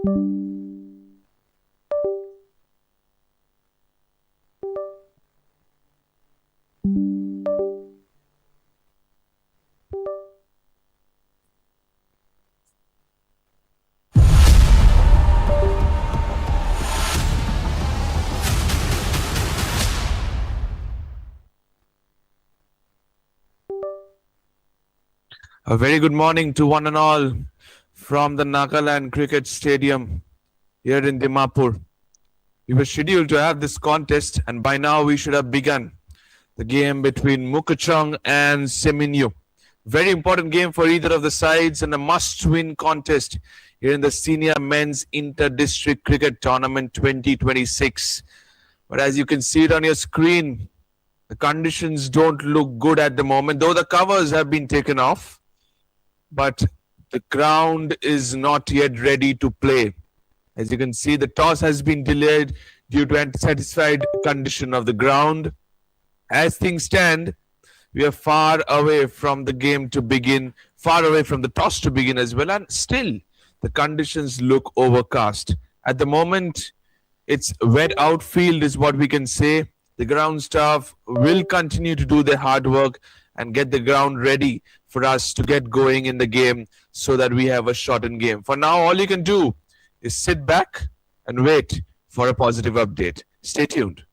A very good morning to one and all from the Nagaland Cricket Stadium here in Dimapur. We were scheduled to have this contest, and by now we should have begun the game between MOKOKCHUNG and TSEMINYU. Very important game for either of the sides and a must-win contest here in the Senior Men's Inter-District Cricket Tournament 2026. But as you can see it on your screen, the conditions don't look good at the moment, though the covers have been taken off. But the ground is not yet ready to play. As you can see, the toss has been delayed due to unsatisfied condition of the ground. As things stand, we are far away from the game to begin, far away from the toss to begin as well, and still the conditions look overcast. At the moment, it's wet outfield is what we can say. The ground staff will continue to do their hard work and get the ground ready for us to get going in the game so that we have a shortened game. For now, all you can do is sit back and wait for a positive update. Stay tuned.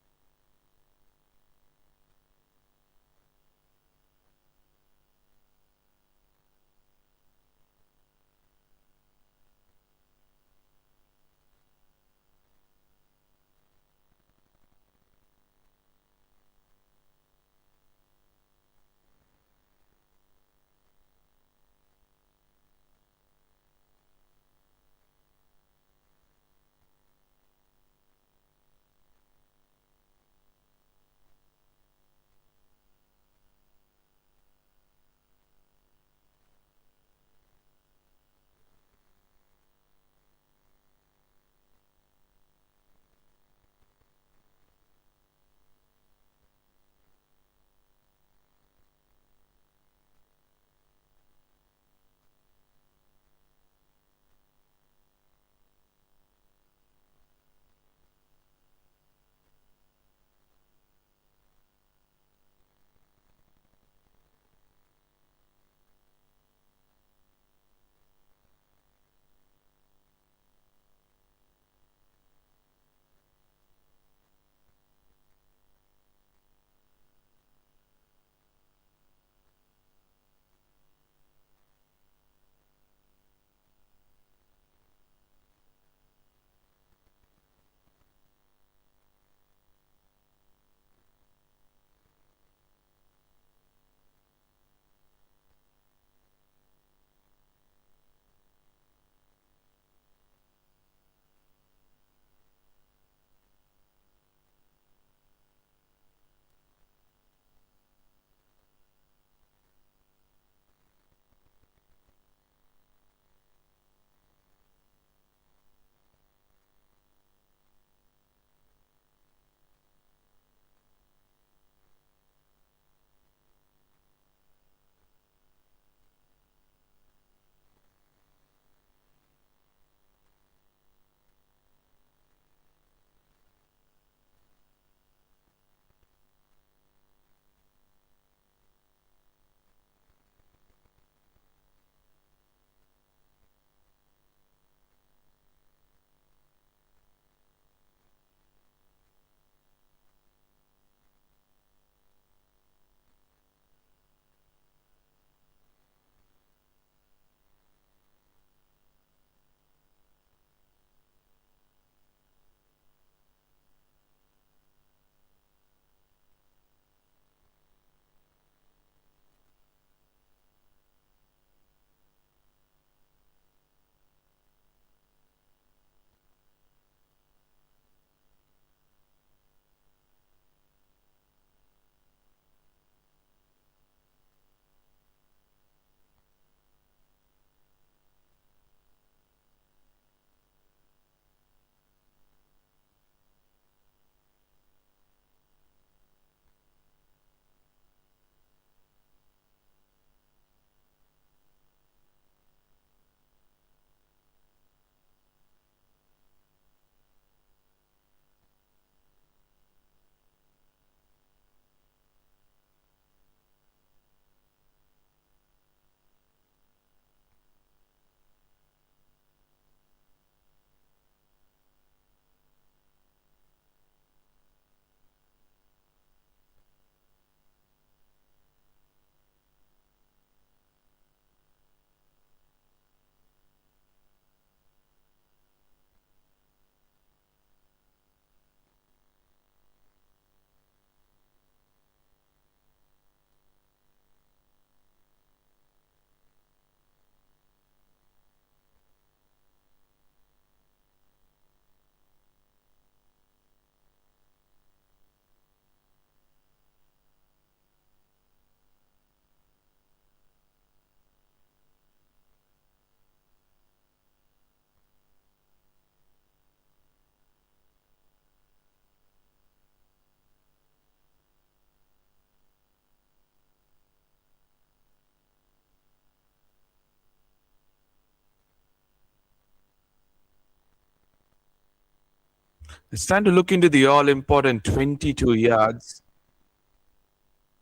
It's time to look into the all important 22 yards.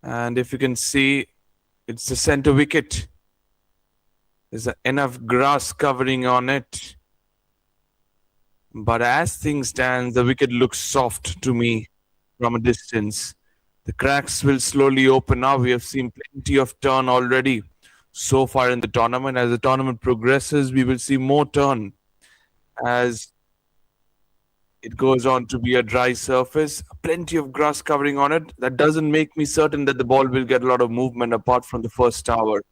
And if you can see, it's the center wicket. There's enough grass covering on it. But as things stand, the wicket looks soft to me from a distance. The cracks will slowly open up. We have seen plenty of turn already so far in the tournament. As the tournament progresses, we will see more turn as it goes on to be a dry surface, plenty of grass covering on it. That doesn't make me certain that the ball will get a lot of movement apart from the first tower.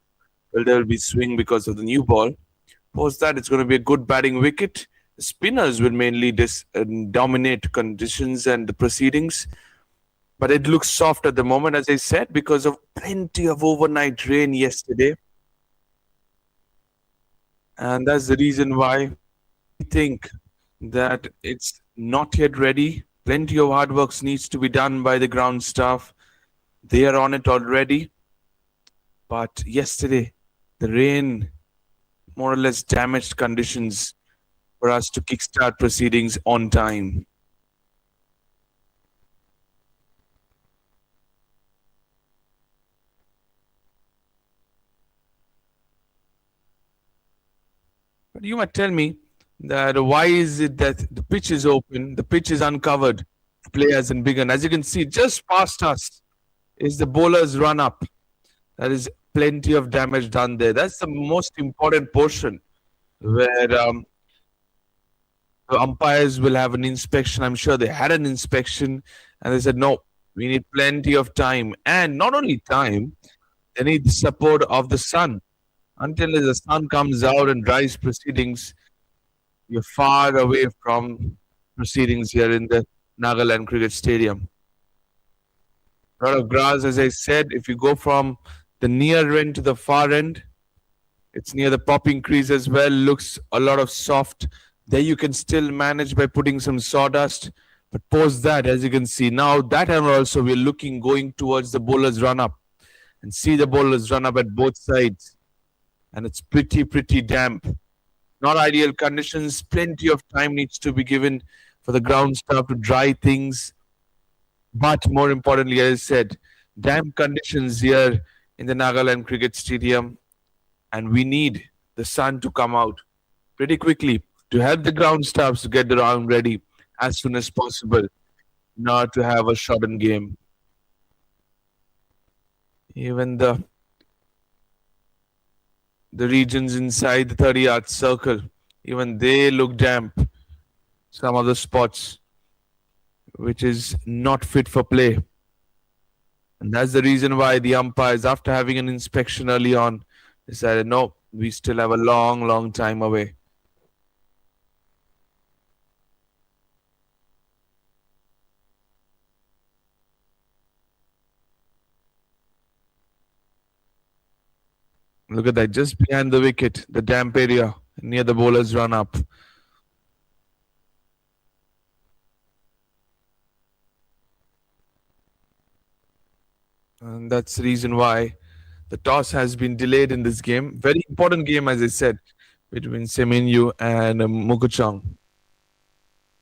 Well, there will be swing because of the new ball. Post that, it's going to be a good batting wicket. The spinners will mainly dominate conditions and the proceedings. But it looks soft at the moment, as I said, because of plenty of overnight rain yesterday. And that's the reason why I think that it's not yet ready. Plenty of hard work needs to be done by the ground staff. They are on it already. But yesterday, the rain more or less damaged conditions for us to kickstart proceedings on time. But you might tell me that why is it that the pitch is open, the pitch is uncovered, players and begun. As you can see, just past us is the bowler's run up. There is plenty of damage done there. That's the most important portion where the umpires will have an inspection. I'm sure they had an inspection and they said, no, we need plenty of time. And not only time, they need the support of the sun. Until the sun comes out and dries proceedings, you're far away from proceedings here in the Nagaland Cricket Stadium. A lot of grass, as I said. If you go from the near end to the far end, it's near the popping crease as well. Looks a lot of soft. There you can still manage by putting some sawdust. But post that, as you can see, now that time also we're looking going towards the bowler's run up and see the bowlers run up at both sides. And it's pretty damp. Not ideal conditions. Plenty of time needs to be given for the ground staff to dry things. But more importantly, as I said, damp conditions here in the Nagaland Cricket Stadium. And we need the sun to come out pretty quickly to help the ground staffs to get the round ready as soon as possible, not to have a shortened game. Even the regions inside the 30-yard circle, even they look damp. Some of the spots, which is not fit for play. And that's the reason why the umpires, after having an inspection early on, decided, no, we still have a long time away. Look at that, just behind the wicket, the damp area near the bowler's run up. And that's the reason why the toss has been delayed in this game. Very important game, as I said, between TSEMINYU and MOKOKCHUNG.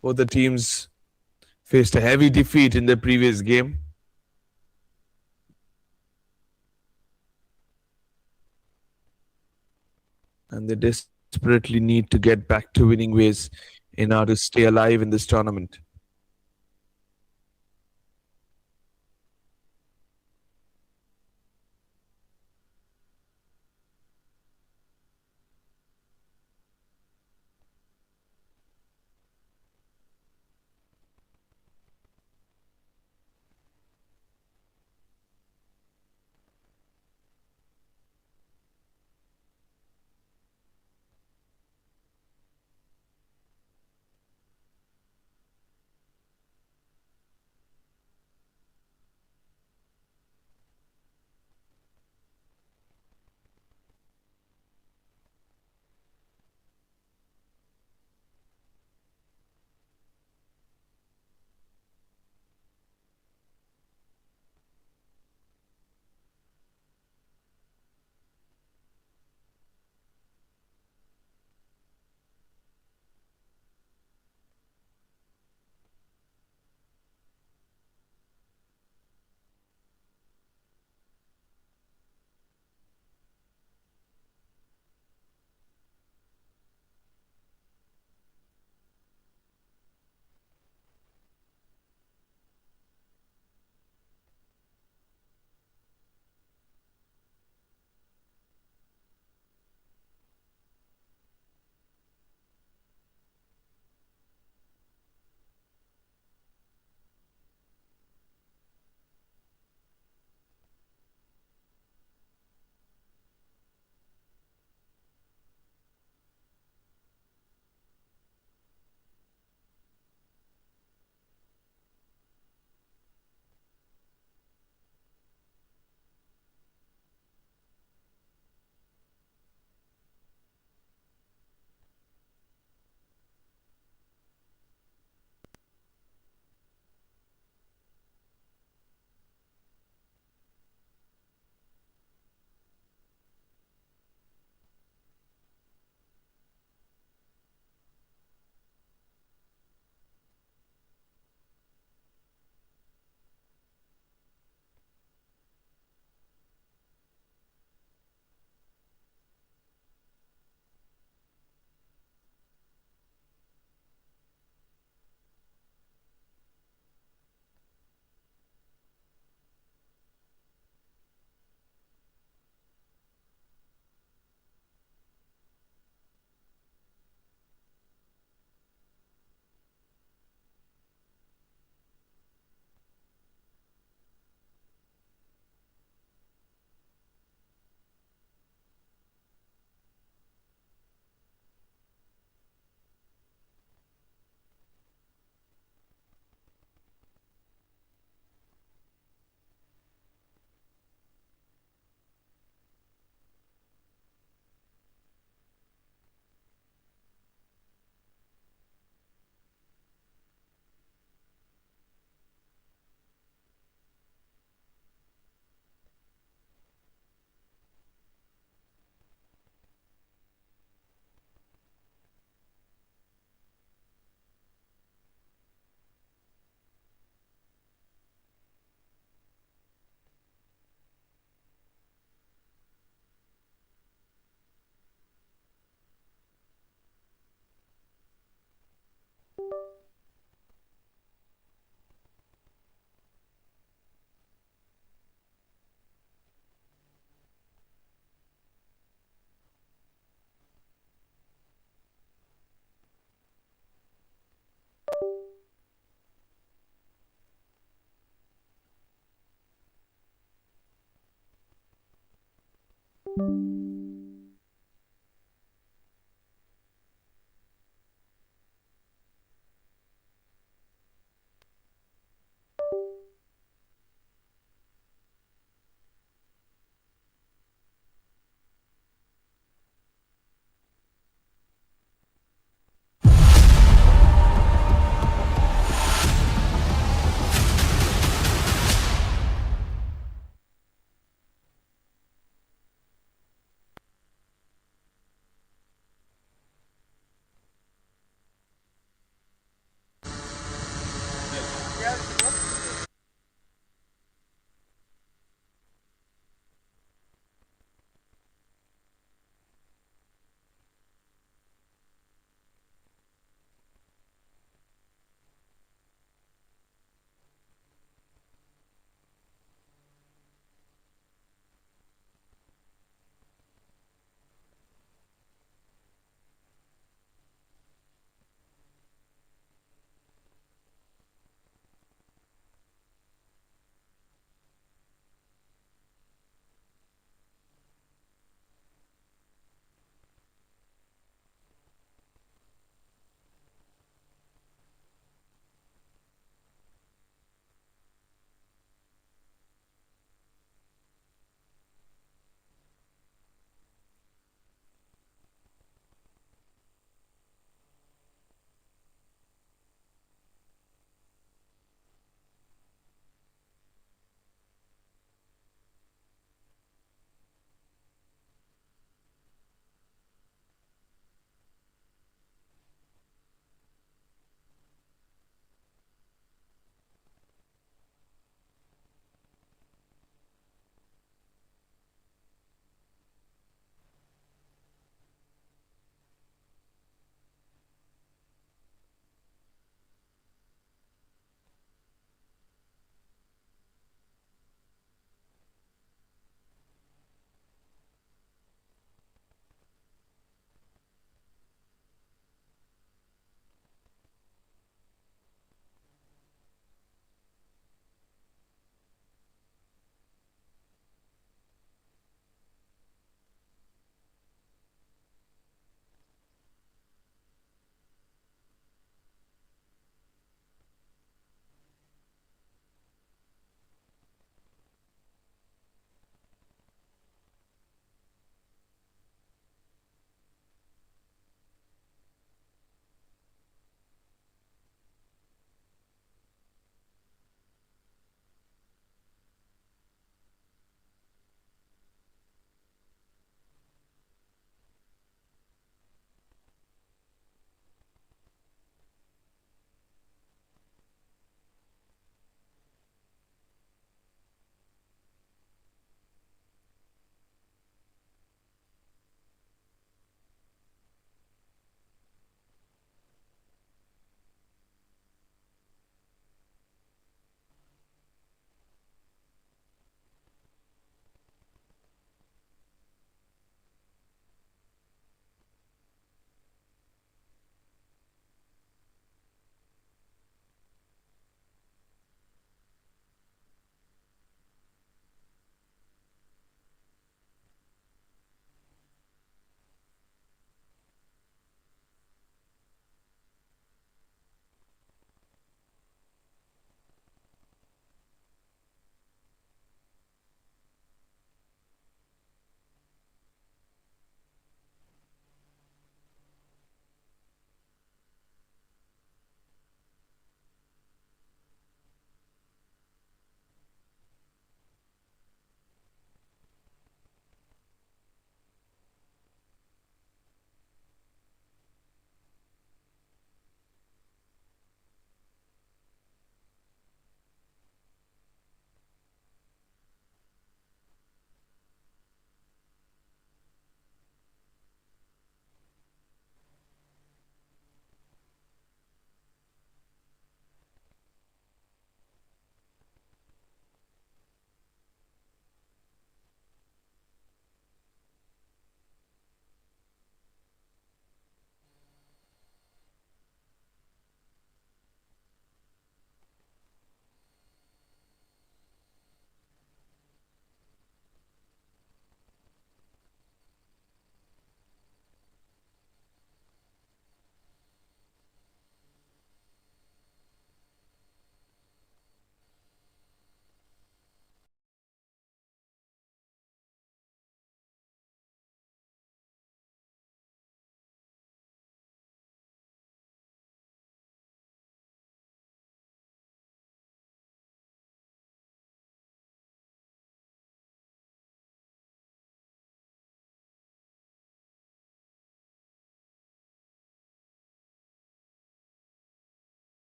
Both the teams faced a heavy defeat in the previous game. And they desperately need to get back to winning ways in order to stay alive in this tournament.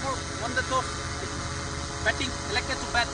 over won the toss. Batting elected to bat.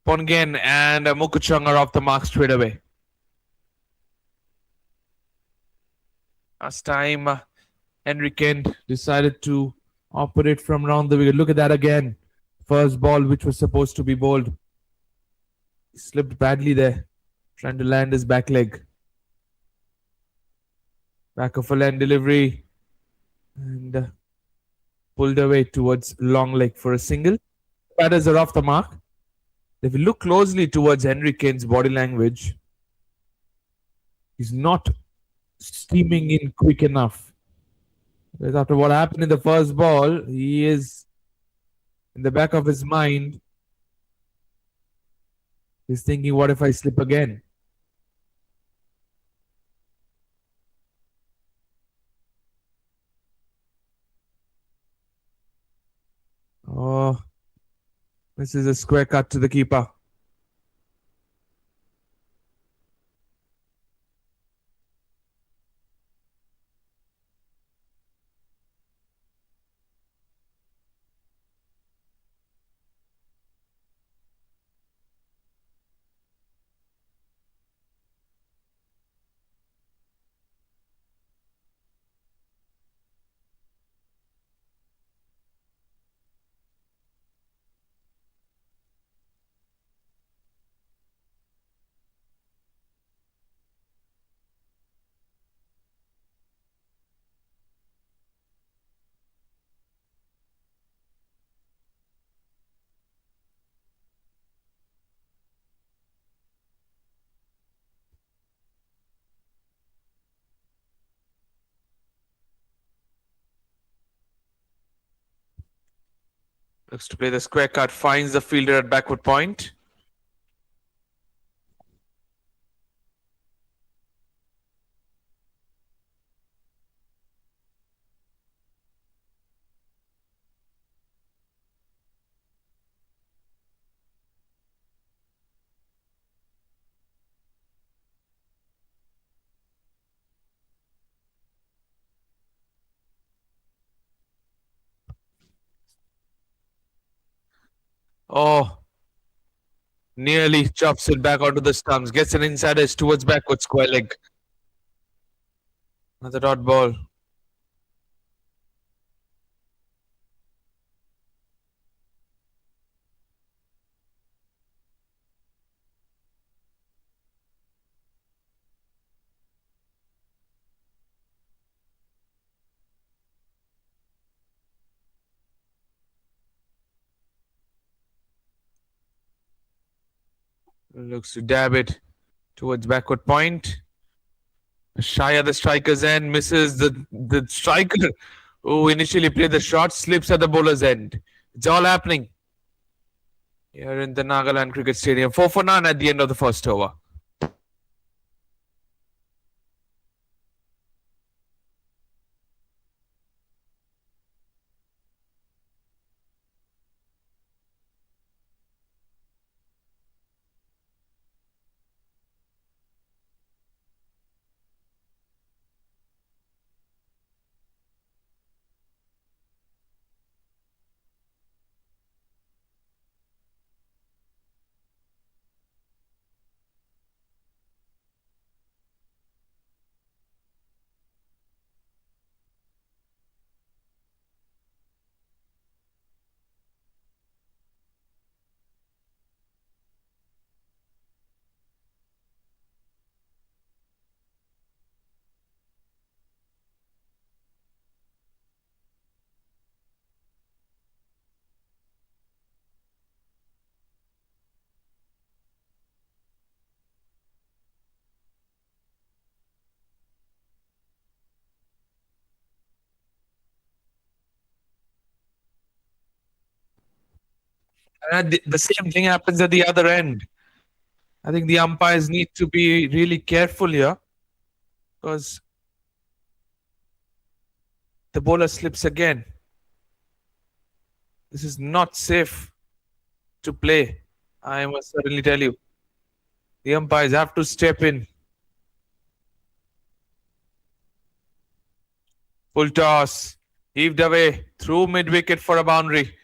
Pongen and MOKOKCHUNG are off the mark straight away. Last time, Henry Kent decided to operate from round the wicket. Look at that again. First ball, which was supposed to be bowled. He slipped badly there, trying to land his back leg. Back of a land delivery. And pulled away towards long leg for a single. Batters are off the mark. If you look closely towards Henry Kane's body language, he's not steaming in quick enough. Because after what happened in the first ball, he is in the back of his mind. He's thinking, what if I slip again? Oh, this is a square cut to the keeper. Looks to play the square cut, finds the fielder at backward point. Oh, nearly chops it back onto the stumps. Gets an inside edge towards backward square leg. Another dot ball. Looks to dab it towards backward point. Shy at the striker's end, misses the striker who initially played the shot, slips at the bowler's end. It's all happening here in the Nagaland Cricket Stadium. 4 for none at the end of the first over. And the same thing happens at the other end. I think the umpires need to be really careful here because the bowler slips again. This is not safe to play. I must certainly tell you. The umpires have to step in. Full toss. Heaved away through mid wicket for a boundary.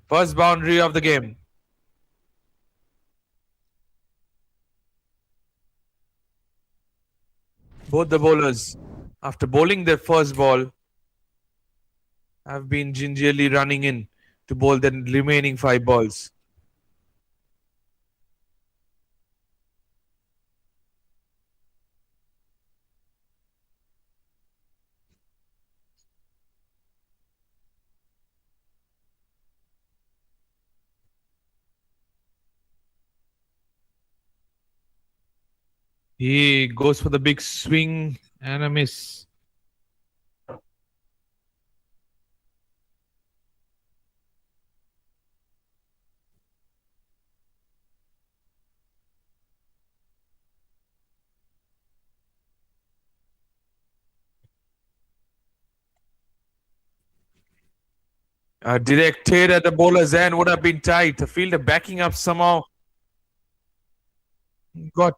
First boundary of the game. Both the bowlers, after bowling their first ball, have been gingerly running in to bowl the remaining 5 balls. He goes for the big swing and a miss. Directed at the bowler's end would have been tight. The fielder backing up somehow got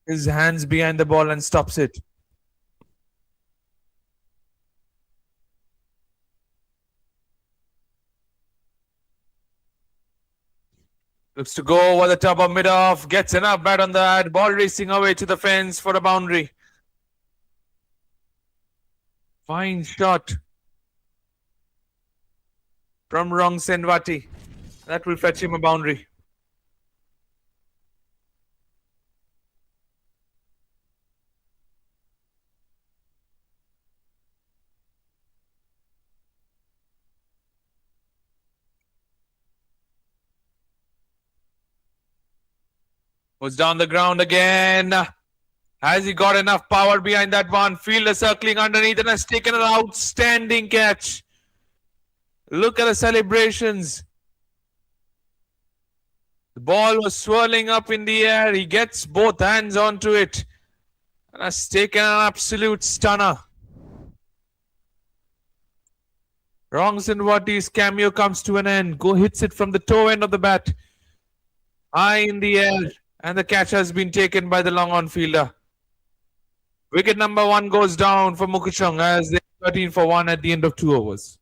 his hands behind the ball and stops it. Looks to go over the top of mid-off. Gets enough bat on that. Ball racing away to the fence for a boundary. Fine shot from Rong Senwati. That will fetch him a boundary. Was down the ground again. Has he got enough power behind that one? Fielder circling underneath and has taken an outstanding catch. Look at the celebrations. The ball was swirling up in the air. He gets both hands onto it and has taken an absolute stunner. Rong Senwati's cameo comes to an end. Go hits it from the toe end of the bat. High in the air. And the catch has been taken by the long on fielder. Wicket number 1 goes down for MOKOKCHUNG as they 13 for 1 at the end of 2 overs.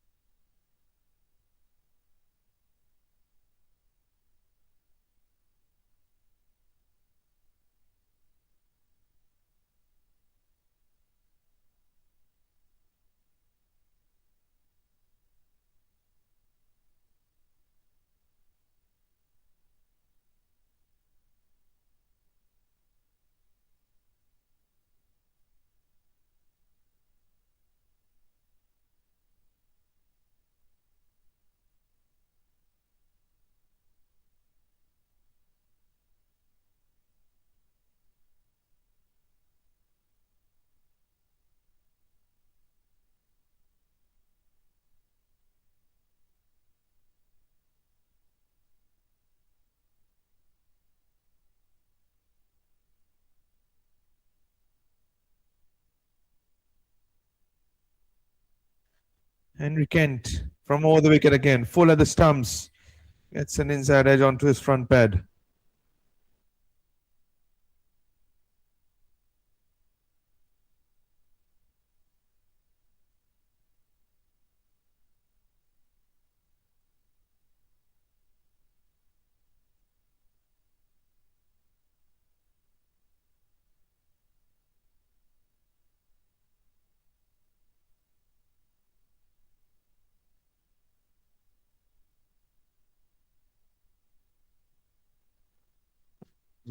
Henry Kent from over the wicket again. Full at the stumps. Gets an inside edge onto his front pad.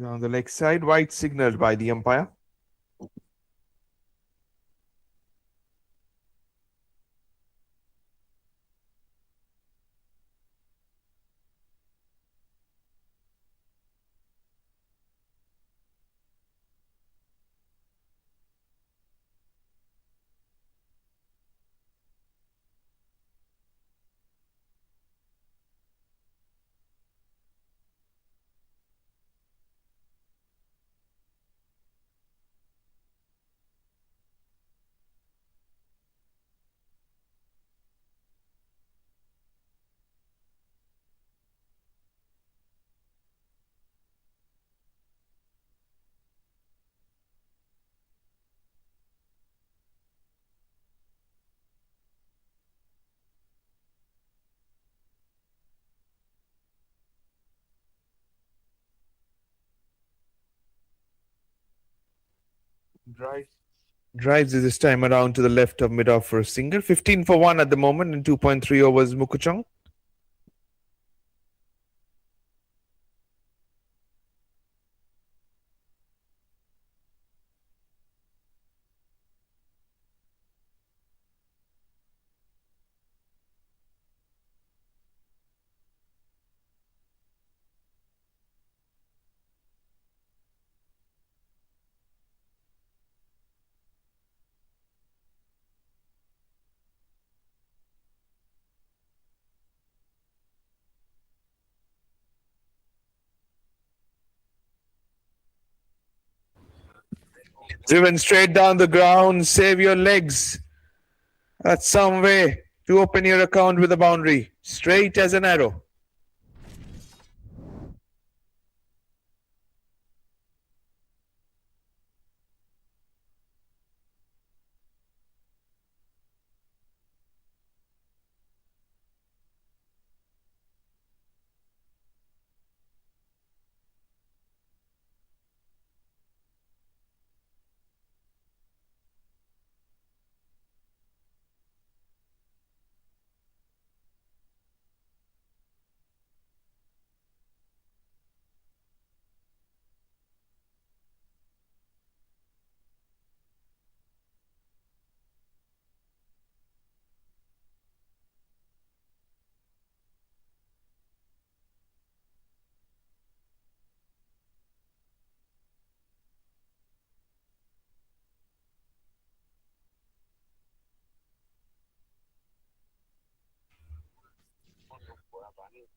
On the leg side, white signaled by the umpire. Drive Drives it this time around to the left of mid-off for a single. 15 for 1 at the moment in 2.3 overs, MOKOKCHUNG. Driven straight down the ground. Save your legs. That's some way to open your account with a boundary. Straight as an arrow.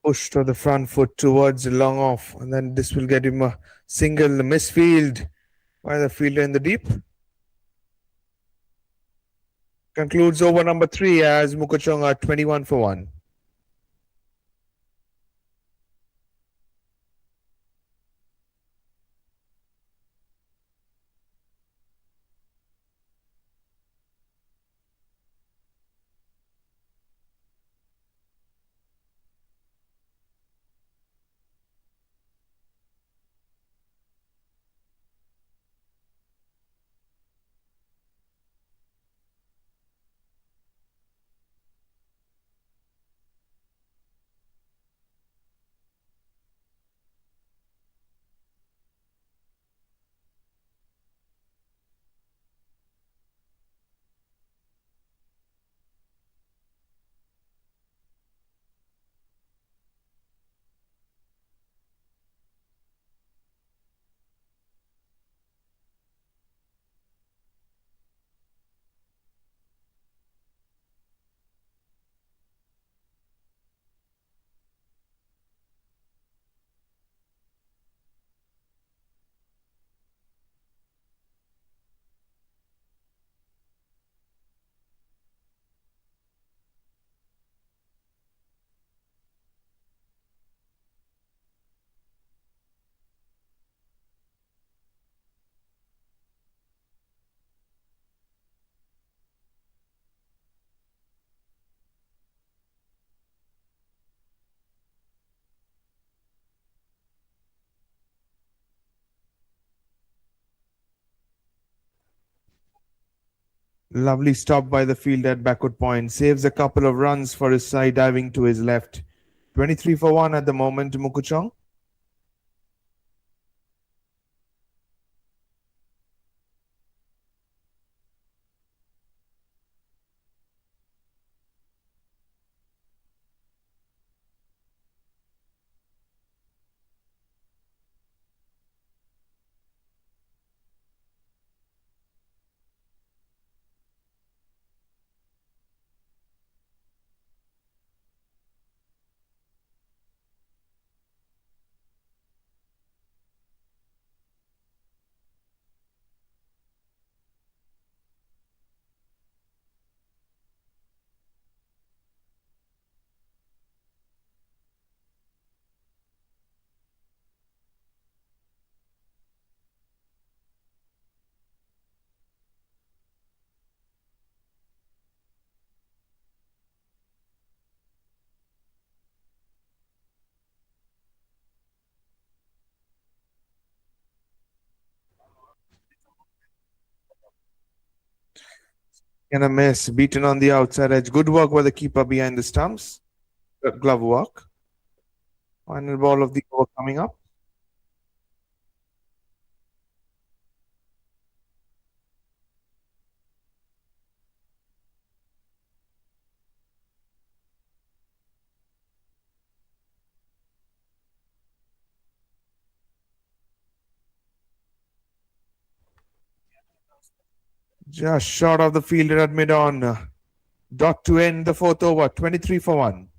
Pushed on the front foot towards the long off, and then this will get him a single misfield by the fielder in the deep. Concludes over number 3 as MOKOKCHUNG are 21 for 1. Lovely stop by the field at backward point. Saves a couple of runs for his side diving to his left. 23 for 1 at the moment, MOKOKCHUNG. And a miss, beaten on the outside edge. Good work by the keeper behind the stumps. Glove work. Final ball of the over coming up. Just short of the fielder at mid-on. Dot to end the fourth over. 23 for 1.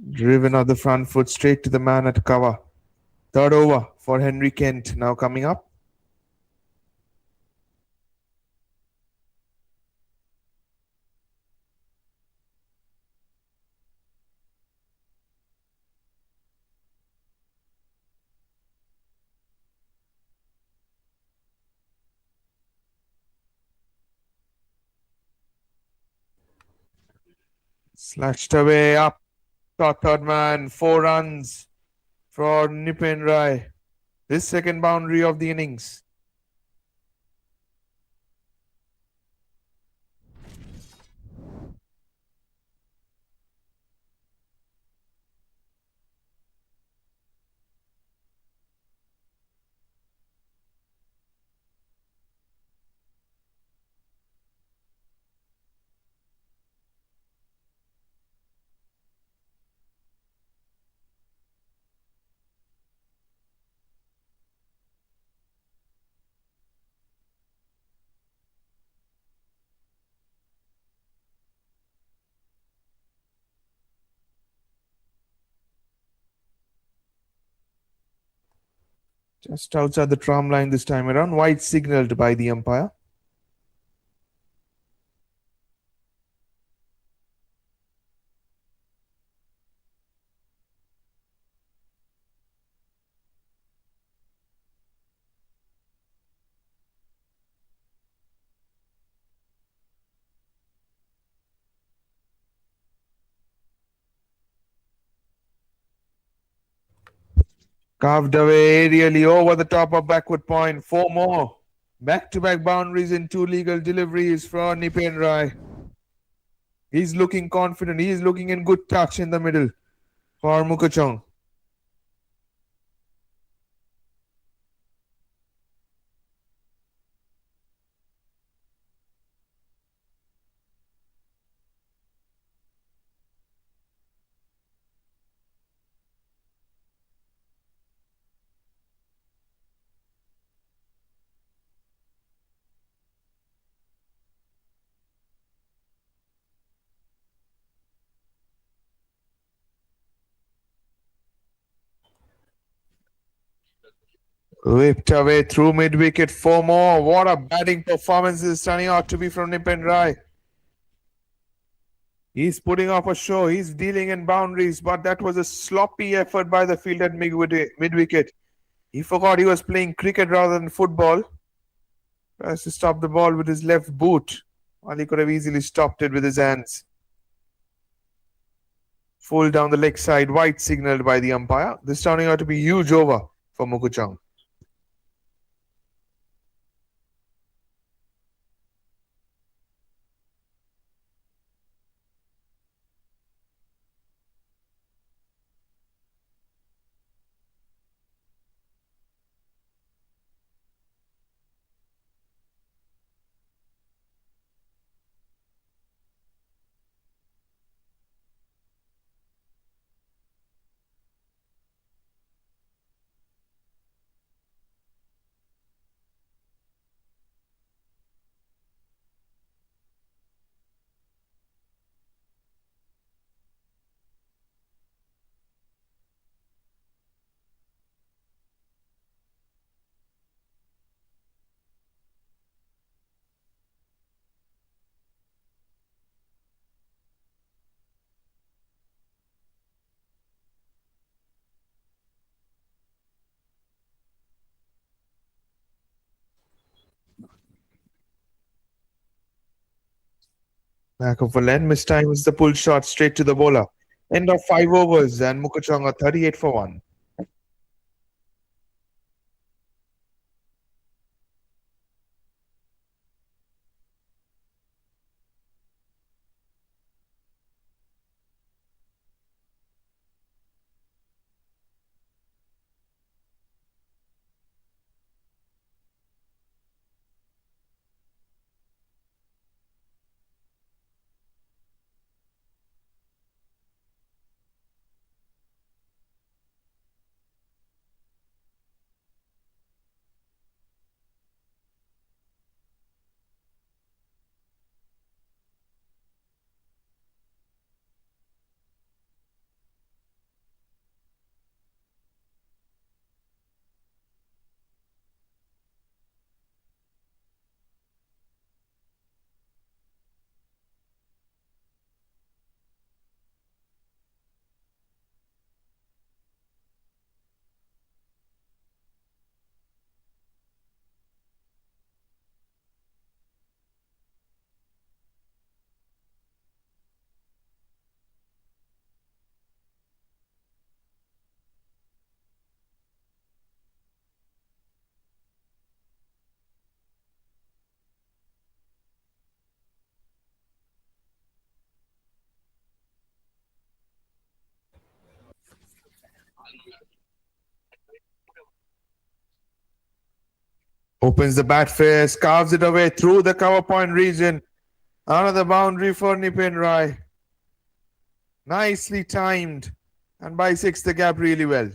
Driven on the front foot straight to the man at cover. Third over for Henry Kent now coming up. Slashed away up. Third man. 4 runs for Nipin Rai. This second boundary of the innings. Just outside the tram line this time around. White signaled by the umpire. Carved away aerially over the top of backward point. 4 more. Back-to-back boundaries in 2 legal deliveries for Nipin Rai. He's looking confident. He's looking in good touch in the middle for MOKOKCHUNG. Whipped away through mid-wicket. 4 more. What a batting performance this is turning out to be from Nipin Rai. He's putting up a show. He's dealing in boundaries, but that was a sloppy effort by the field at mid-wicket. He forgot he was playing cricket rather than football. Tries to stop the ball with his left boot, while he could have easily stopped it with his hands. Full down the leg side, white signaled by the umpire. This turning out to be huge over for MOKOKCHUNG. Back of a length, mistimes the pull shot straight to the bowler. End of 5 overs and MOKOKCHUNG are 38 for 1. Opens the bat face, carves it away through the cover point region. Another boundary for Nipin Rai. Nicely timed and bisects the gap really well.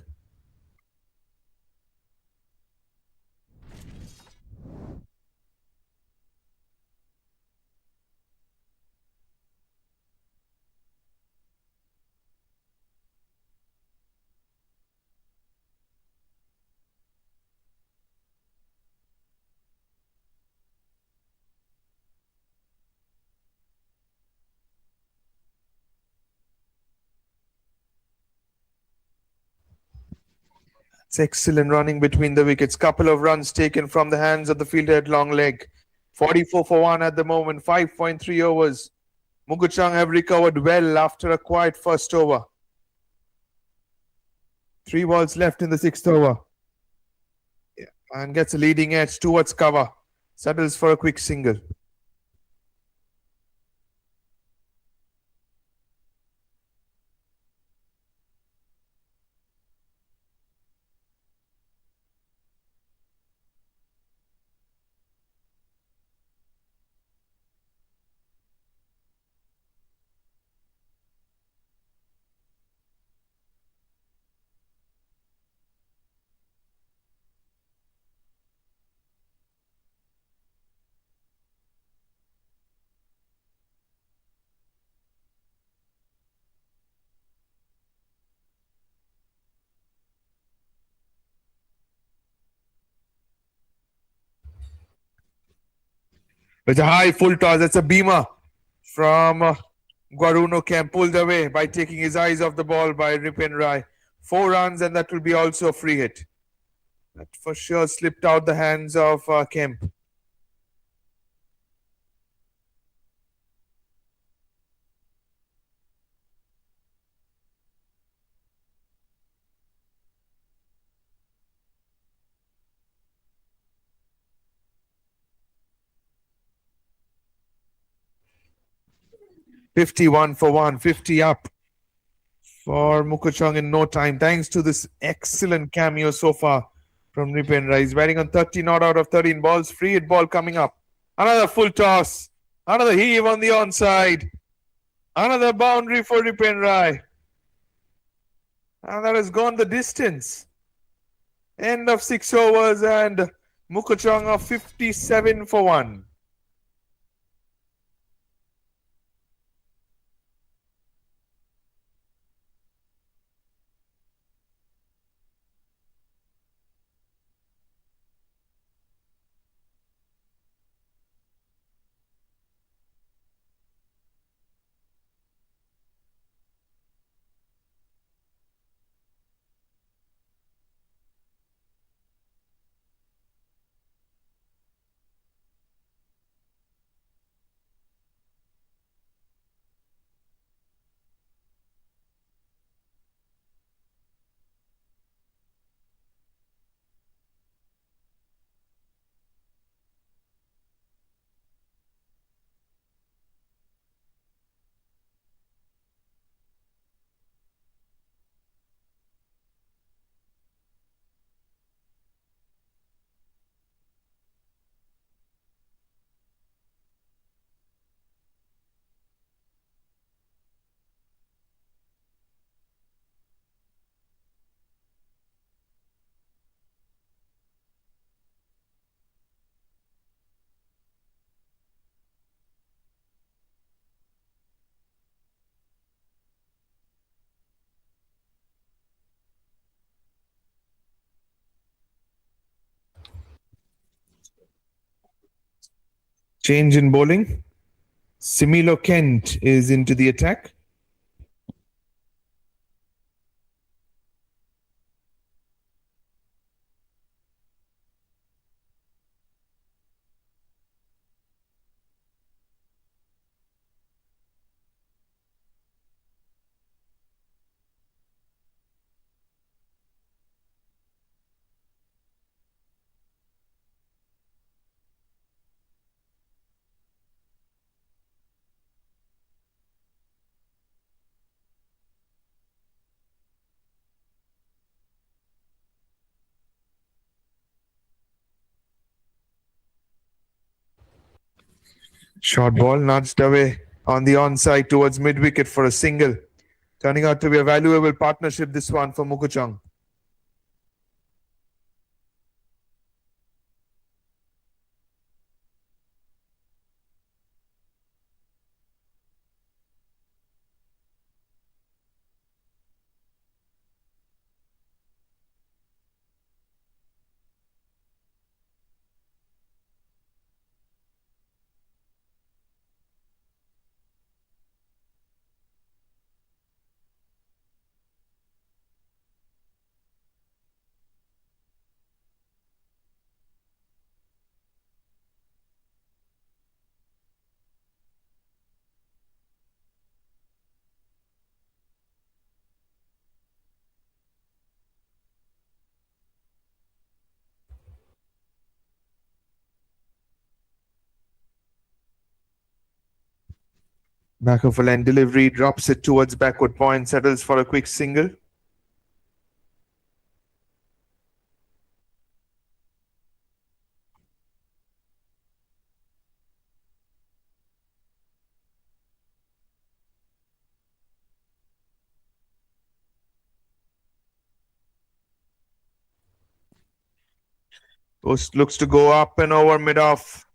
It's excellent running between the wickets. Couple of runs taken from the hands of the fielder at long leg. 44 for 1 at the moment, 5.3 overs. MOKOKCHUNG have recovered well after a quiet first over. 3 balls left in the 6th over. Yeah, and gets a leading edge towards cover. Settles for a quick single. With a high full toss, that's a beamer from Guaruno Camp, pulled away by taking his eyes off the ball by Ripin Rai. 4 runs, and that will be also a free hit. That for sure slipped out the hands of Kemp. "51 for 1, 50 up for MOKOKCHUNG in no time, thanks to this excellent cameo so far from Ripin Rai. He's batting on 30 not out of 13 balls. Free hit ball coming up. Another full toss. Another heave on the onside. Another boundary for Ripin Rai. And that has gone the distance. End of 6 overs and MOKOKCHUNG are 57 for 1. Change in bowling. Similo Kent is into the attack. Short ball nudged away on the onside towards mid wicket for a single. Turning out to be a valuable partnership, this one for MOKOKCHUNG. Back of a line delivery, drops it towards backward point, settles for a quick single. Post looks to go up and over mid off.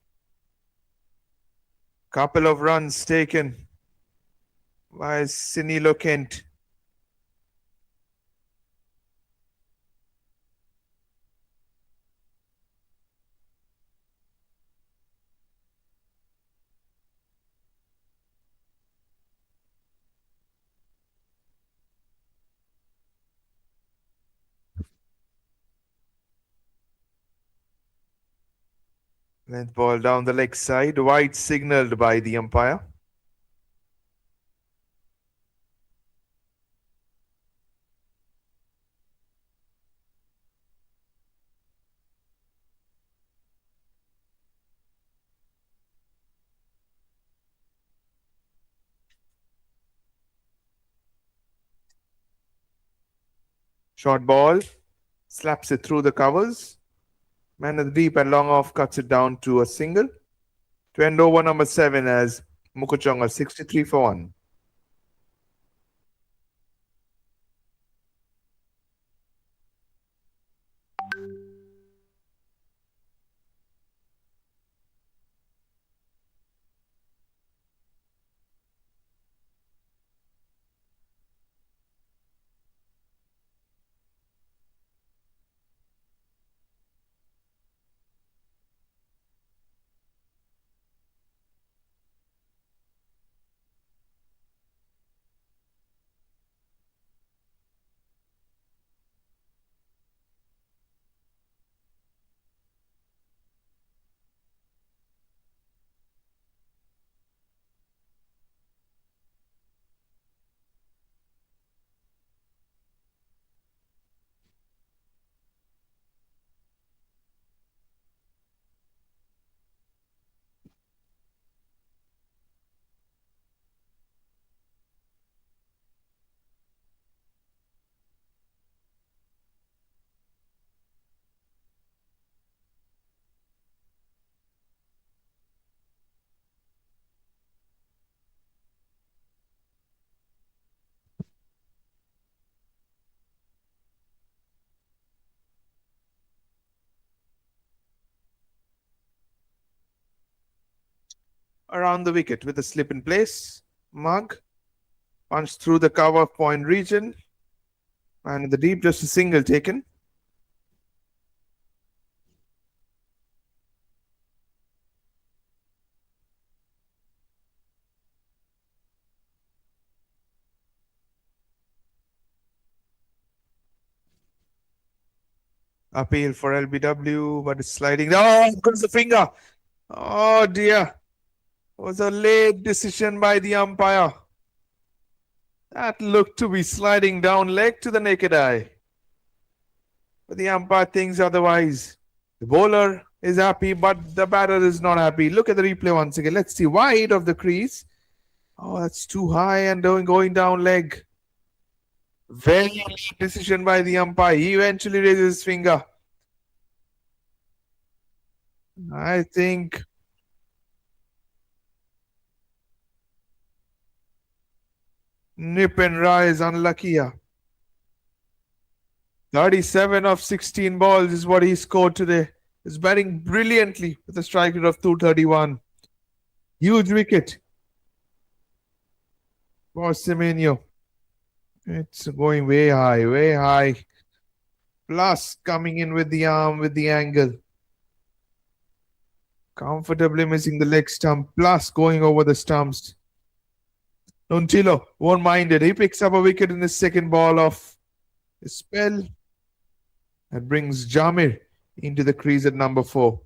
Couple of runs taken by Similo Kent. Length ball down the leg side, wide signaled by the umpire. Short ball, slaps it through the covers. Man at the deep and long off cuts it down to a single. To end over number 7 as MOKOKCHUNG are 63 for 1. Around the wicket with a slip in place. Mug punched through the cover point region. And in the deep, just a single taken. Appeal for LBW, but it's sliding. Oh, goes the finger. Oh dear. It was a late decision by the umpire. That looked to be sliding down leg to the naked eye. But the umpire thinks otherwise. The bowler is happy, but the batter is not happy. Look at the replay once again. Let's see. Wide of the crease. Oh, that's too high and going down leg. Very late decision by the umpire. He eventually raises his finger. I think Nip and Ra is unlucky here. 37 of 16 balls is what he scored today. He's batting brilliantly with a strike rate of 231. Huge wicket for Simino. It's going way high, way high. Plus coming in with the arm, with the angle. Comfortably missing the leg stump, plus going over the stumps. Nontilo won't mind it. He picks up a wicket in his second ball of his spell and brings Jamir into the crease at number 4.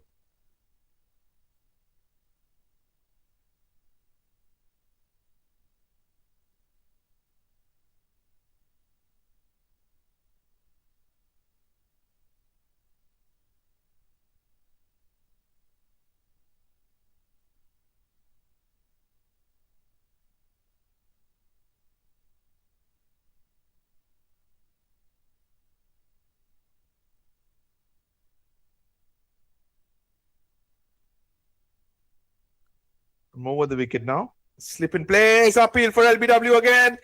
Come over the wicket now. Slip in place. Appeal for LBW again.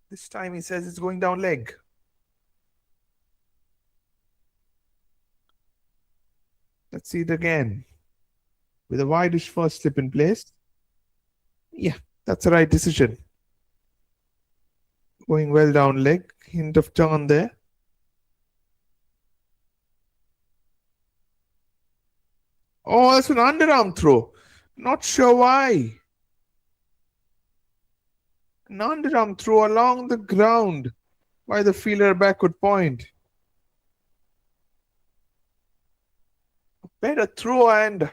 This time he says it's going down leg. Let's see it again. With a wideish first slip in place. Yeah, that's the right decision. Going well down leg. Hint of turn there. Oh, that's an underarm throw. Not sure why. An underarm throw along the ground by the fielder backward point. Better throw, and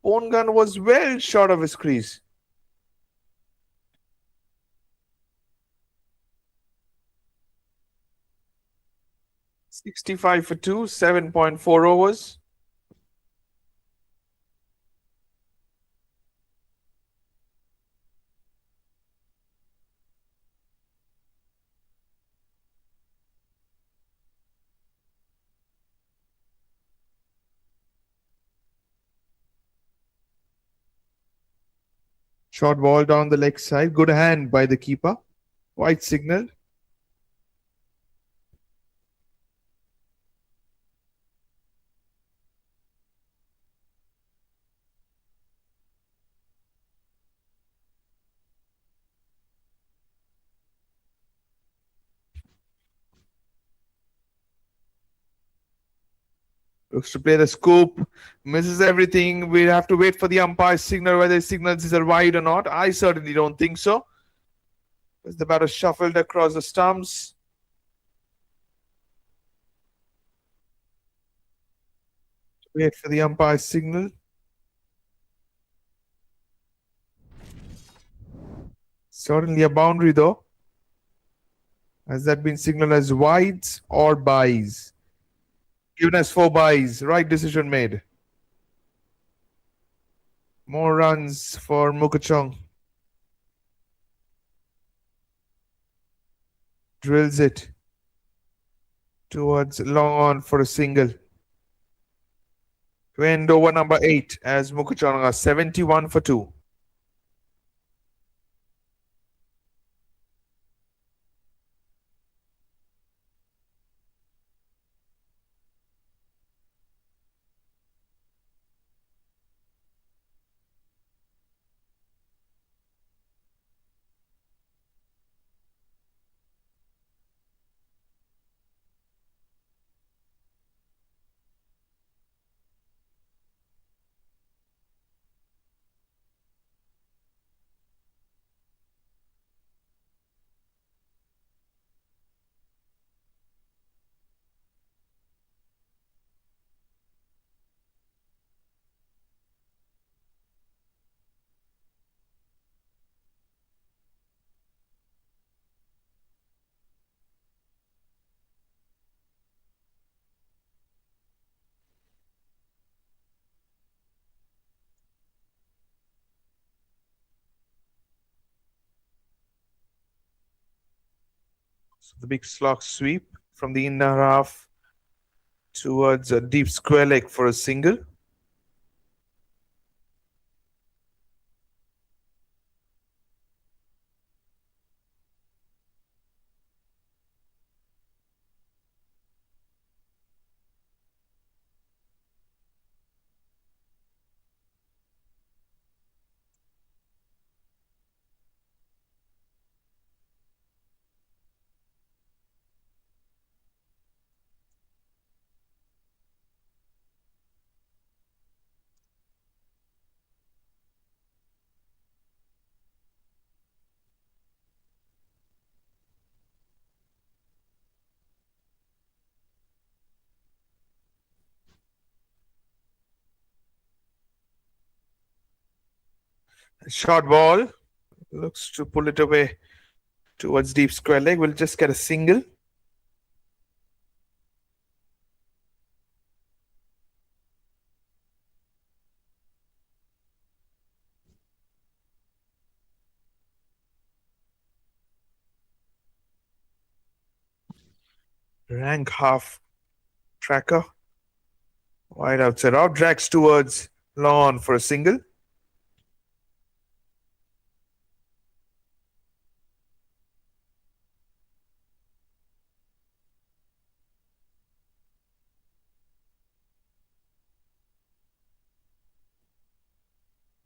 Bone Gun was well short of his crease. $65 for 2, 7.4 overs. Short ball down the leg side. Good hand by the keeper. White signal. Looks to play the scoop. Misses everything. We have to wait for the umpire's signal whether he signals is a wide or not. I certainly don't think so. As the batter shuffled across the stumps. Wait for the umpire's signal. Certainly a boundary though. Has that been signaled as wides or byes? Given as 4 byes. Right decision made. More runs for MOKOKCHUNG. Drills it towards long on for a single. To end over number 8 as MOKOKCHUNG are 71 for 2. So the big slog sweep from the inner half towards a deep square leg for a single. Short ball looks to pull it away towards deep square leg. We'll just get a single. Rank half tracker. Wide outside out. Drags towards lawn for a single.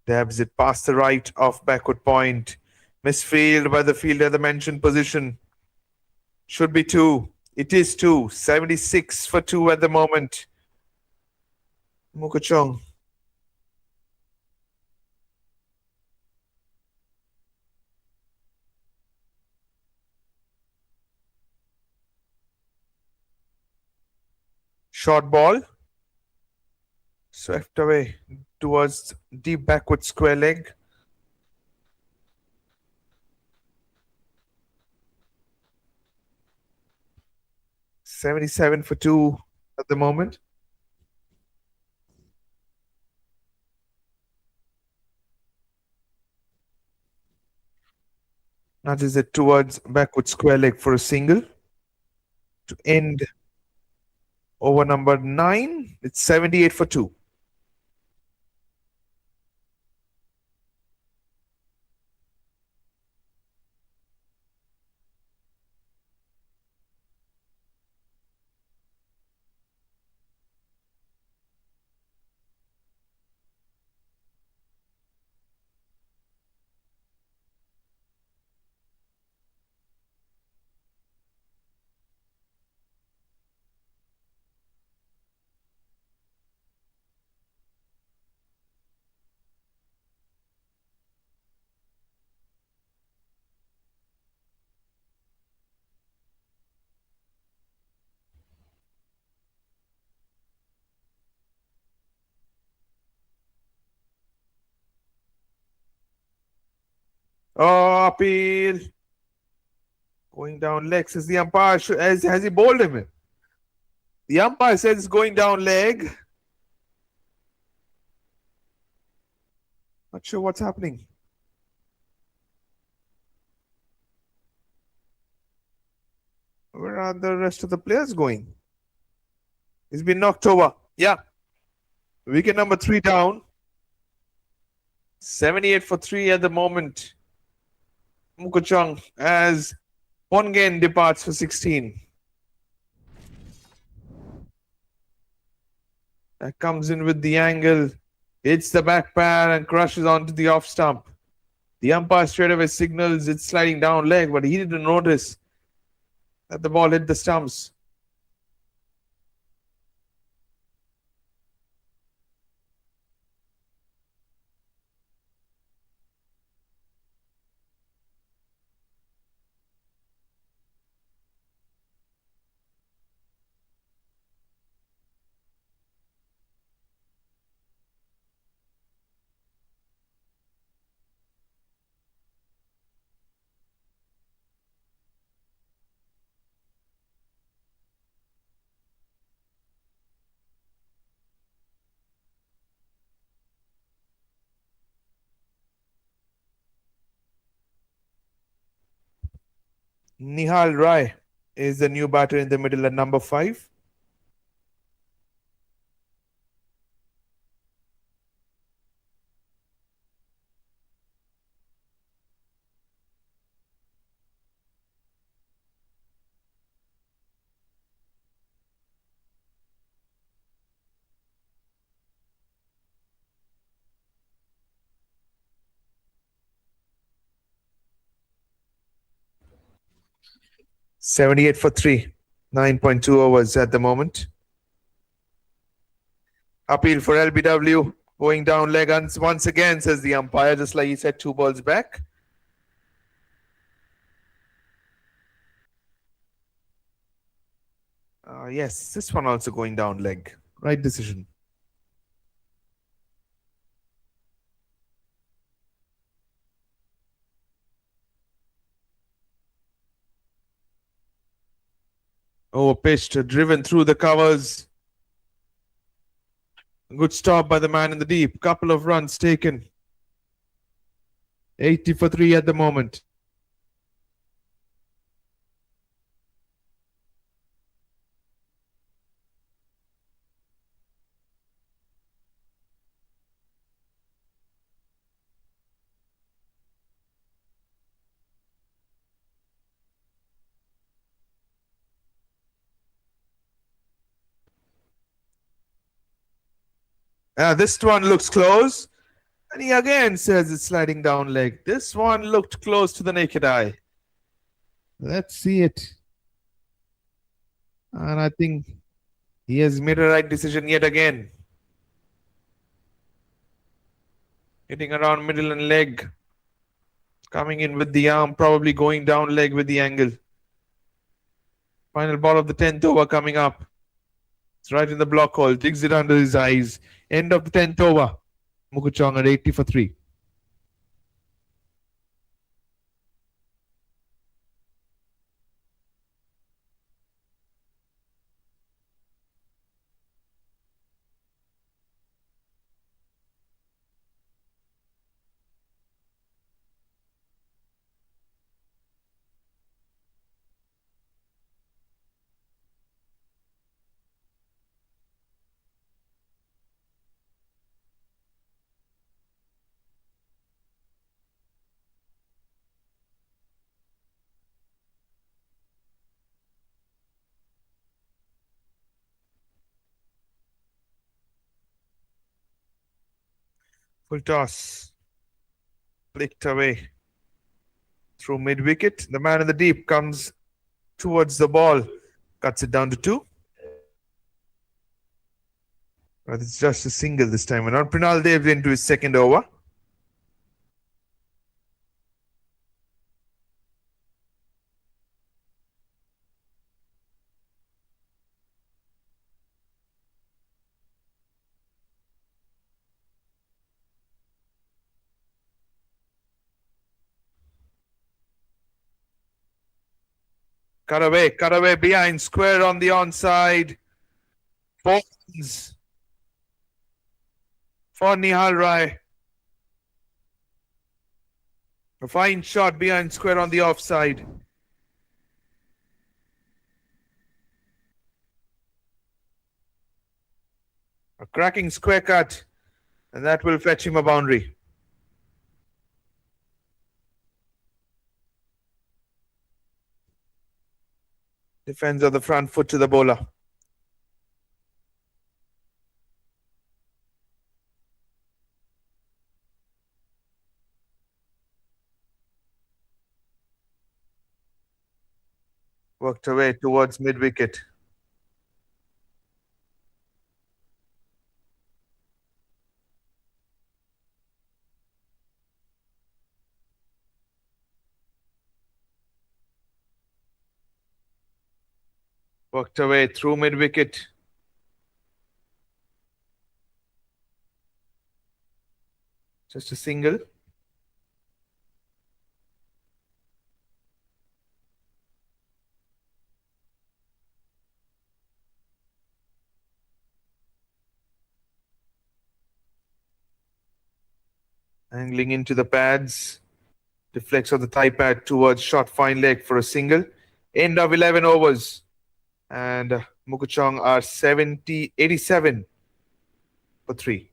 Dabs it past the right off backward point. Misfield by the fielder, the mentioned position. Should be two. It is two. 76 for two at the moment. MOKOKCHUNG. Short ball. Swept away towards deep backward square leg. $77 for two at the moment. Nudges it towards backward square leg for a single to end over number 9. It's 78 for two. Oh, appeal. Going down leg, says the umpire. Has he bowled him? The umpire says it's going down leg. Not sure what's happening. Where are the rest of the players going? He's been knocked over. Yeah. Wicket number 3 down. 78 for 3 at the moment. MOKOKCHUNG as Pongen departs for 16. That comes in with the angle, hits the back pad and crushes onto the off stump. The umpire straight away signals it's sliding down leg, but he didn't notice that the ball hit the stumps. Nihal Rai is the new batter in the middle at number 5. $78 for 3. 9.2 overs at the moment. Appeal for LBW. Going down leg once again, says the umpire, just like he said 2 balls back. Yes, this one also going down leg. Right decision. Overpitched, driven through the covers. Good stop by the man in the deep. Couple of runs taken. 80 for 3 at the moment. This one looks close. And he again says it's sliding down leg. This one looked close to the naked eye. Let's see it. And I think he has made a right decision yet again. Hitting around middle and leg. Coming in with the arm, probably going down leg with the angle. Final ball of the 10th over coming up. It's right in the block hole. Digs it under his eyes. End of the 10th over. MOKOKCHUNG at 80 for 3. Full toss. Flicked away through mid wicket. The man in the deep comes towards the ball. Cuts it down to 2. But it's just a single this time around. Prinal Dev into his second over. Cut away behind, square on the onside. Falls for Nihal Rai. A fine shot behind square on the offside. A cracking square cut, and that will fetch him a boundary. Defends on the front foot to the bowler. Worked away towards mid wicket. Worked away through mid wicket. Just a single. Angling into the pads. Deflects on the thigh pad towards short fine leg for a single. End of 11 overs. And MOKOKCHUNG are 87 for 3.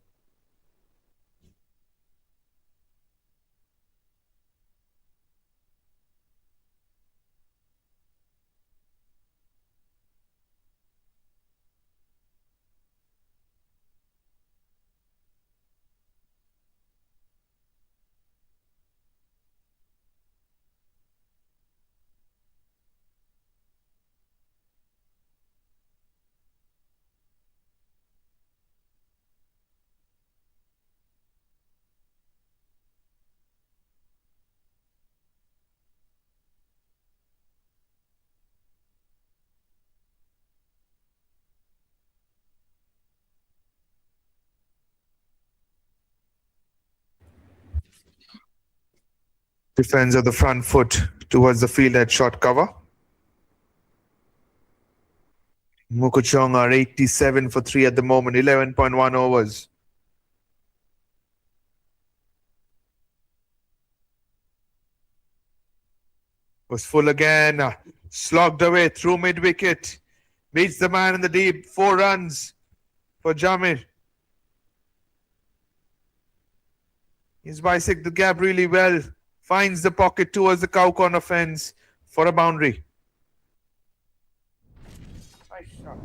Defense of the front foot towards the field at short cover. MOKOKCHUNG are 87 for 3 at the moment, 11.1 overs. Was full again, slogged away through mid wicket. Meets the man in the deep, 4 runs for Jamir. He's bisected the gap really well. Finds the pocket towards the cow corner fence for a boundary. Nice shot.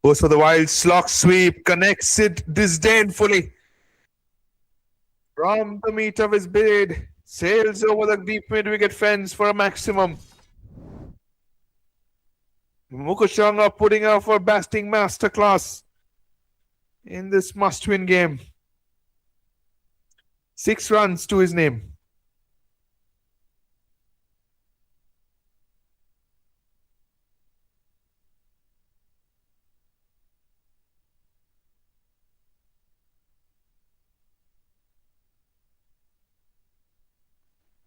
Goes for the wild slog sweep, connects it disdainfully. From the meat of his blade, sails over the deep mid-wicket fence for a maximum. MOKOKCHUNG are putting up for batting masterclass in this must-win game. 6 runs to his name.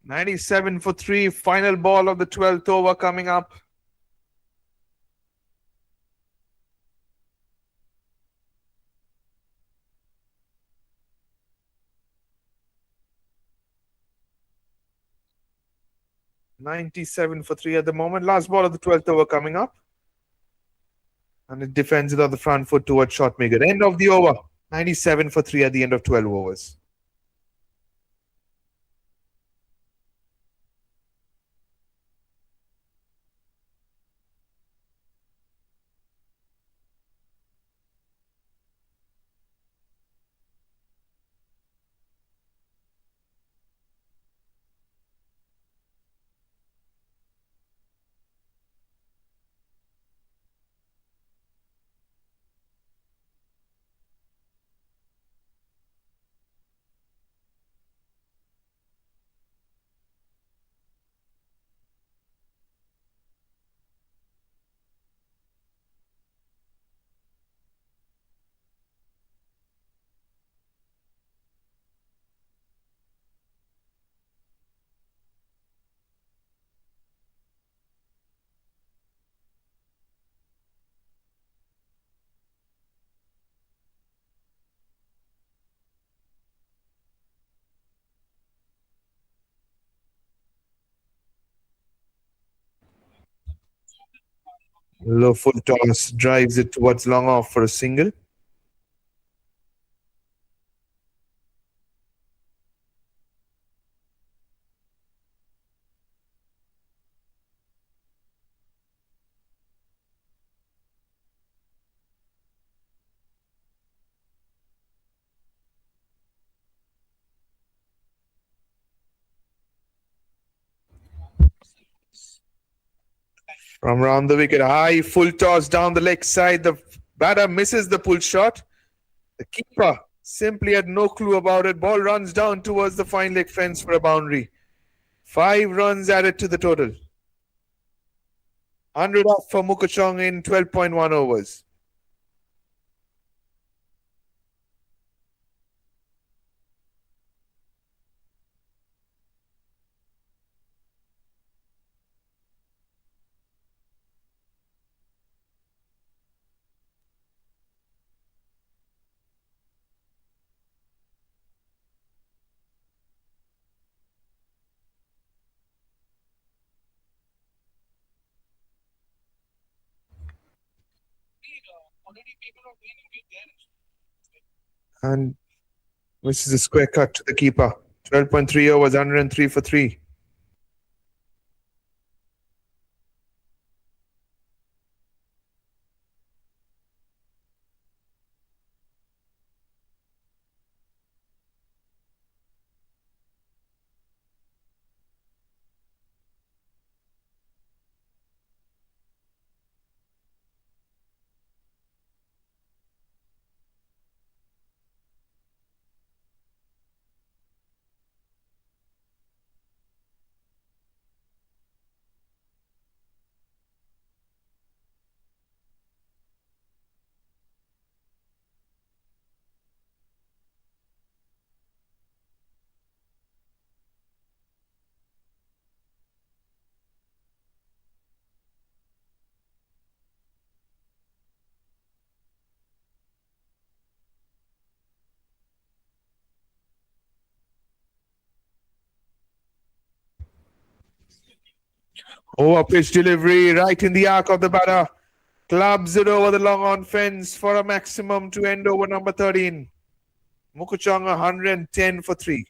"97 for 3, final ball of the 12th over coming up. "97 for 3 at the moment. Last ball of the 12th over coming up. And it defends it on the front foot towards short mid. End of the over. 97 for 3 at the end of 12 overs. Low full toss drives it towards long off for a single. From round the wicket, high full toss down the leg side. The batter misses the pull shot. The keeper simply had no clue about it. Ball runs down towards the fine leg fence for a boundary. 5 runs added to the total. 100 off for MOKOKCHUNG in 12.1 overs. And this is a square cut to the keeper. 12.3 overs, 103 for 3. Over pitch delivery right in the arc of the batter. Clubs it over the long on fence for a maximum to end over number 13. MOKOKCHUNG 110 for 3.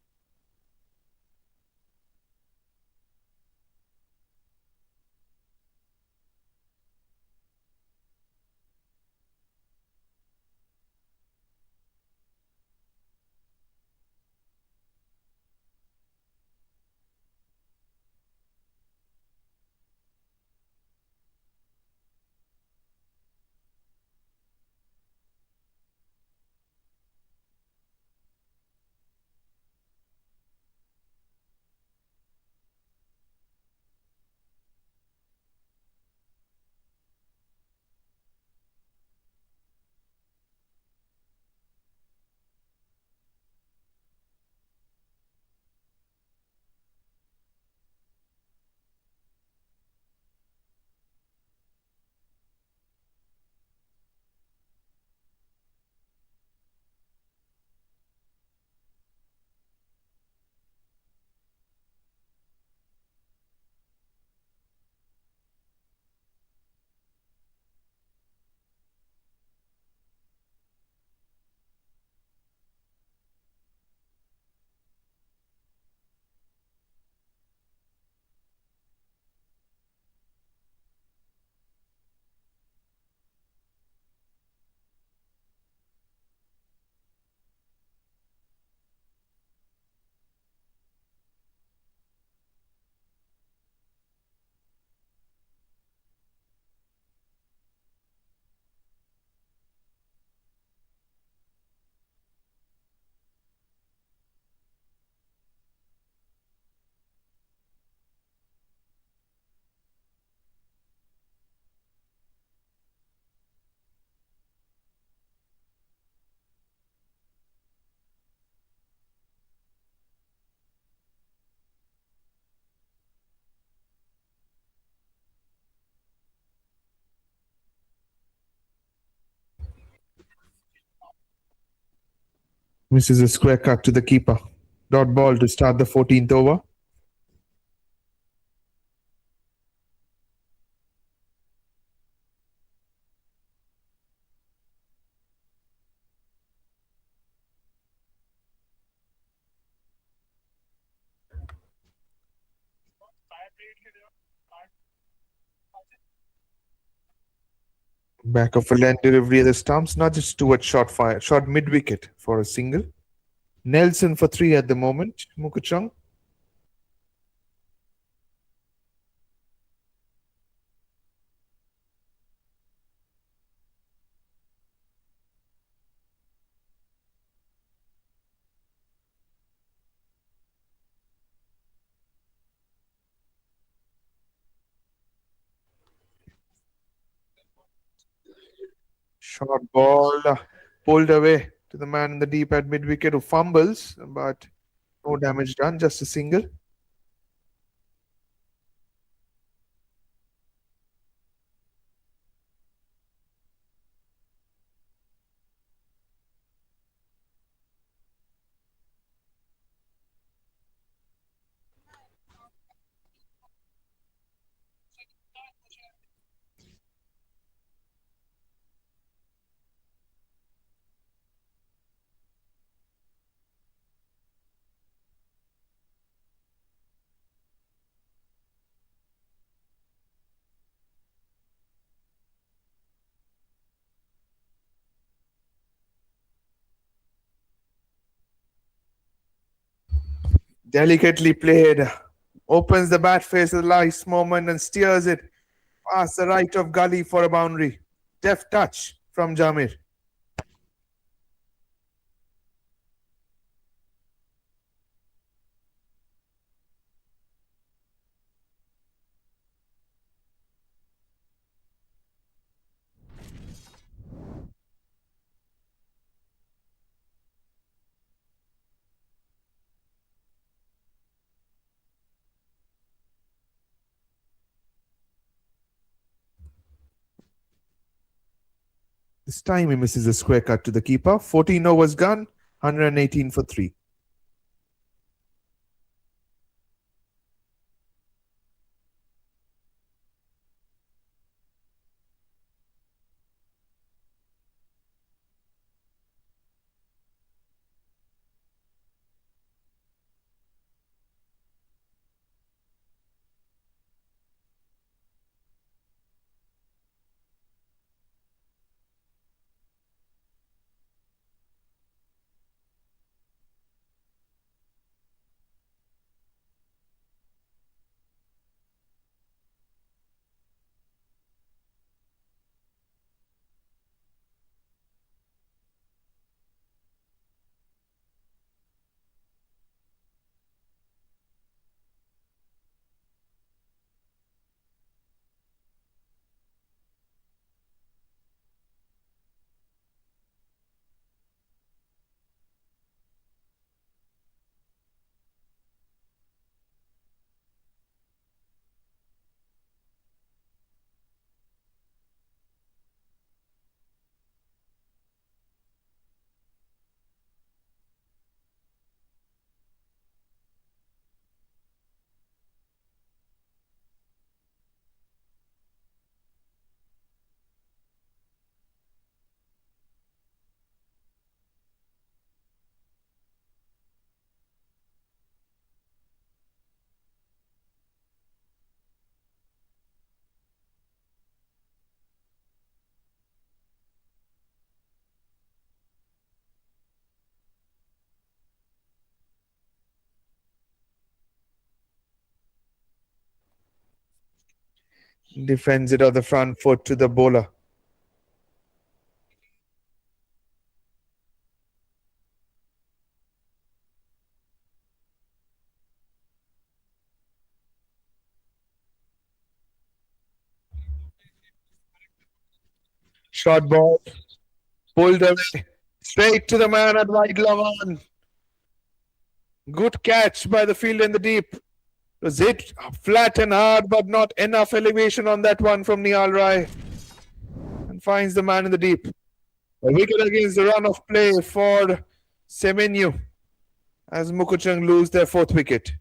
Misses a square cut to the keeper. Dot ball to start the 14th over. Back of a land delivery at the stumps, nudges towards short fire, short mid wicket for a single. Nelson for 3 at the moment. MOKOKCHUNG. Short ball pulled away to the man in the deep at mid wicket who fumbles, but no damage done, just a single. Delicately played. Opens the bat face at the last moment and steers it past the right of gully for a boundary. Deft touch from Jamir. This time he misses a square cut to the keeper. 14 overs gone, 118 for 3. Defends it on the front foot to the bowler. Short ball pulled away straight to the man at wide glove on. Good catch by the fielder in the deep. It was hit flat and hard, but not enough elevation on that one from Niall Rai. And finds the man in the deep. A wicket against the run of play for TSEMINYU as MOKOKCHUNG lose their 4th wicket.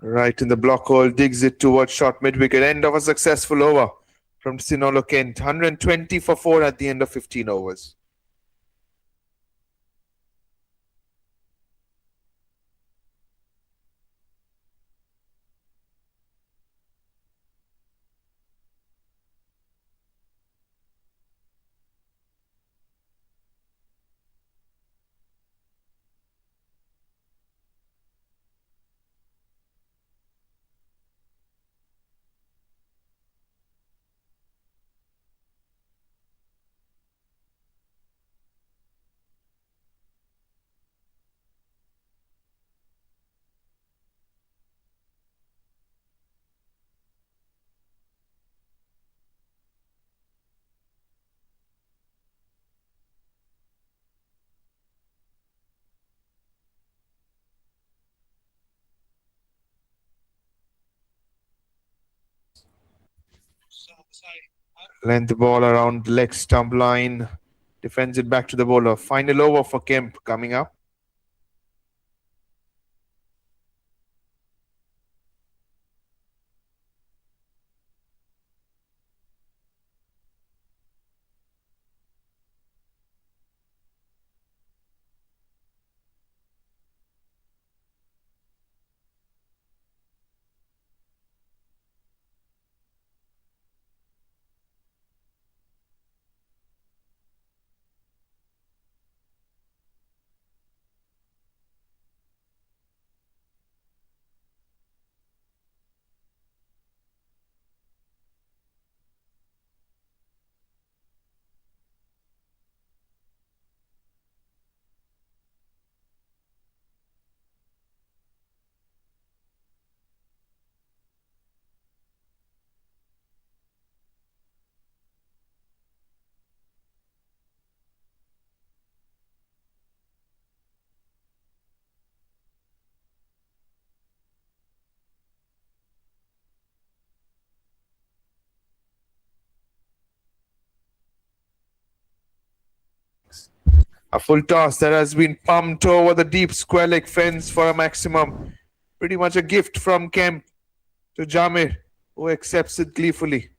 Right in the block hole, digs it towards short mid-wicket. End of a successful over from Sinolo Kent. 120 for 4 at the end of 15 overs. Length ball around the leg stump line. Defends it back to the bowler. Final over for Kemp coming up. A full toss that has been pumped over the deep square leg fence for a maximum. Pretty much a gift from Kemp to Jamir, who accepts it gleefully.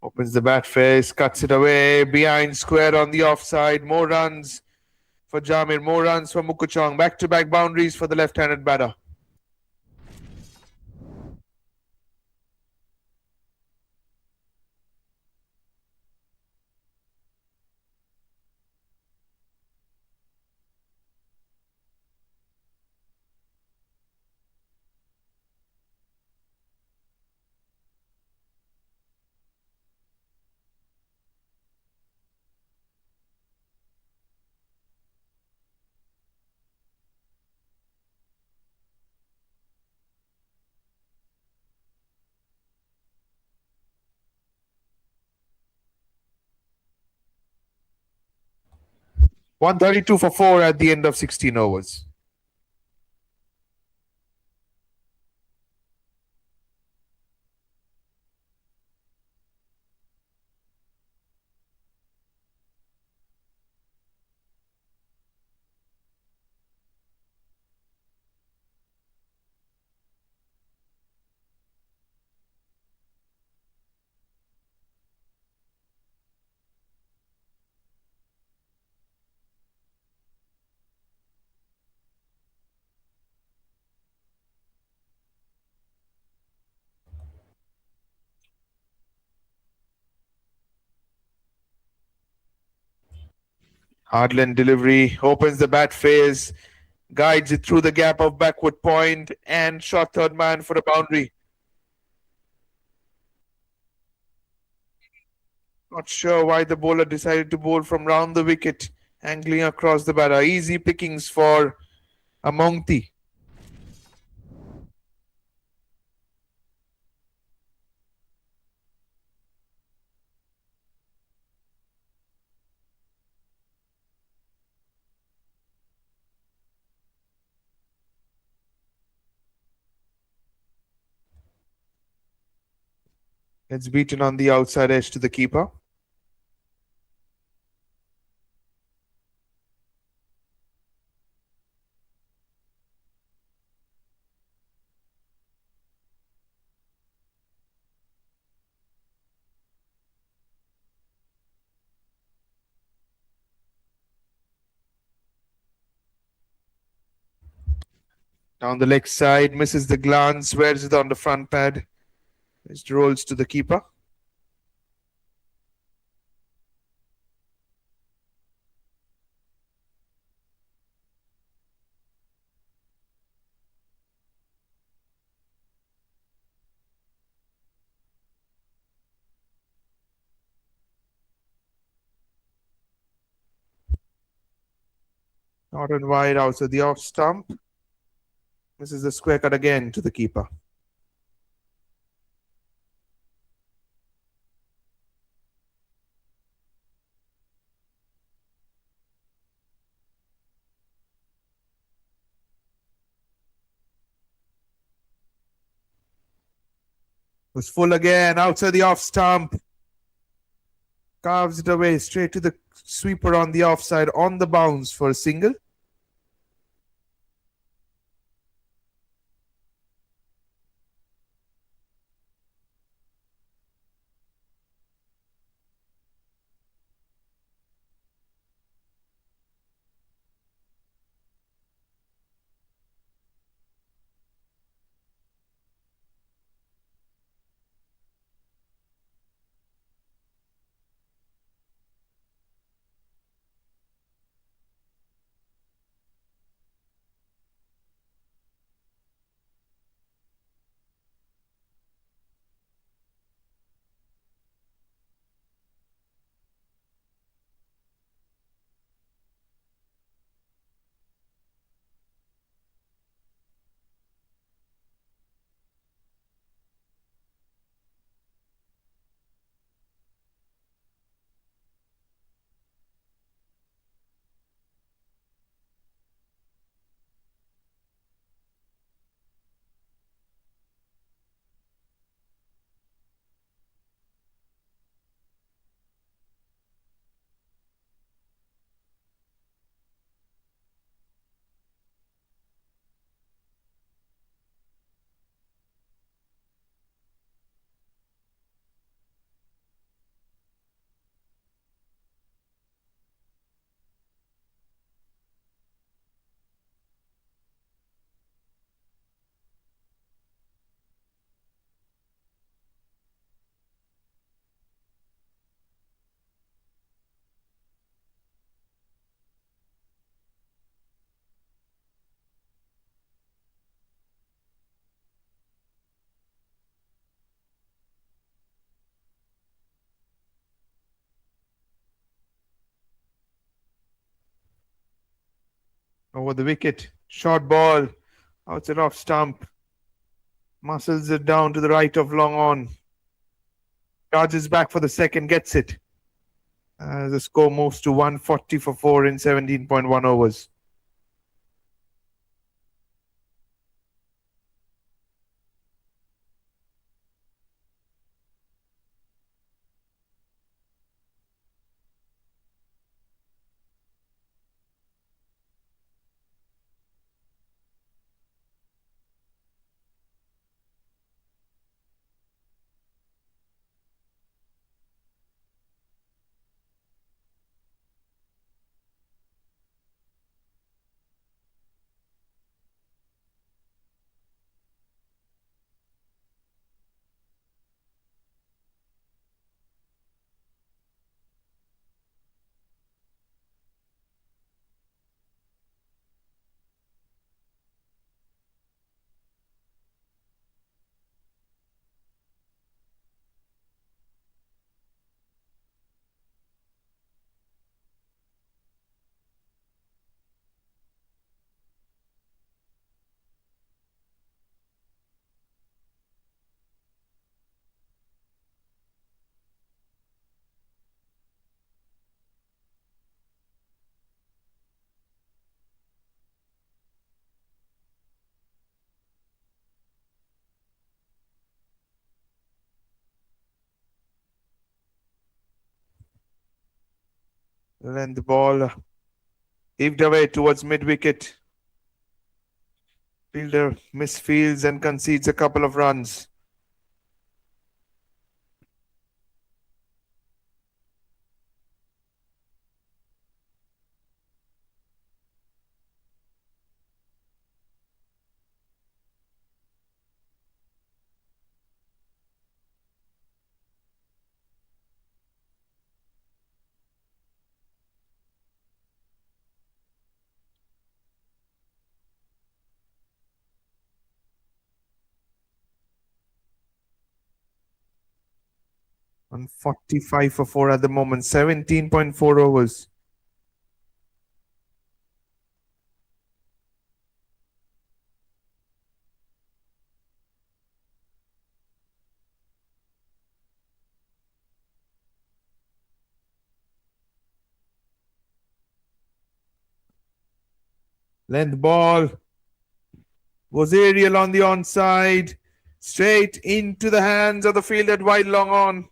Opens the bat face, cuts it away, behind square on the offside. More runs for Jamir, more runs for MOKOKCHUNG. Back-to-back boundaries for the left-handed batter. .132 for 4 at the end of 16 overs. Hardland delivery opens the bat face, guides it through the gap of backward point, and shot third man for a boundary. Not sure why the bowler decided to bowl from round the wicket, angling across the batter. Easy pickings for Amongti. It's beaten on the outside edge to the keeper. Down the leg side, misses the glance, wears it on the front pad. It rolls to the keeper. Not and wide outside the off stump. Misses the square cut again to the keeper. Was full again, outside the off stump. Carves it away straight to the sweeper on the offside on the bounce for a single. Over the wicket. Short ball. Outside off stump. Muscles it down to the right of long on. Charges back for the second, gets it. The score moves to 140 for 4 in 17.1 overs. Then the ball heaved away towards mid-wicket. Fielder misfields and concedes a couple of runs. On 45 for 4 at the moment, 17.4 overs. Length ball was aerial on the onside, straight into the hands of the fielder wide long on.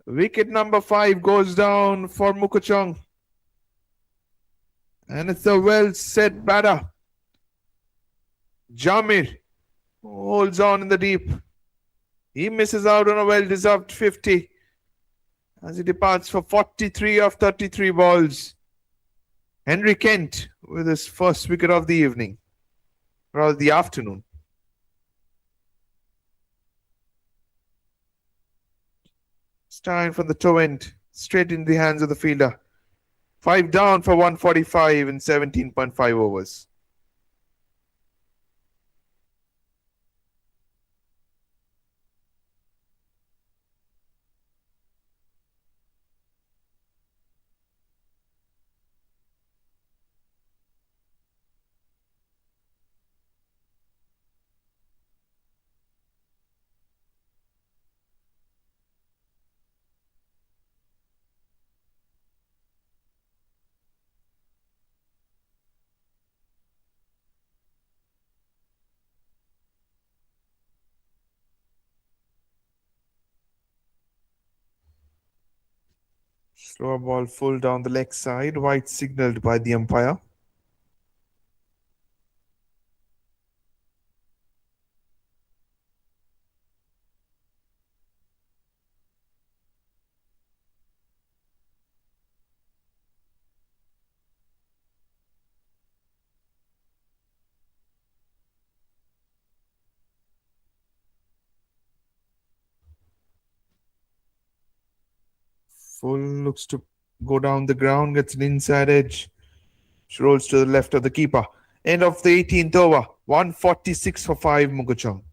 Wicket number 5 goes down for MOKOKCHUNG. And it's a well set batter. Jamir holds on in the deep. He misses out on a well deserved 50 as he departs for 43 of 33 balls. Henry Kent with his first wicket of the evening, or the afternoon. Stein from the toe end, straight in the hands of the fielder. 5 down for 145 in 17.5 overs. Slower ball full down the leg side, white signalled by the umpire. Full looks to go down the ground, gets an inside edge. She rolls to the left of the keeper. End of the 18th over. 146 for 5, MOKOKCHUNG.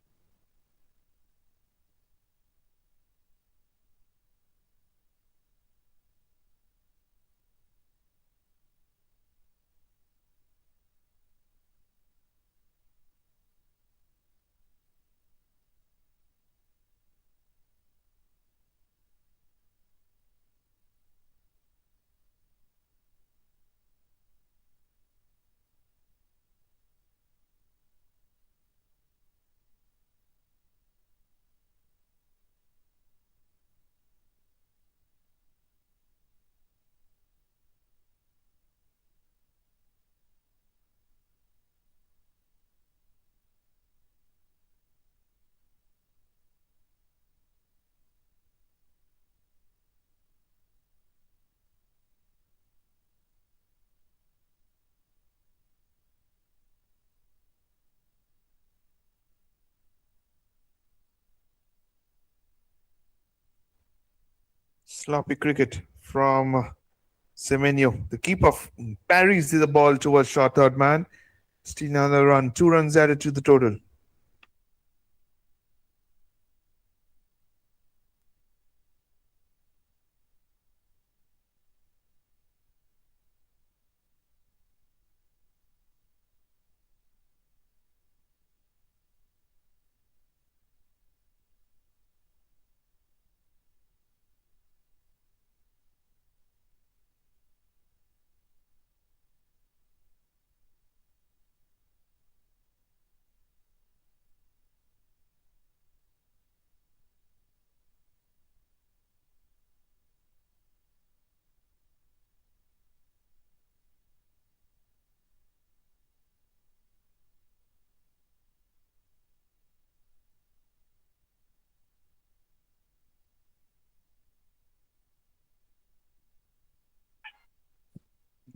Sloppy cricket from Simino. The keeper parries the ball towards short third man. Still another run. 2 runs added to the total.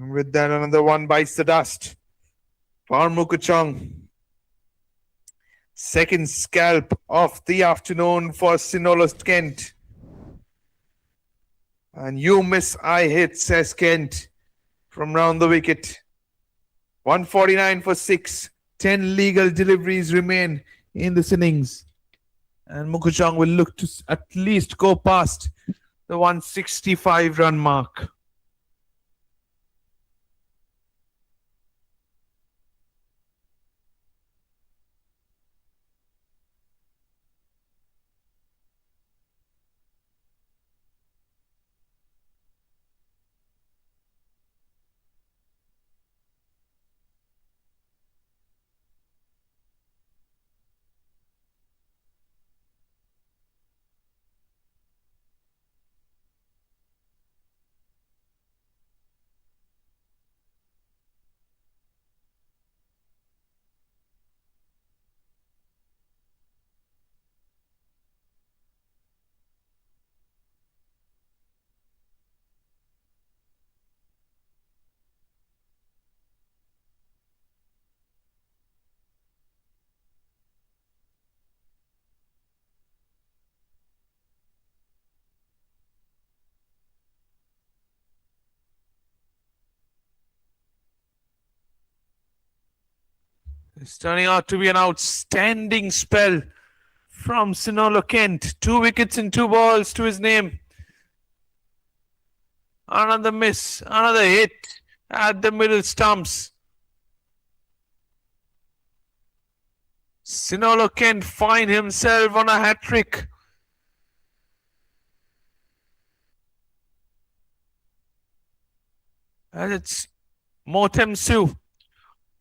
With that, another one bites the dust for MOKOKCHUNG. Second scalp of the afternoon for Sinolo Kent. And you miss, I hit, says Kent from round the wicket. 149 for 6. 10 legal deliveries remain in this innings. And MOKOKCHUNG will look to at least go past the 165 run mark. It's turning out to be an outstanding spell from Sinolo Kent. 2 wickets and 2 balls to his name. Another miss, another hit at the middle stumps. Sinolo Kent find himself on a hat-trick. And it's Motemsu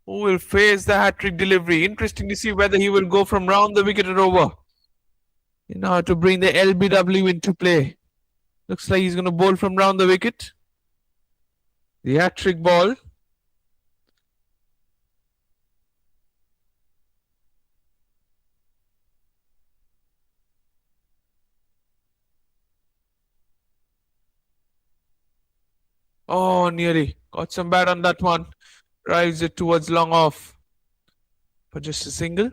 who will face the hat-trick delivery. Interesting to see whether he will go from round the wicket or over in order to bring the LBW into play. Looks like he's going to bowl from round the wicket. The hat-trick ball. Oh, nearly. Got some bat on that one. Drives it towards long off. For just a single.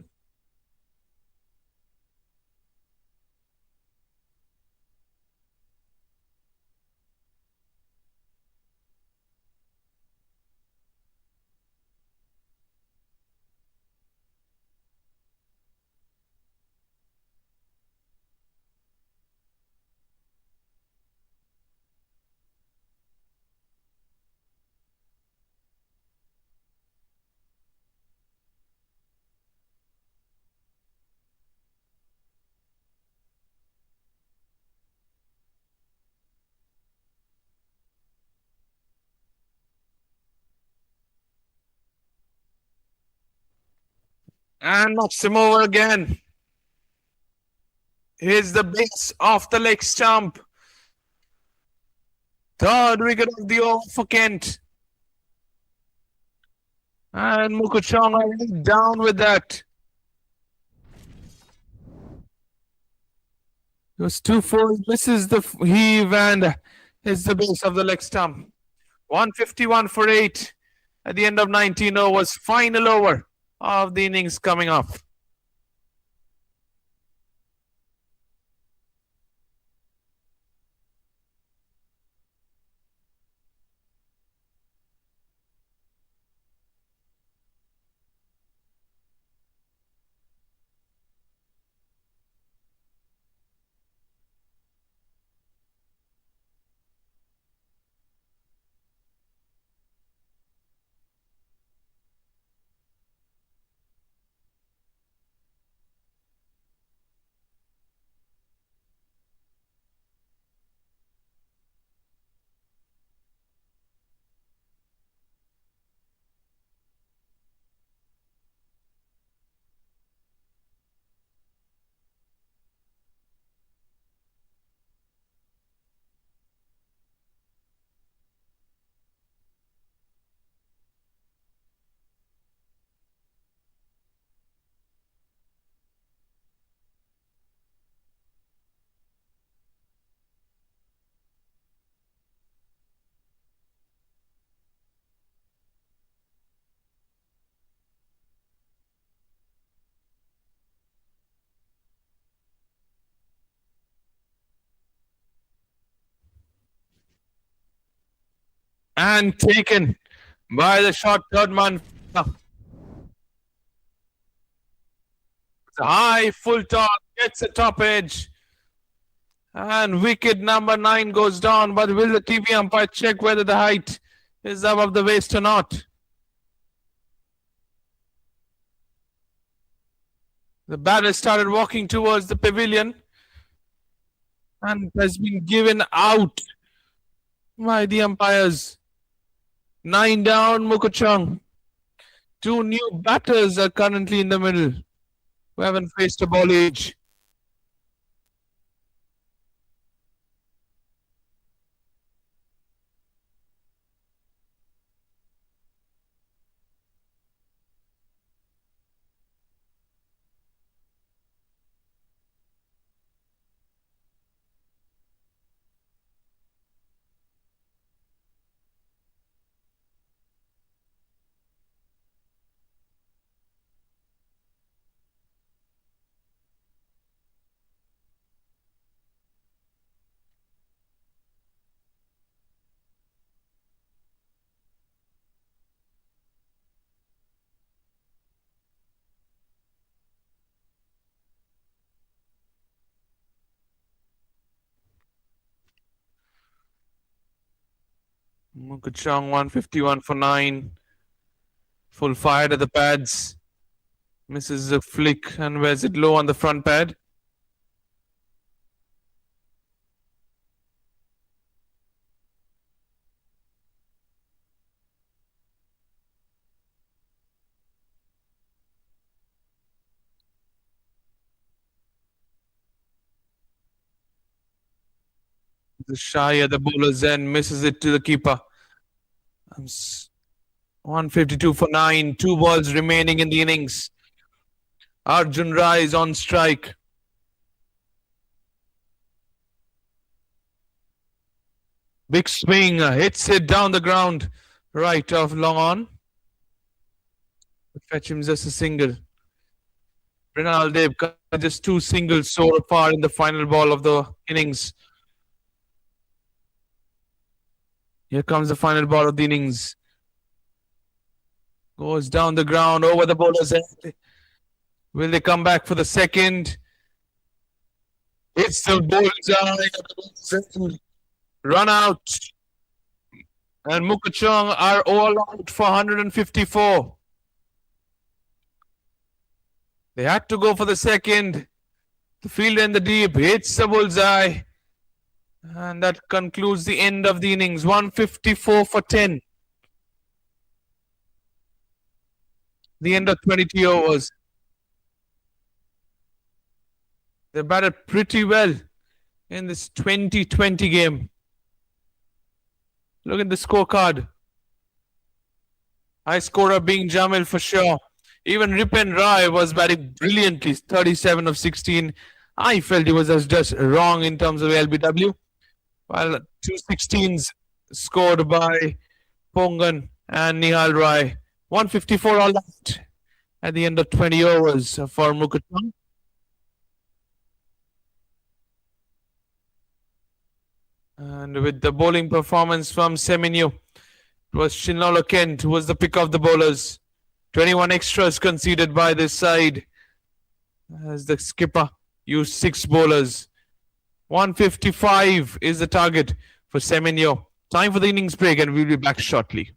And knocks him over again. Here's the base of the leg stump. Third wicket of the over for Kent. And MOKOKCHUNG are down with that. It was 2-4. Misses the heave and hits the base of the leg stump. 151 for 8 at the end of 19 overs. Final over of the innings coming up. and taken by the short third man. High full toss, gets a top edge. And wicket number 9 goes down. But will the TV umpire check whether the height is above the waist or not? The batter started walking towards the pavilion and has been given out by the umpires. 9 down, MOKOKCHUNG. 2 new batters are currently in the middle who haven't faced a ball age. MOKOKCHUNG 151 for 9. Full fire to the pads. Misses a flick and wears it low on the front pad. The shy at the bowler's end, misses it to the keeper. 152 for 9. 2 balls remaining in the innings. Arjun Rai is on strike. Big swing, hits it down the ground, right off long on. Fetch him just a single. Rinal Dev just 2 singles so far in the final ball of the innings. Here comes the final ball of the innings. Goes down the ground over the bowler's head. Will they come back for the second? It's the bullseye. Run out. And MOKOKCHUNG are all out for 154. They had to go for the second. The fielder in the deep hits the bullseye. And that concludes the end of the innings. 154 for 10. The end of 22 overs. They batted pretty well in this 2020 game. Look at the scorecard. High scorer being Jamil for sure. Even Ripin Rai was batting brilliantly, 37 of 16. I felt he was just wrong in terms of LBW. While 2 16s scored by Pongan and Nihal Rai. 154 all out at the end of 20 overs for MOKOKCHUNG. And with the bowling performance from TSEMINYU, it was Shinolo Kent who was the pick of the bowlers. 21 extras conceded by this side as the skipper used 6 bowlers. 155 is the target for TSEMINYU. Time for the innings break and we'll be back shortly.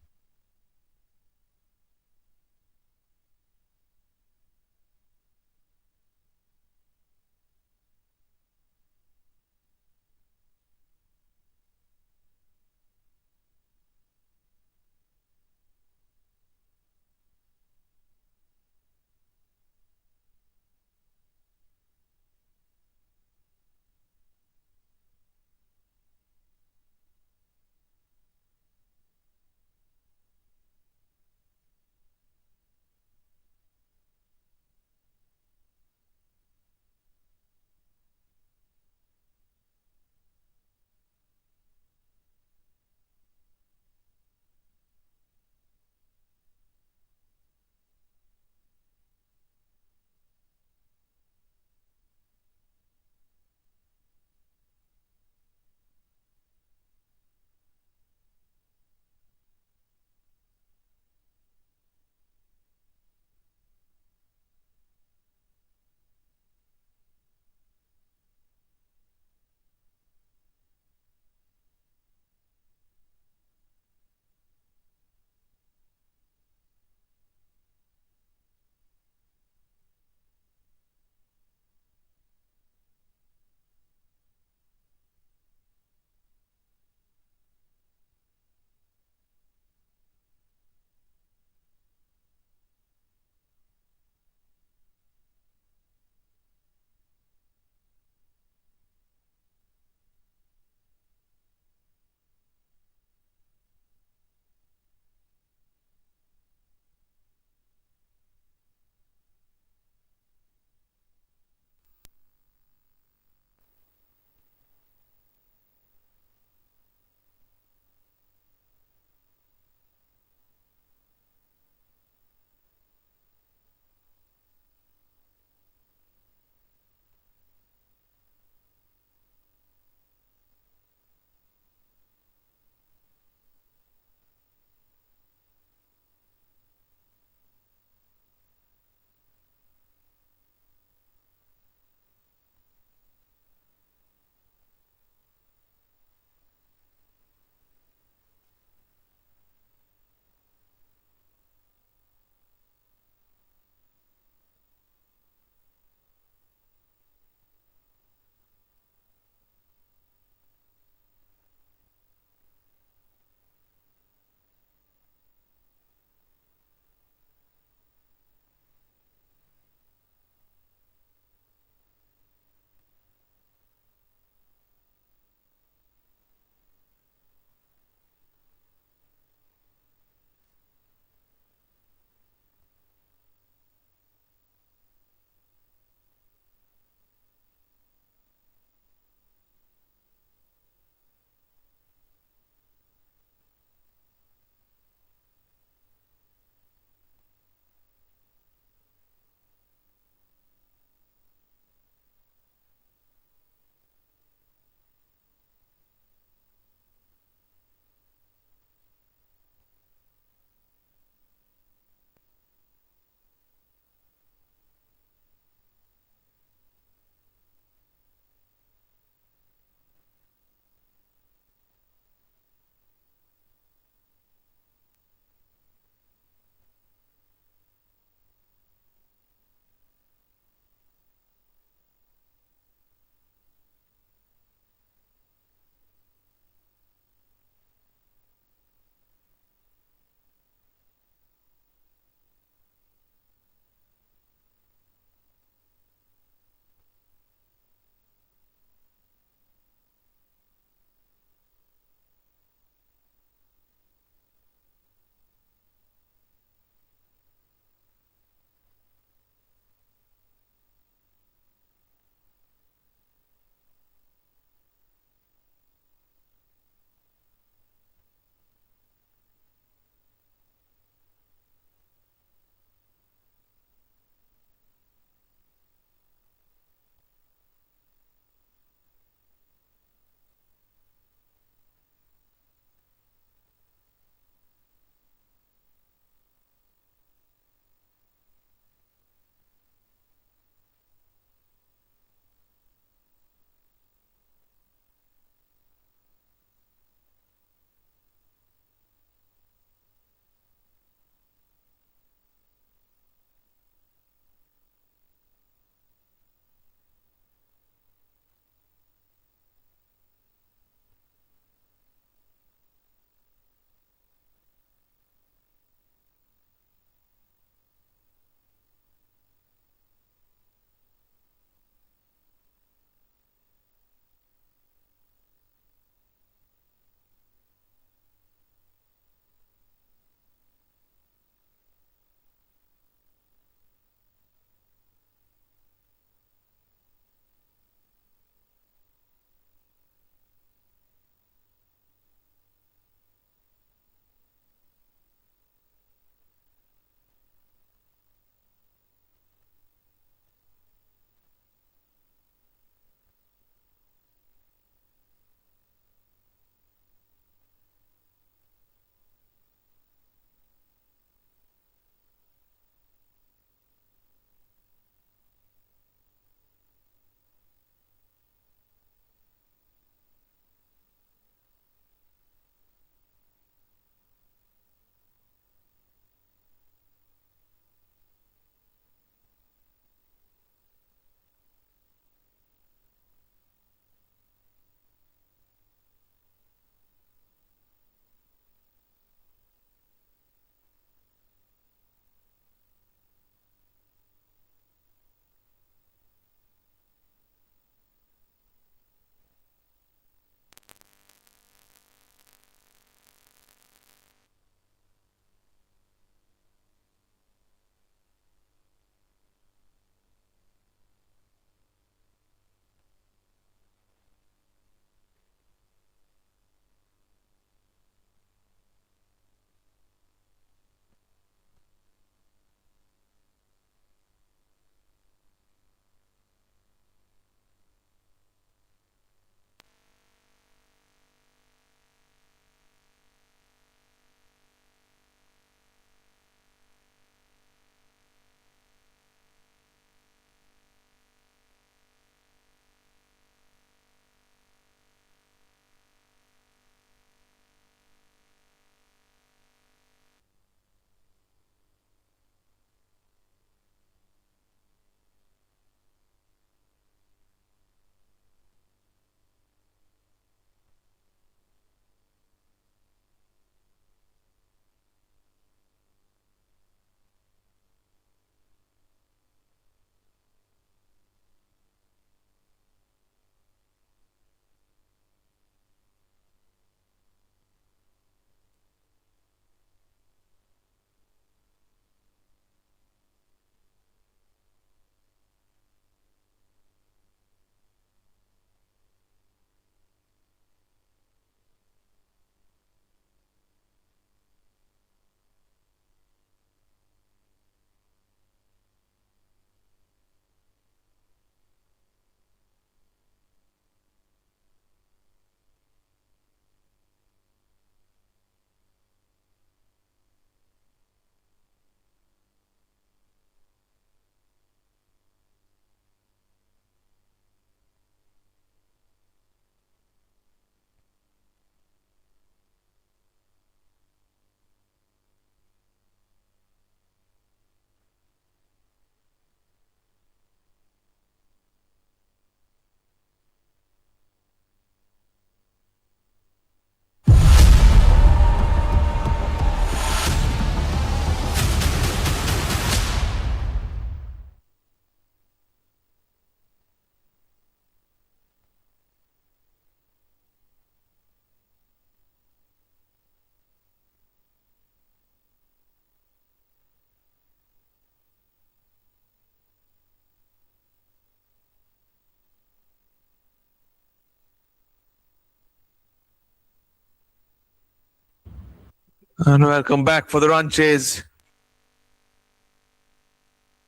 And welcome back for the run chase.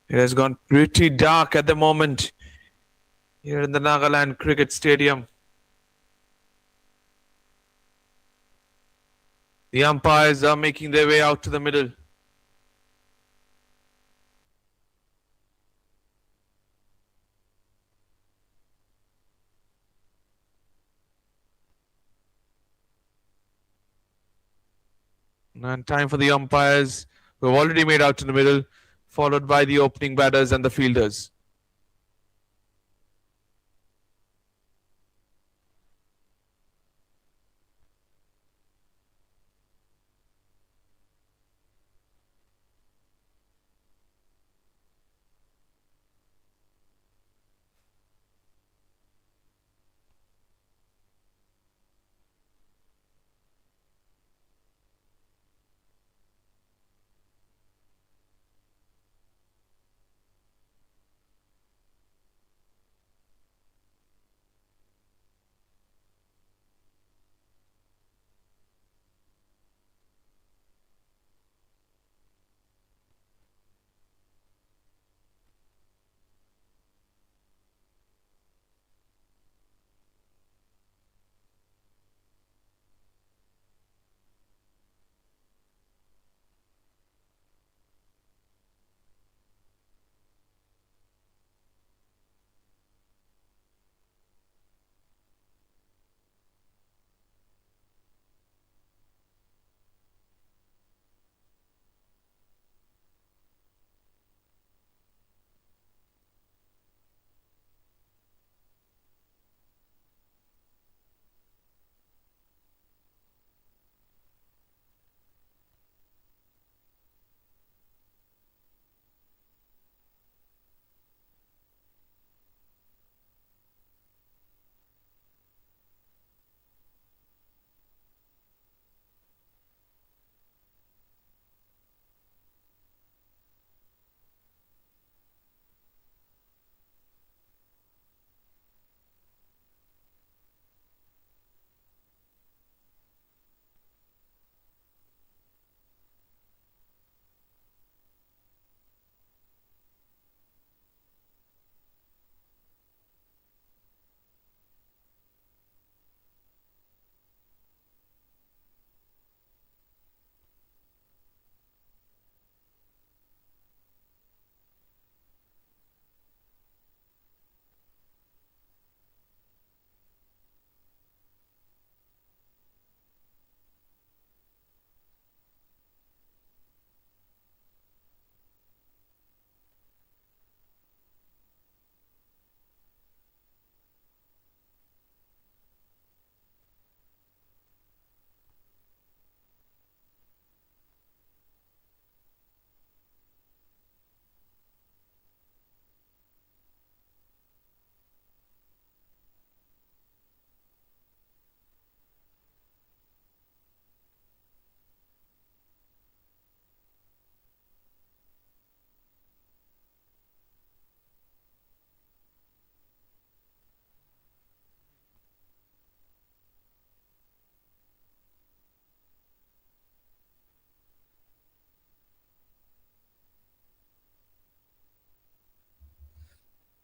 It has gone pretty dark at the moment here in the Nagaland Cricket Stadium. The umpires are making their way out to the middle. And time for the umpires who have already made out to the middle, followed by the opening batters and the fielders.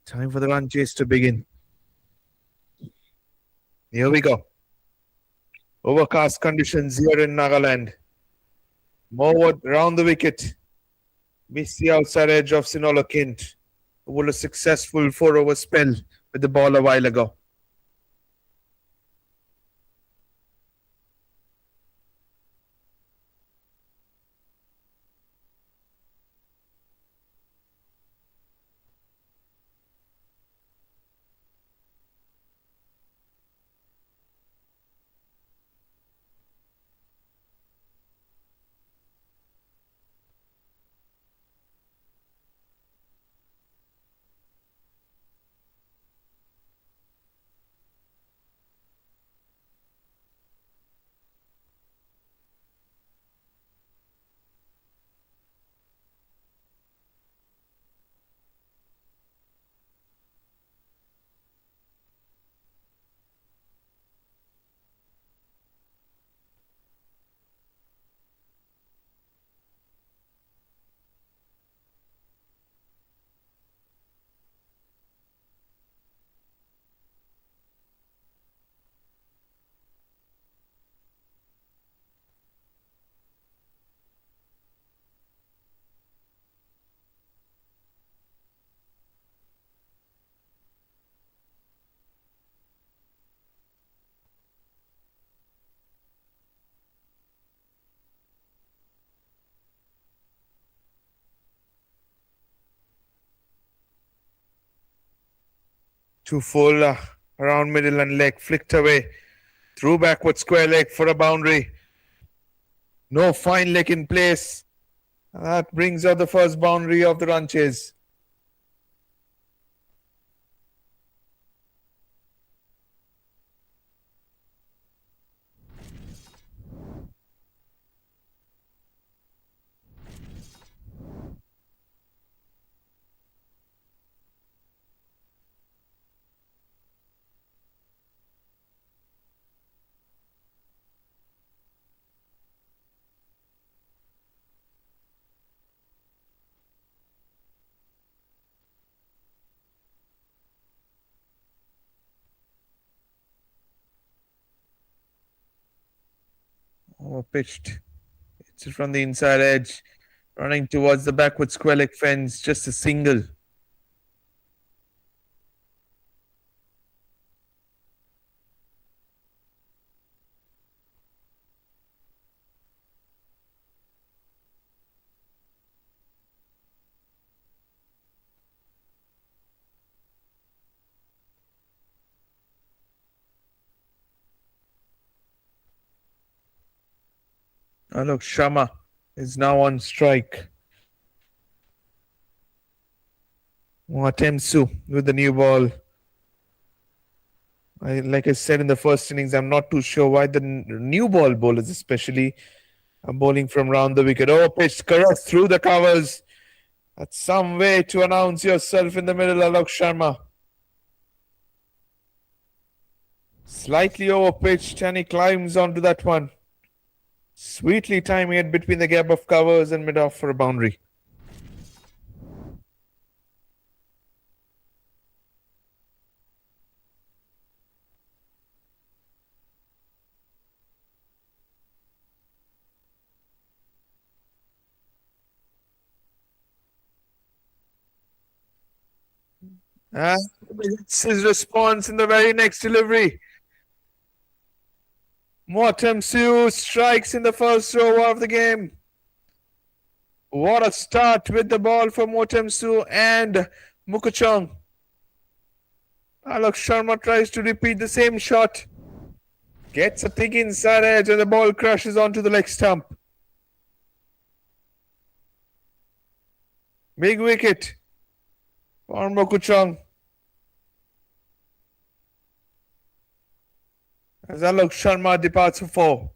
Time for the run chase to begin. Here we go. Overcast conditions here in Nagaland. Forward round the wicket. Missed the outside edge of Sinola Kent, who was a successful 4-over spell with the ball a while ago. Too full around middle and leg, flicked away. Through backward square leg for a boundary. No fine leg in place. That brings out the first boundary of the run chase. Oh, pitched. It's from the inside edge. Running towards the backward square leg fence. Just a single. Look, Sharma is now on strike. Temsu with the new ball. Like I said in the first innings, I'm not too sure why the new ball bowlers especially are bowling from round the wicket. Oh, pitched caress through the covers. That's some way to announce yourself in the middle, Alok Sharma. Slightly over pitched and he climbs onto that one. Sweetly timing it between the gap of covers and mid-off for a boundary. It's his response in the very next delivery. Temsu strikes in the first over of the game. What a start with the ball for Temsu and MOKOKCHUNG. Alok Sharma tries to repeat the same shot. Gets a thick inside edge and the ball crashes onto the leg stump. Big wicket for MOKOKCHUNG. As Alok Sharma departs for 4.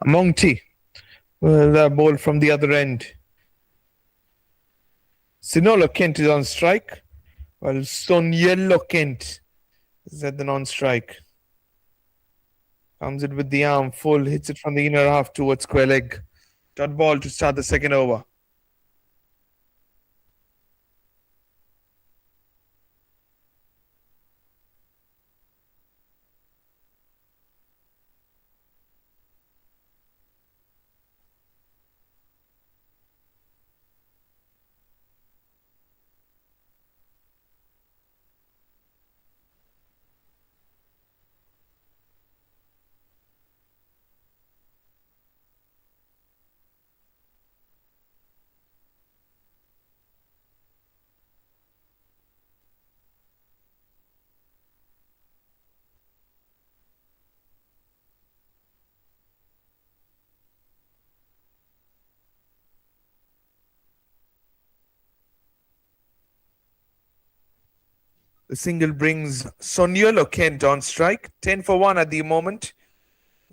Mongti will bowl from the other end. Sinolo Kent is on strike, while Sonyello Kent is at the non-strike. Comes it with the arm full, hits it from the inner half towards square leg. Dot ball to start the second over. The single brings Sonyolo Kent on strike. 10 for 1 at the moment.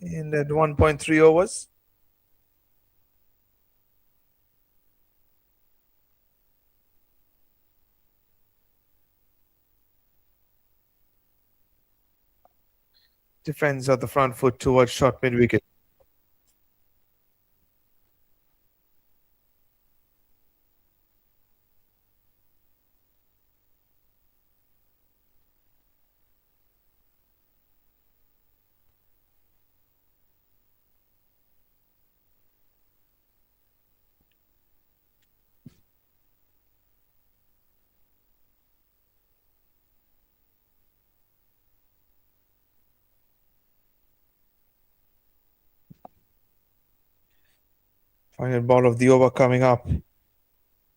And at 1.3 overs. Defends at the front foot towards short mid wicket. Final ball of the over coming up.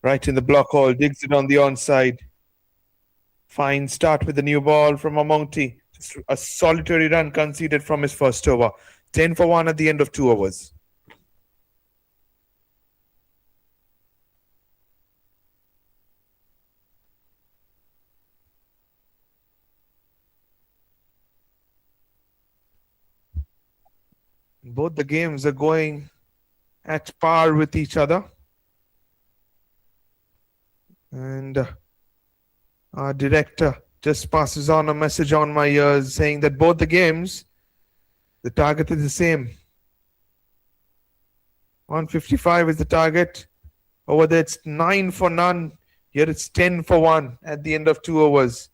Right in the block hole, digs it on the onside. Fine start with the new ball from Amonti. Just a solitary run conceded from his first over. 10 for 1 at the end of 2 overs. Both the games are going at par with each other. And our director just passes on a message on my ears saying that both the games, the target is the same. 155 is the target. Over there, it's 9 for none. Here it's 10 for 1 at the end of 2 overs.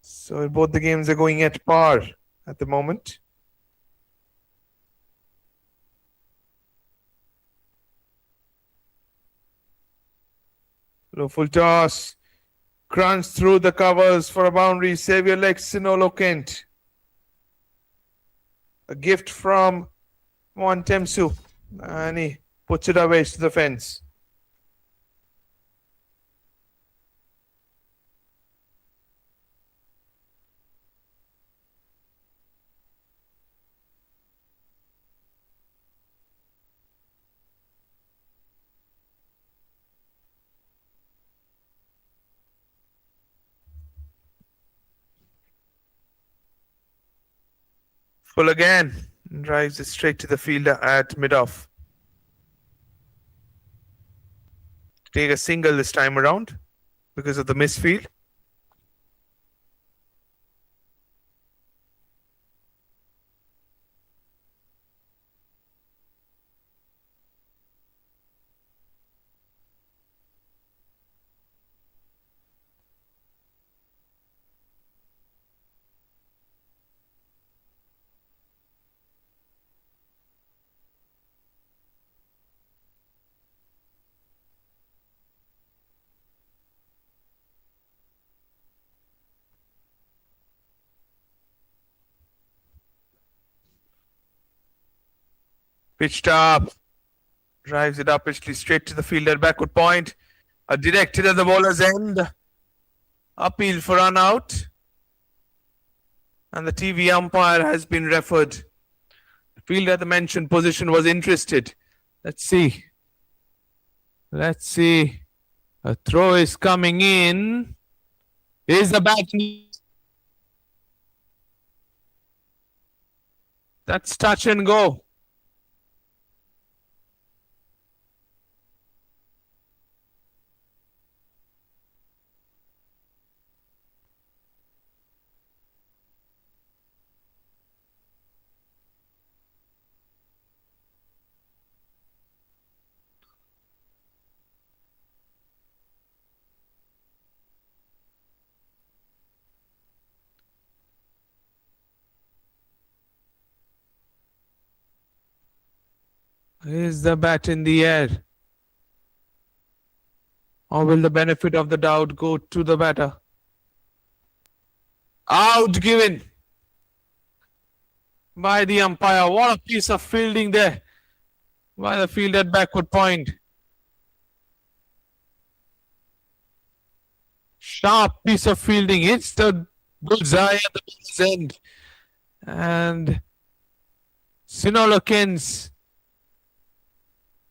So both the games are going at par at the moment. Low full toss. Crunch through the covers for a boundary. Save your legs, Sinolo Kent. A gift from Temsu. And he puts it away to the fence. Full again. Drives it straight to the fielder at mid-off. Take a single this time around because of the misfield. Pitched up. Drives it upishly straight to the fielder. Backward point. Directed at the bowler's end. Appeal for run out. And the TV umpire has been referred. The fielder at the mentioned position was interested. Let's see. Let's see. A throw is coming in. Here's the bat. That's touch and go. Is the bat in the air? Or will the benefit of the doubt go to the batter? Out given by the umpire. What a piece of fielding there by the fielder at backward point. Sharp piece of fielding. Hits the bullseye at the ball's end. And Sinolo Kent's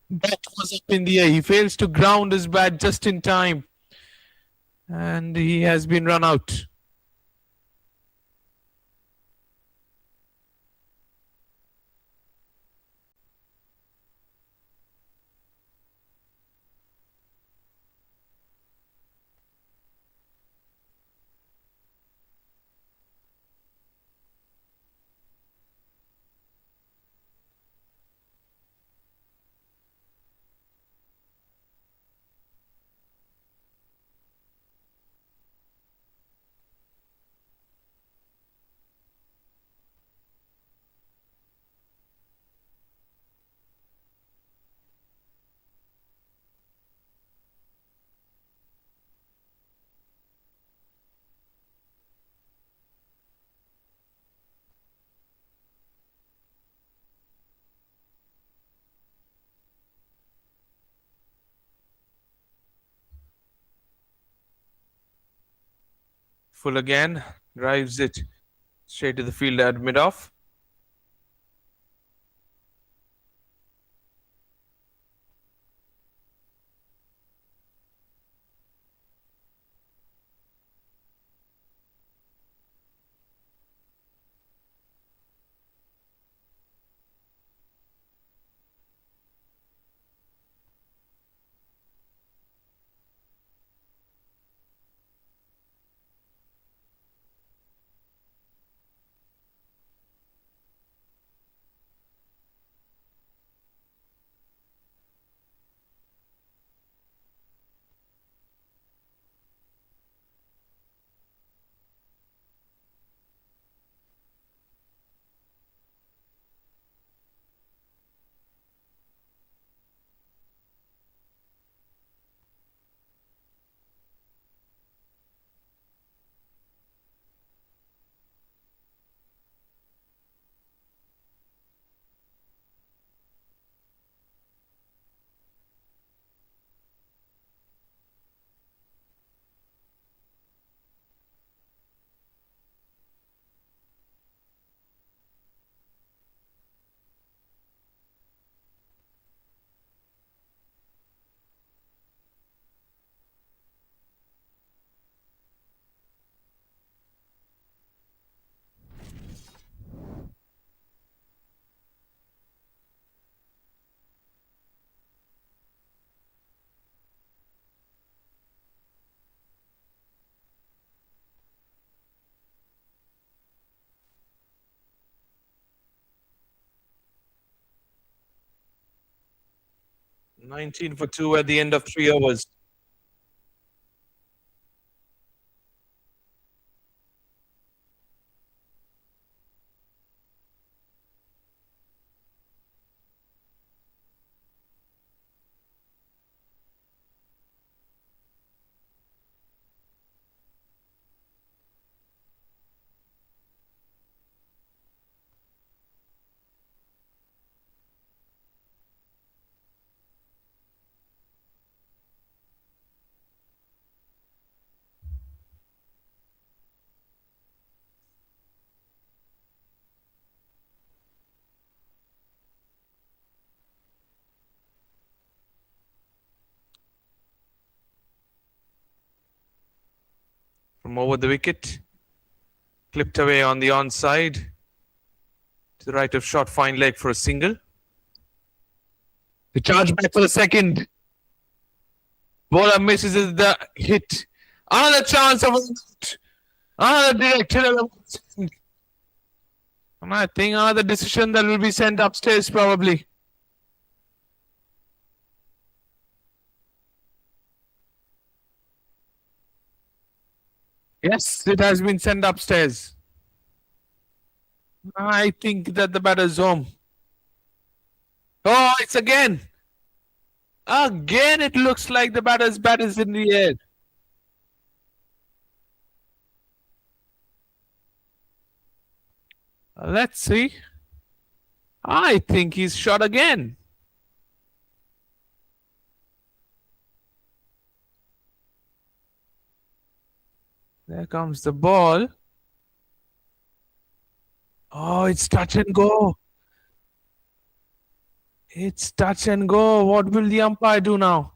bat was up in the air. He fails to ground his bat just in time. And he has been run out. Full again, drives it straight to the fielder at mid-off. Nineteen for 2 at the end of 3 overs. From over the wicket, clipped away on the onside, to the right of short, fine leg for a single. The charge back for the second. Bowler misses the hit. Another chance of another directed. And I think another decision that will be sent upstairs probably. Yes, it has been sent upstairs. I think that the batter's home. Oh, it's again. Again, it looks like the batter's bat is in the air. Let's see. I think he's shot again. There comes the ball. Oh, it's touch and go. It's touch and go. What will the umpire do now?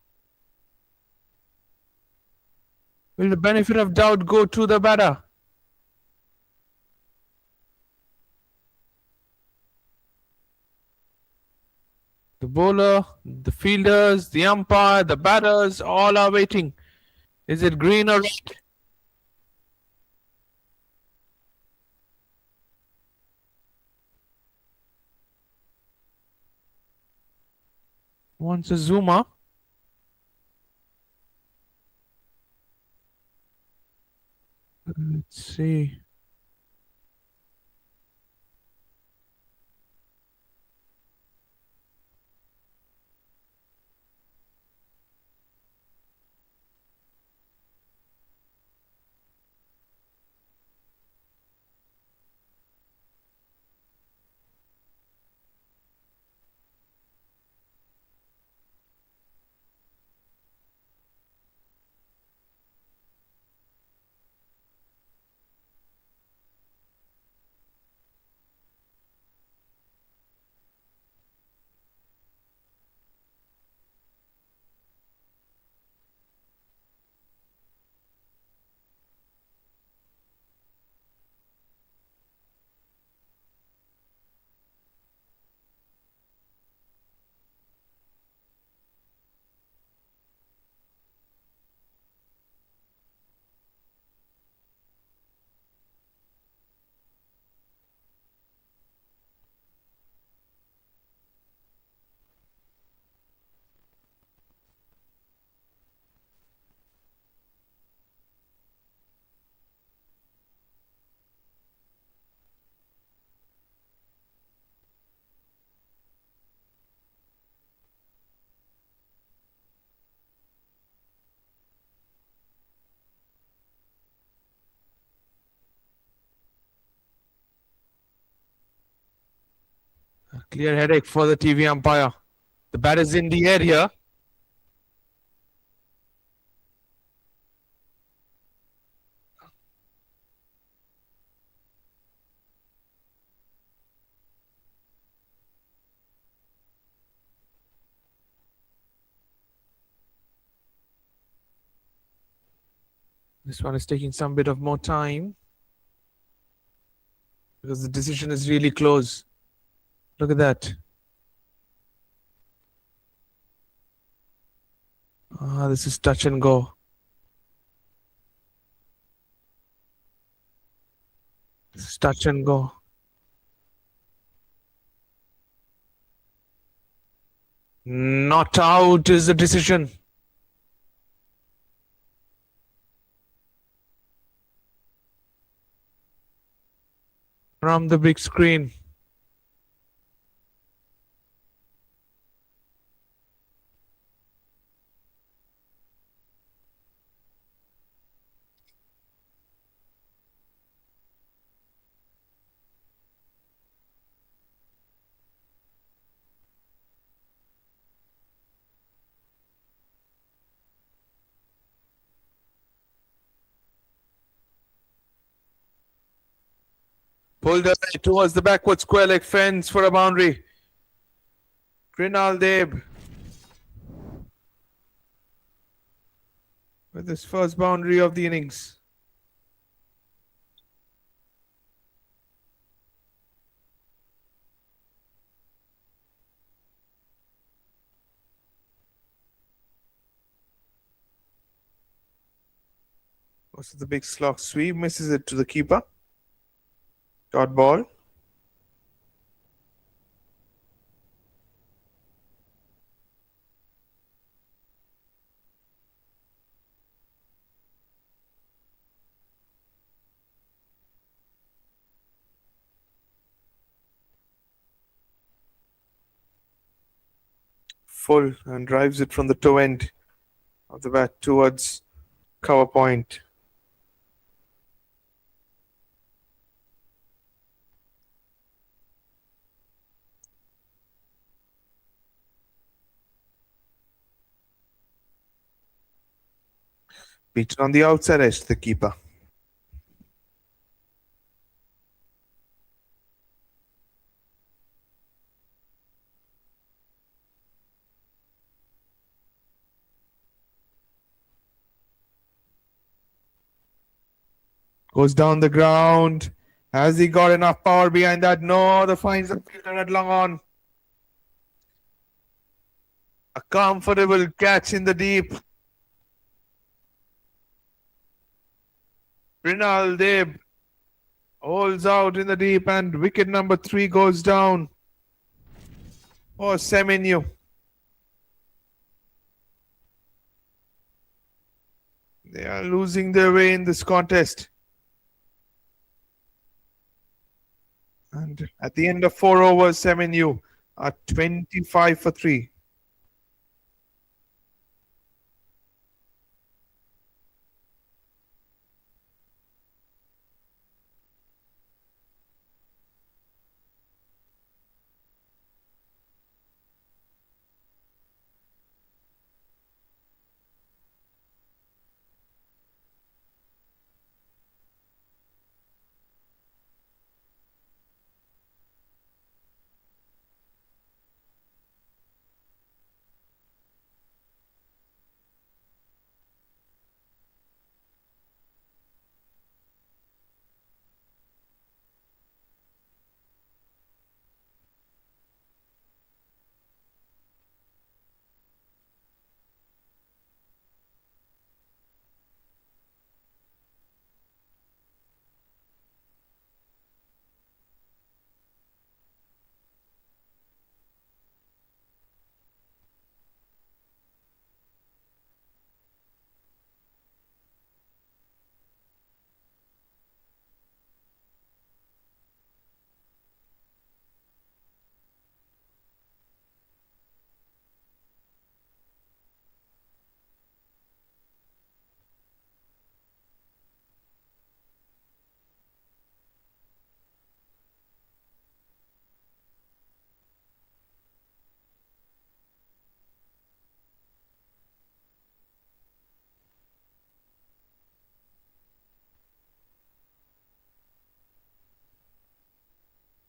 Will the benefit of doubt go to the batter? The bowler, the fielders, the umpire, the batters, all are waiting. Is it green or red? Wants a zoomer. Let's see. A clear headache for the TV umpire. The bat is in the air here. This one is taking some bit of more time because the decision is really close. Look at that. This is touch and go. This is touch and go. Not out is the decision. From the big screen. Pulled away towards the backward square leg fence for a boundary. Grinal Deb with his first boundary of the innings. Goes to the big slog sweep, misses it to the keeper. Dot ball. Full and drives it from the toe end of the bat towards cover point. Beaten on the outside edge to the keeper. Goes down the ground. Has he got enough power behind that? No, the finds the fielder at long on. A comfortable catch in the deep. Rinal Deb holds out in the deep, and wicket number 3 goes down for Seminyu. They are losing their way in this contest. And at the end of 4 overs, Seminyu are 25 for 3.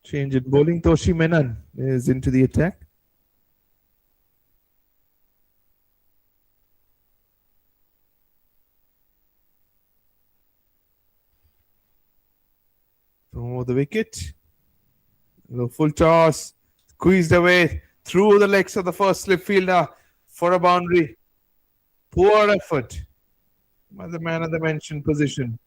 Change in bowling. Toshi Menon is into the attack. Throw the wicket. The full toss. Squeezed away through the legs of the first slip fielder for a boundary. Poor effort by the man at the mentioned position.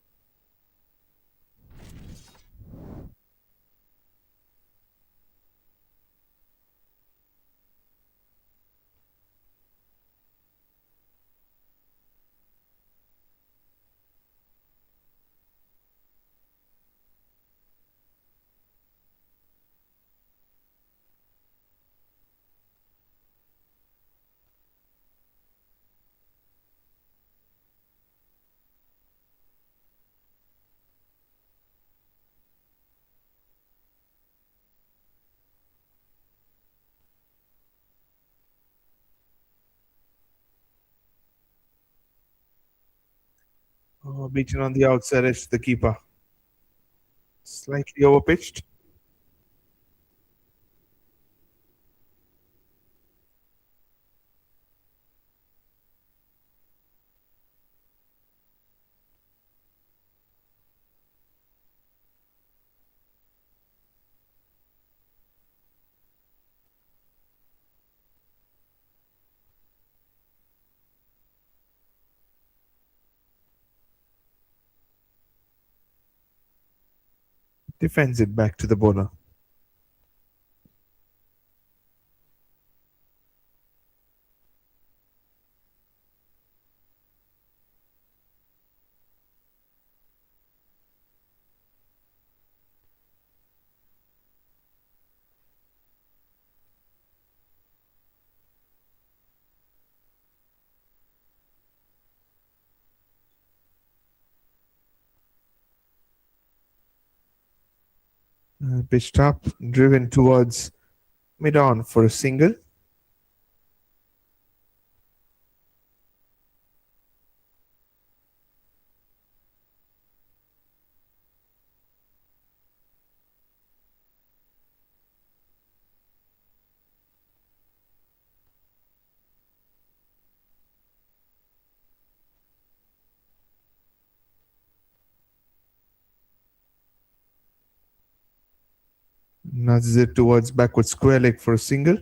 Oh, beaten on the outside edge to the keeper. Slightly overpitched. Defends it back to the bowler. Pitched up, driven towards mid-on for a single. Nudges it towards backward square leg for a single.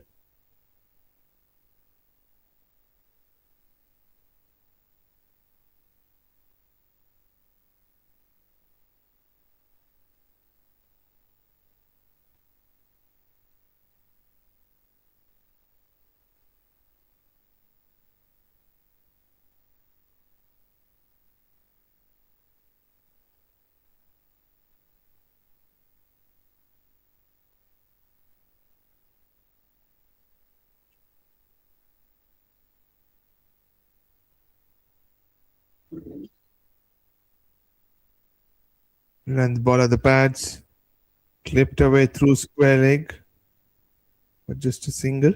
Ran the ball at the pads. Clipped away through square leg. But just a single.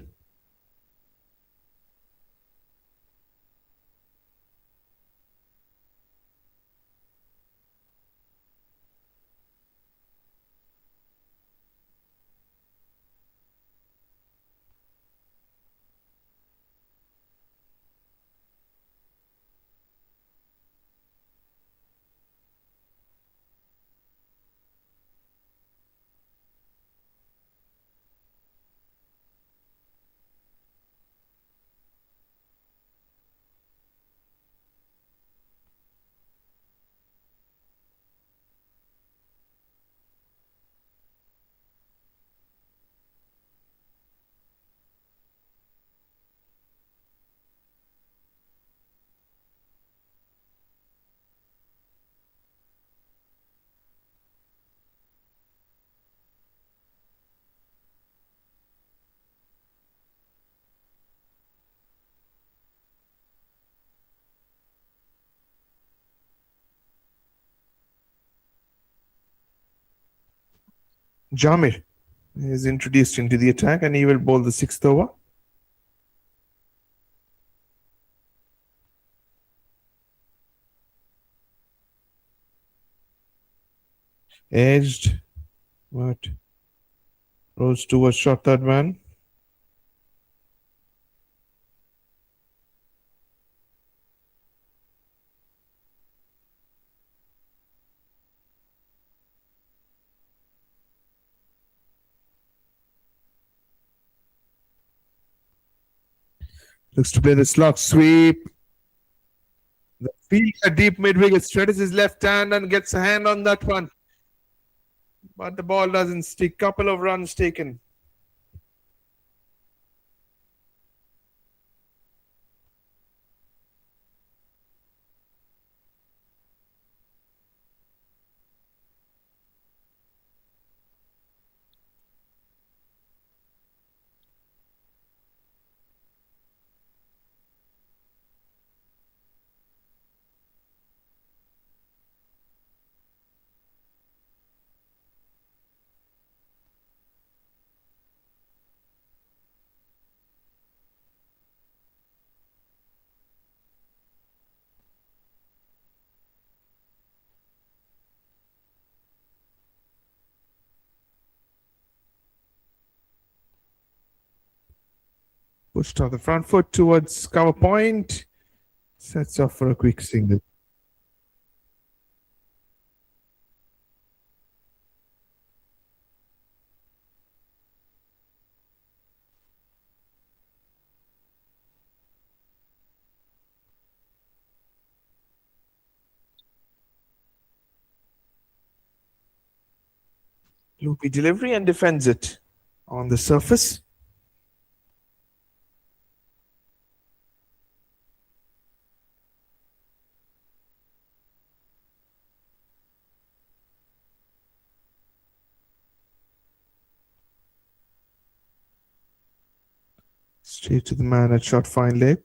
Jamir is introduced into the attack and he will bowl the sixth over. Edged, but rolls towards short third man. Looks to play the slot sweep. The fielder deep mid wicket stretches his left hand and gets a hand on that one. But the ball doesn't stick. Couple of runs taken. Pushed off the front foot towards cover point. Sets off for a quick single. Loopy delivery and defends it on the surface. Straight to the man at short fine leg.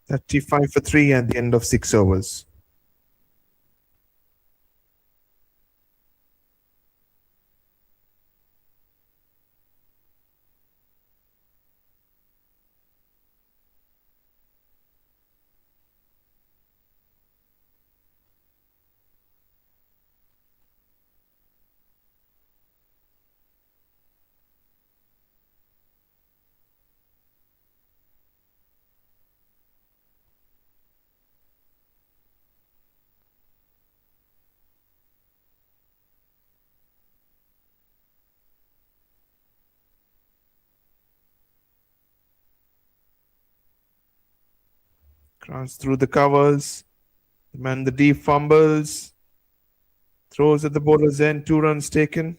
That T5 for 3 at the end of 6 overs. Runs through the covers. The man in the deep fumbles. Throws at the bowler's end. 2 runs taken.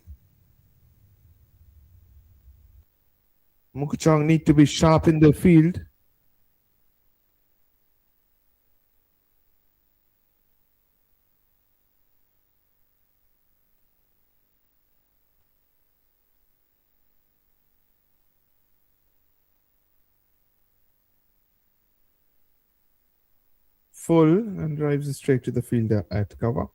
MOKOKCHUNG need to be sharp in the field. Full and drives it straight to the fielder at cover.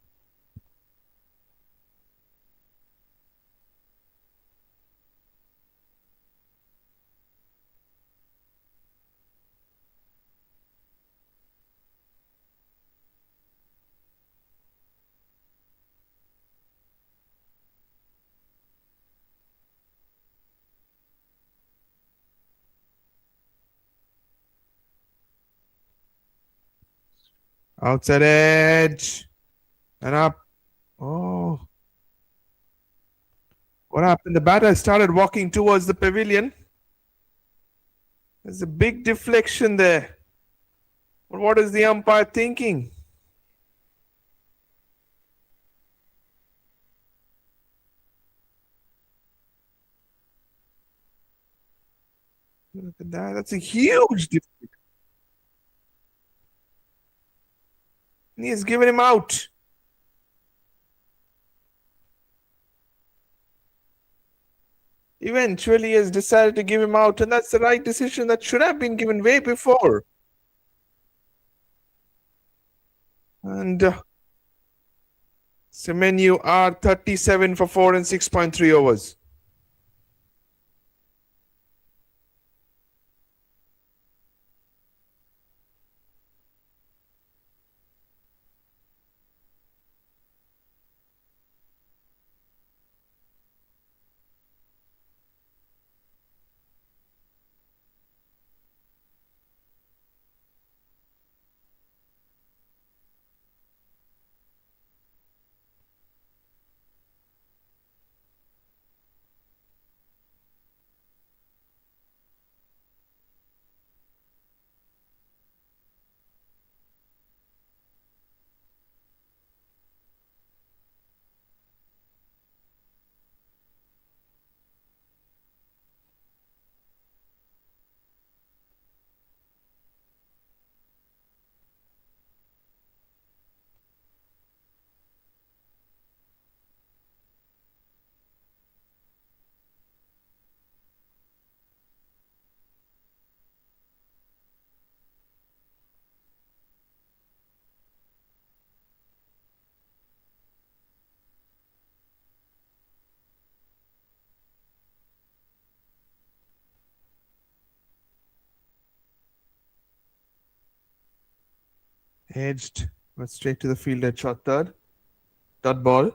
Outside edge. And up. Oh. What happened? The batter started walking towards the pavilion. There's a big deflection there. But what is the umpire thinking? Look at that. That's a huge deflection. He has given him out. Eventually, he has decided to give him out, and that's the right decision that should have been given way before. And TSEMINYU are 37 for 4 and 6.3 overs. Edged, but straight to the fielder, shot third. Dot ball.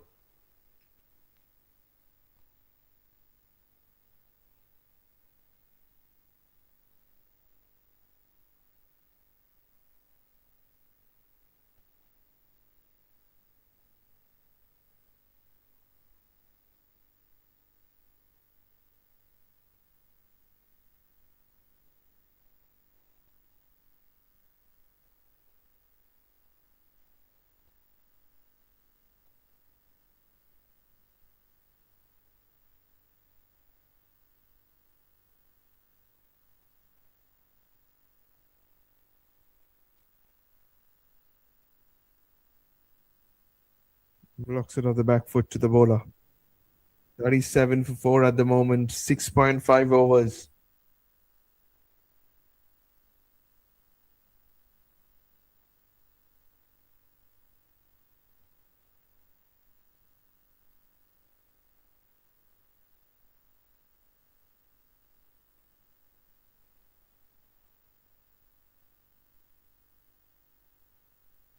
Blocks it off the back foot to the bowler. 37 for 4 at the moment, 6.5 overs.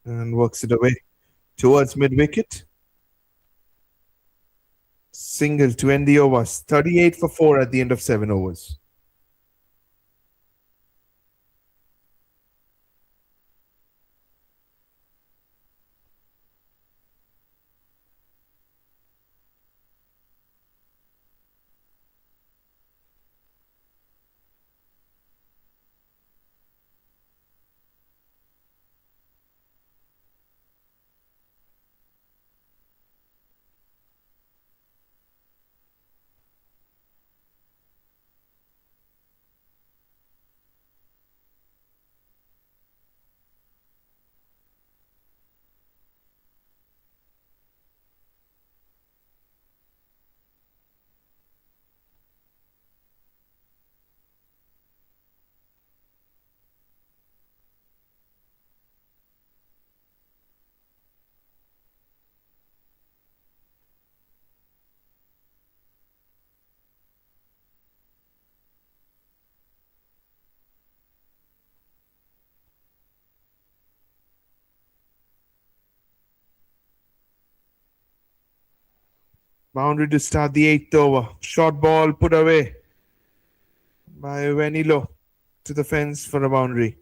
And works it away towards mid wicket. Single to end the overs. 38 for 4 at the end of 7 overs. Boundary to start the 8th over. Short ball put away by Vanilo to the fence for a boundary.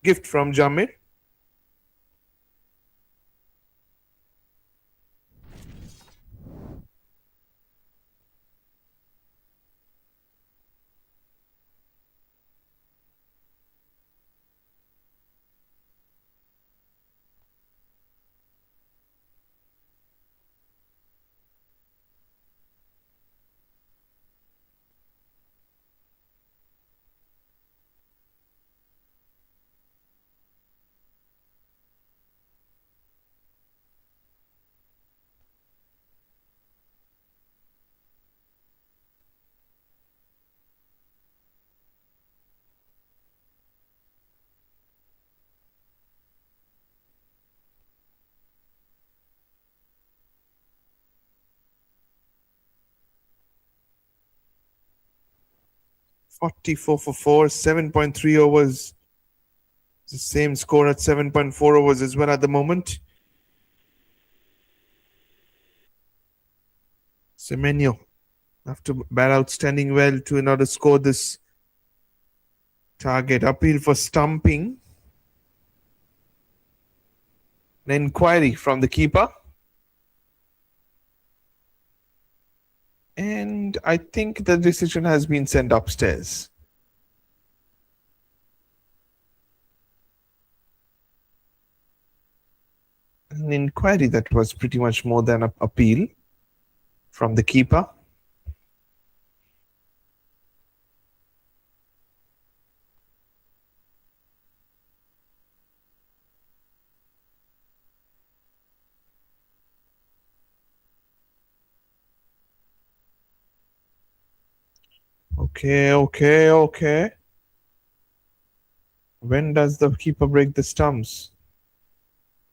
Gift from Jamir. $44 for 4, 7.3 overs. The same score at 7.4 overs as well at the moment. Simino have to bat outstanding well to in order to score this target. Appeal for stumping. An inquiry from the keeper. And I think the decision has been sent upstairs. An inquiry that was pretty much more than an appeal from the keeper. Okay. When does the keeper break the stumps?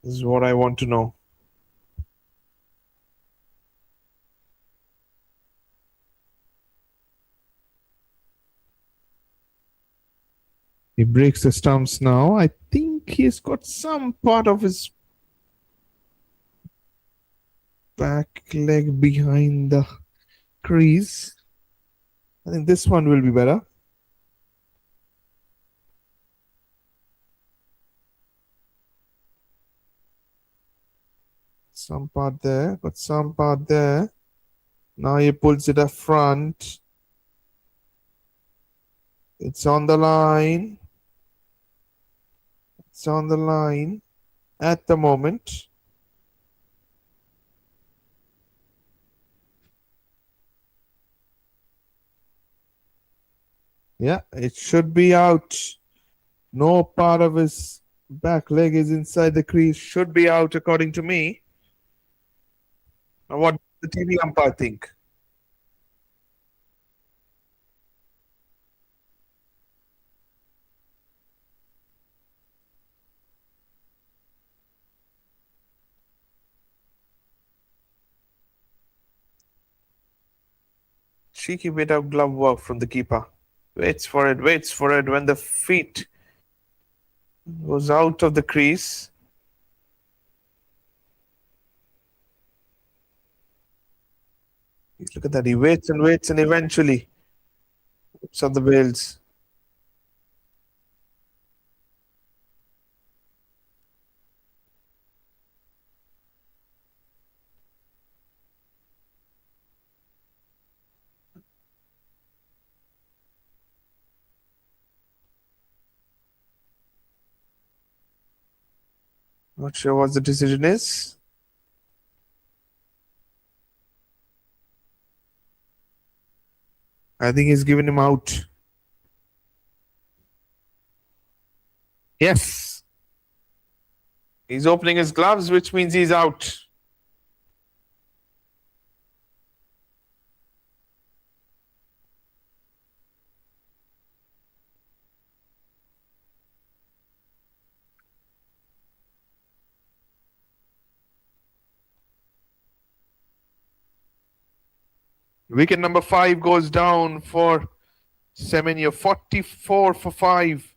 This is what I want to know. He breaks the stumps now. I think he's got some part of his back leg behind the crease. I think this one will be better. Some part there, but some part there. Now he pulls it up front. It's on the line. It's on the line at the moment. Yeah, it should be out. No part of his back leg is inside the crease. Should be out according to me. Now what does the TV umpire think? Cheeky bit of glove work from the keeper. Waits for it. When the feet goes out of the crease. Look at that. He waits and eventually puts on the bails. Not sure what the decision is. I think he's given him out. Yes. He's opening his gloves, which means he's out. Wicket number 5 goes down for TSEMINYU. 44 for 5.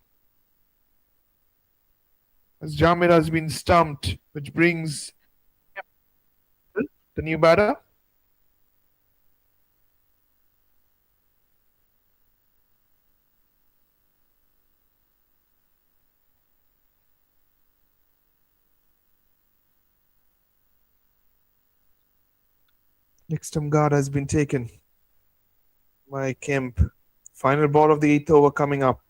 As Jamir has been stumped, which brings the new batter. Next time guard has been taken by Kemp. Final ball of the 8th over coming up.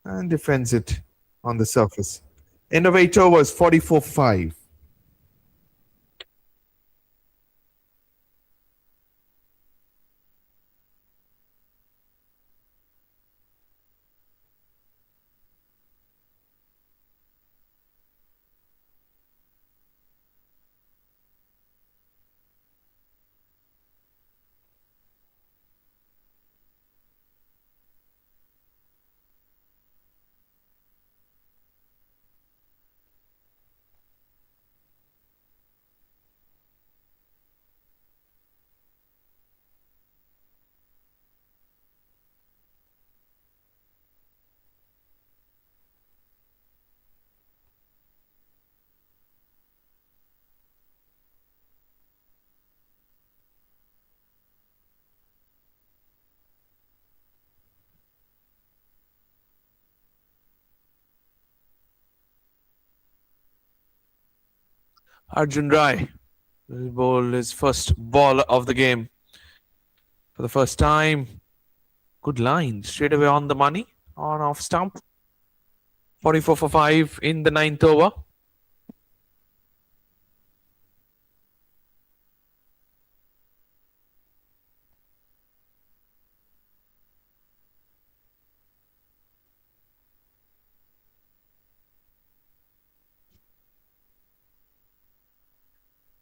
And defends it on the surface. End of 8 overs, 44-5. Arjun Rai will bowl his first ball of the game for the first time. Good line, straight away on the money, on off stump. 44 for 5 in the 9th over.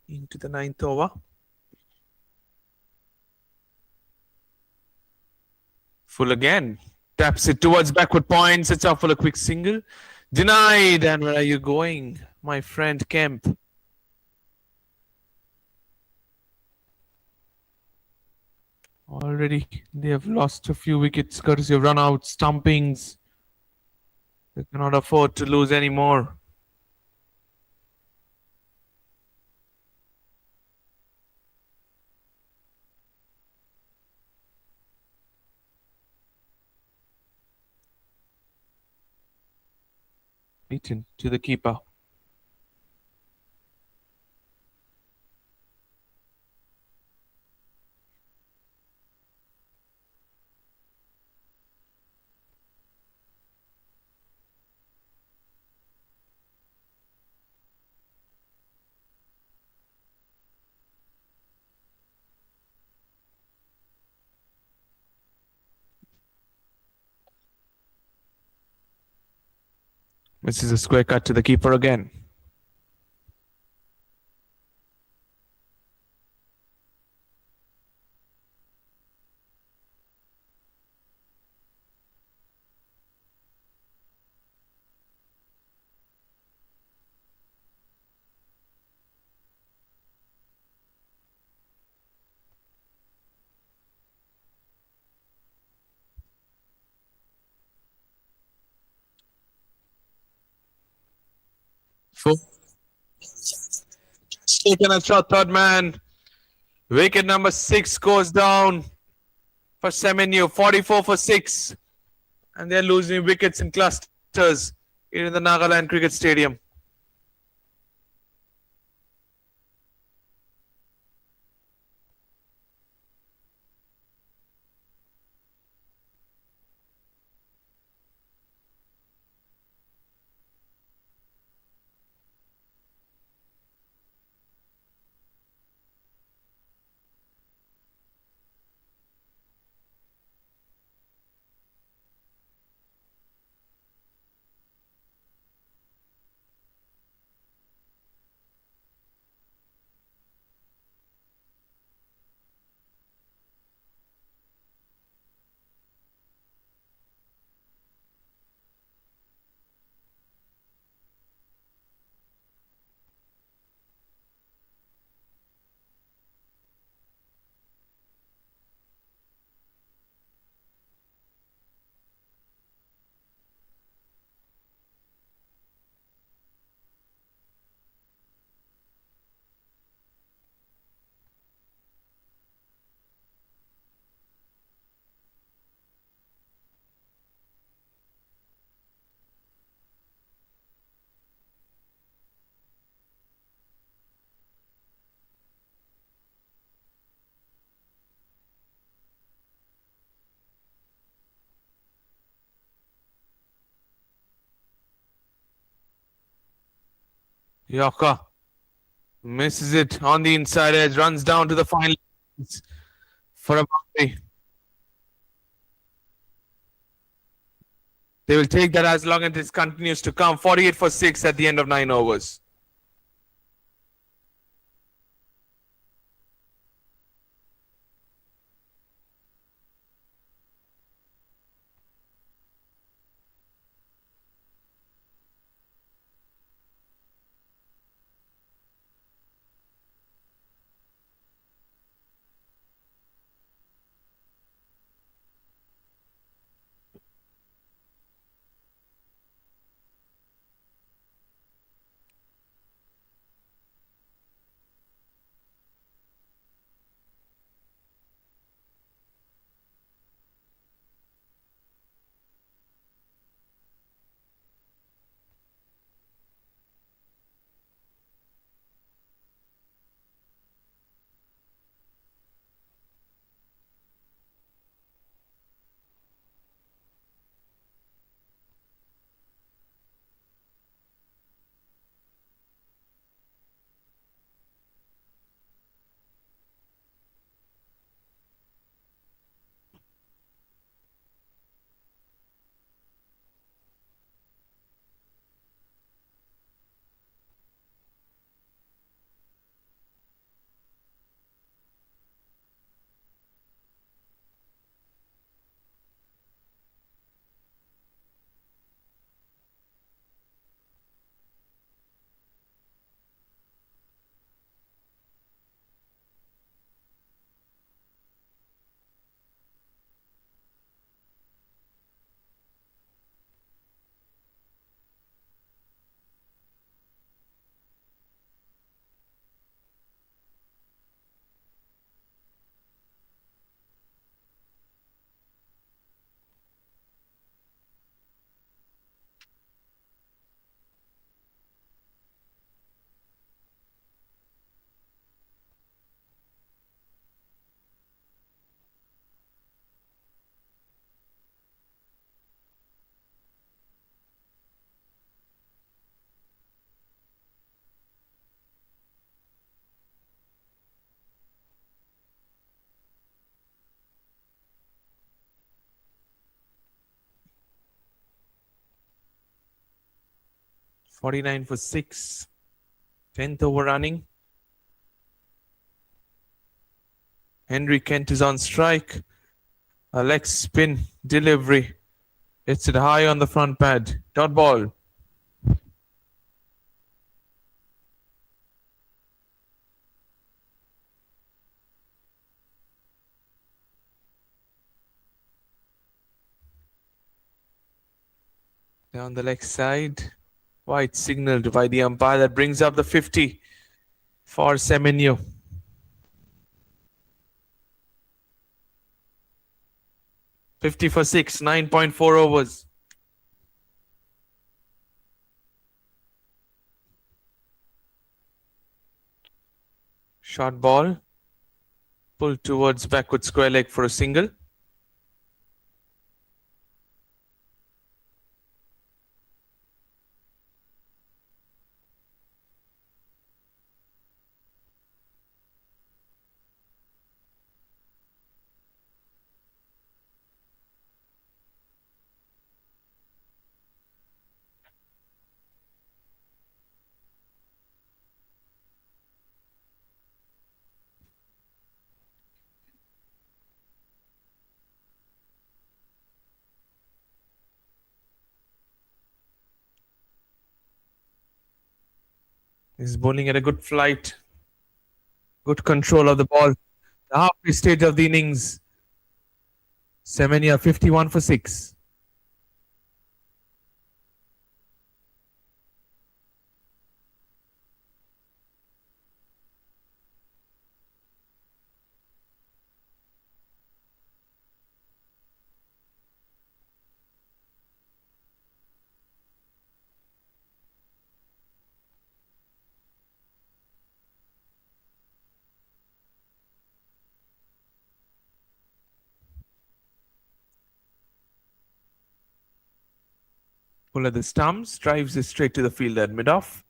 Into the 9th over. Full again. Taps it towards backward points. It's up for a quick single. Denied. And where are you going, my friend Kemp? Already they have lost a few wickets courtesy of run-outs, stumpings. They cannot afford to lose any more. Beaten to the keeper. This is a square cut to the keeper again. Four. Taken a shot, third man. Wicket number 6 goes down for Simino. 44 for 6. And they're losing wickets in clusters here in the Nagaland Cricket Stadium. Yorker misses it on the inside edge, runs down to the final for a boundary. They will take that as long as this continues to come. 48 for 6 at the end of 9 overs. $49 for 6. 10th over running. Henry Kent is on strike. A leg spin delivery. Hits it high on the front pad. Dot ball. Down the leg side. White signaled by the umpire. That brings up the 50 for TSEMINYU. $50 for 6, 9.4 overs. Short ball. Pulled towards backward square leg for a single. He's bowling at a good flight. Good control of the ball. The halfway stage of the innings. TSEMINYU 51 for 6. Pull at the stumps, drives it straight to the fielder at mid-off.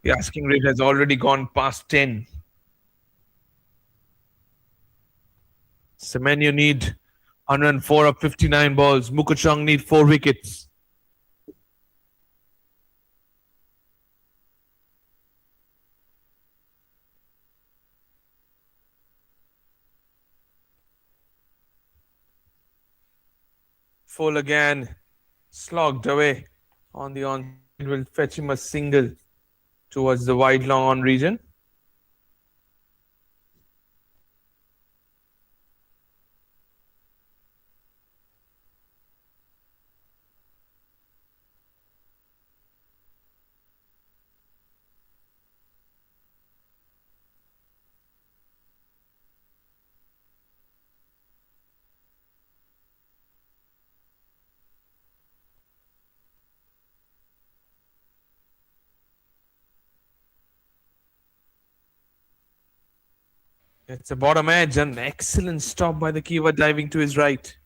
The asking rate has already gone past 10. Simino need 104 of 59 balls. MOKOKCHUNG need 4 wickets. Full again, slogged away on the onside, will fetch him a single towards the wide long on region. It's a bottom edge, an excellent stop by the keeper diving to his right.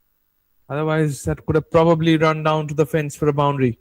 Otherwise, that could have probably run down to the fence for a boundary.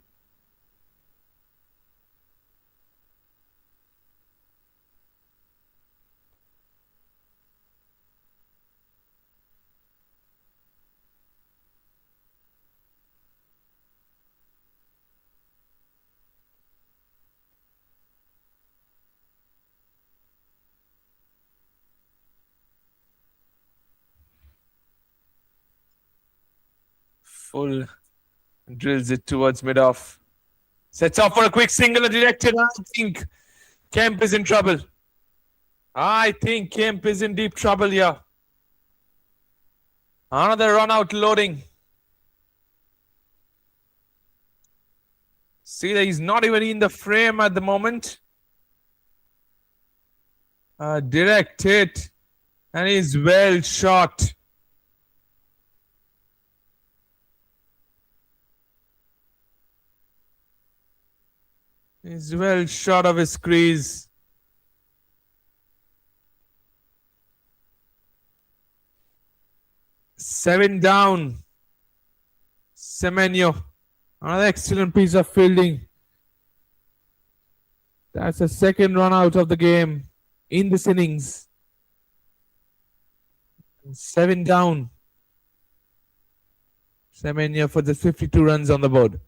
Full drills it towards mid-off. Sets off for a quick single, directed. I think Kemp is in trouble. I think Kemp is in deep trouble here. Another run out loading. See that he's not even in the frame at the moment. Direct hit. And he's well shot. He's well shot of his crease. Seven down. TSEMINYU. Another excellent piece of fielding. That's the second run out of the game in this innings. 7 down. TSEMINYU for the 52 runs on the board.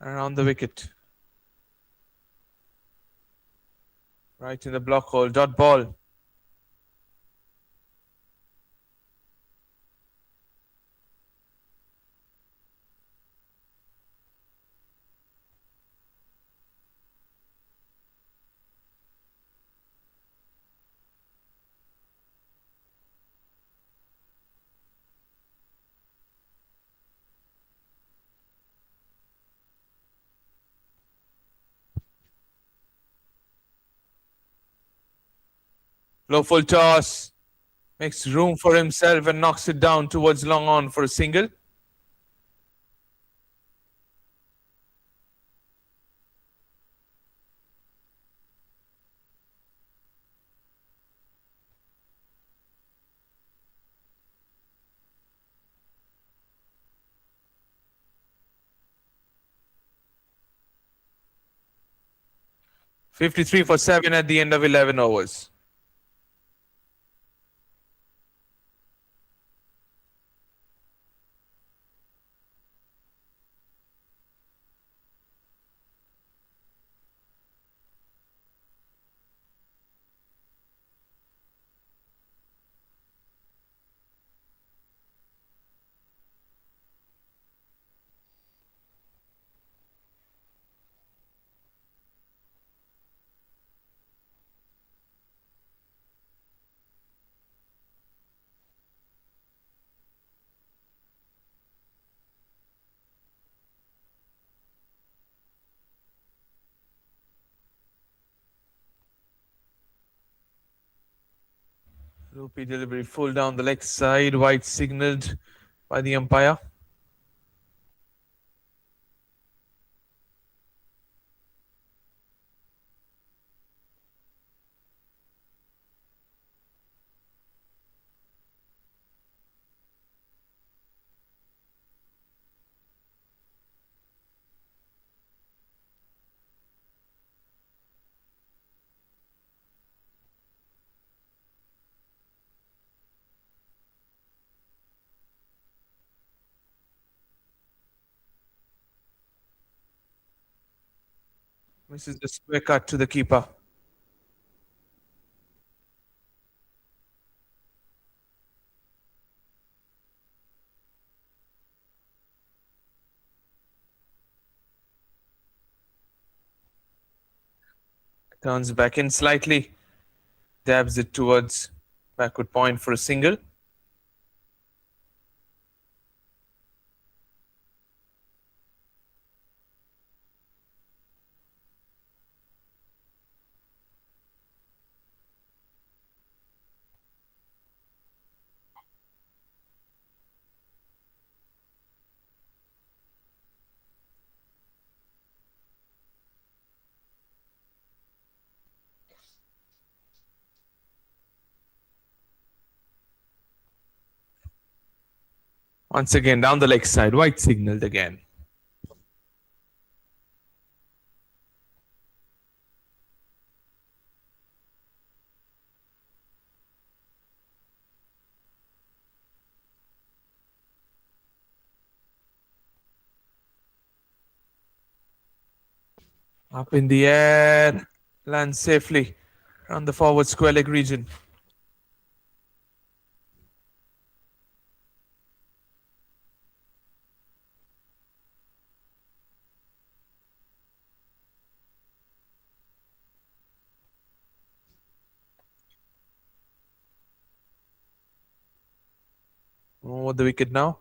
Around the wicket. Right in the block hole. Dot ball. Low full toss. Makes room for himself and knocks it down towards long on for a single. $53 for 7 at the end of 11 overs. Loopy delivery full down the leg side. Wide signaled by the umpire. Misses the square cut to the keeper. Turns back in slightly. Dabs it towards backward point for a single. Once again, down the leg side. Wide signaled again. Up in the air. Lands safely on the forward square leg region. Over the wicket now.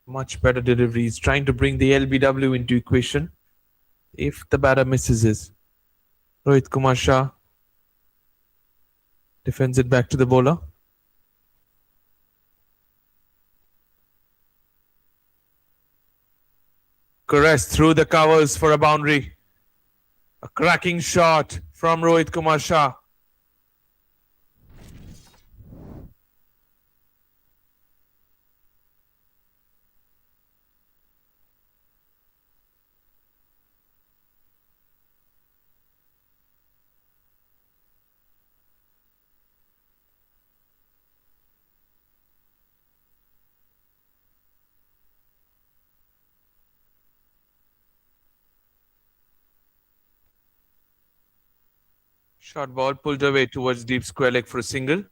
Much better deliveries. Trying to bring the LBW into equation. If the batter misses it. Rohit Kumar Shah defends it back to the bowler. Caress through the covers for a boundary. A cracking shot from Rohit Kumar Shah. Short ball pulled away towards deep square leg for a single.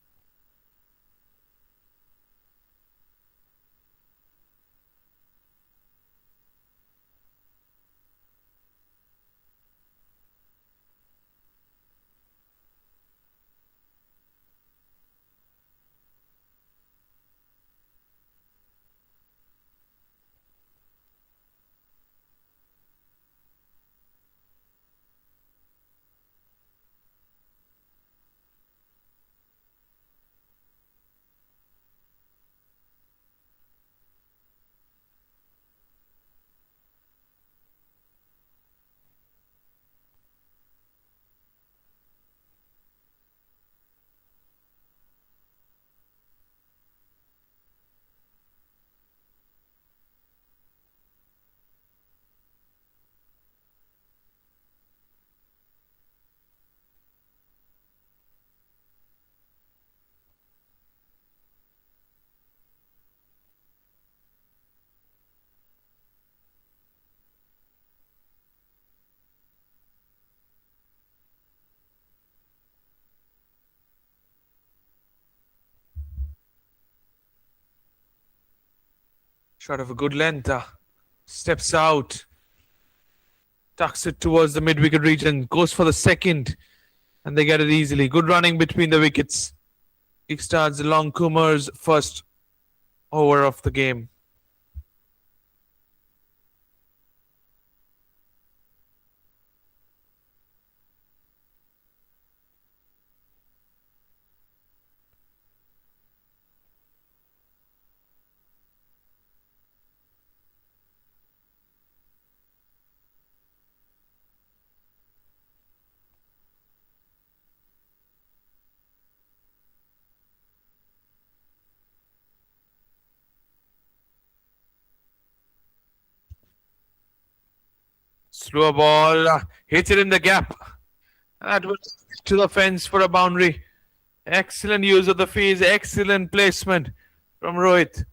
Shot of a good length. Steps out. Tucks it towards the mid-wicket region. Goes for the second. And they get it easily. Good running between the wickets. Kickstarts Long Kumar's first over of the game. Slow ball. Hits it in the gap. That was to the fence for a boundary. Excellent use of the field. Excellent placement from Rohit.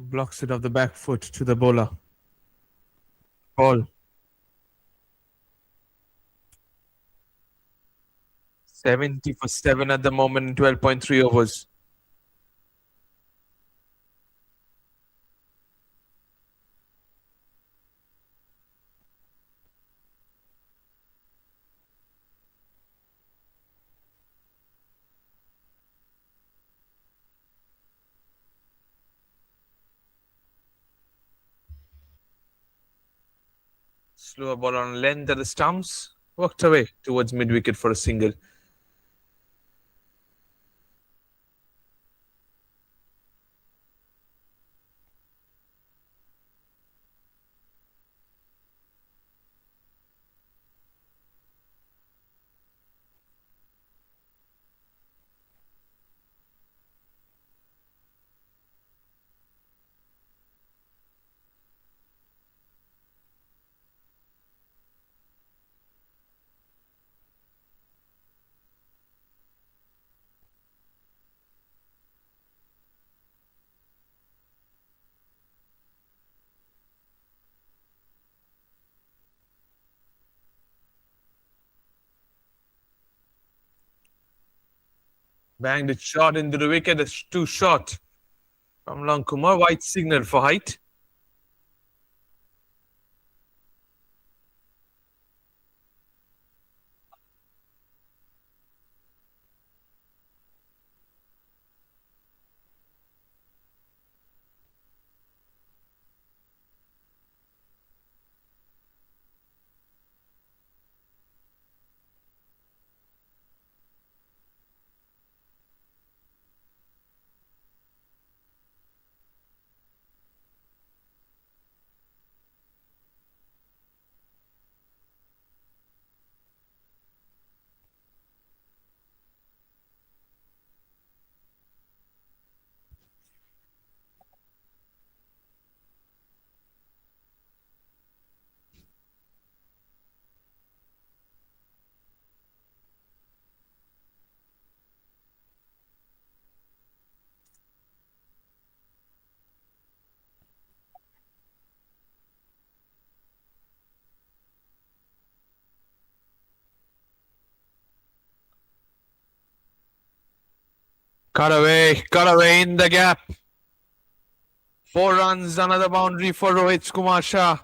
Blocks it off the back foot to the bowler. Ball. 70 for 7 at the moment in 12.3 overs. Slower ball on length at the stumps. Worked away towards mid wicket for a single. Banged it short into the wicket. It's too short from Long Kumar. White signal for height. Cut away in the gap. 4 runs, another boundary for Rohit Kumar Shah.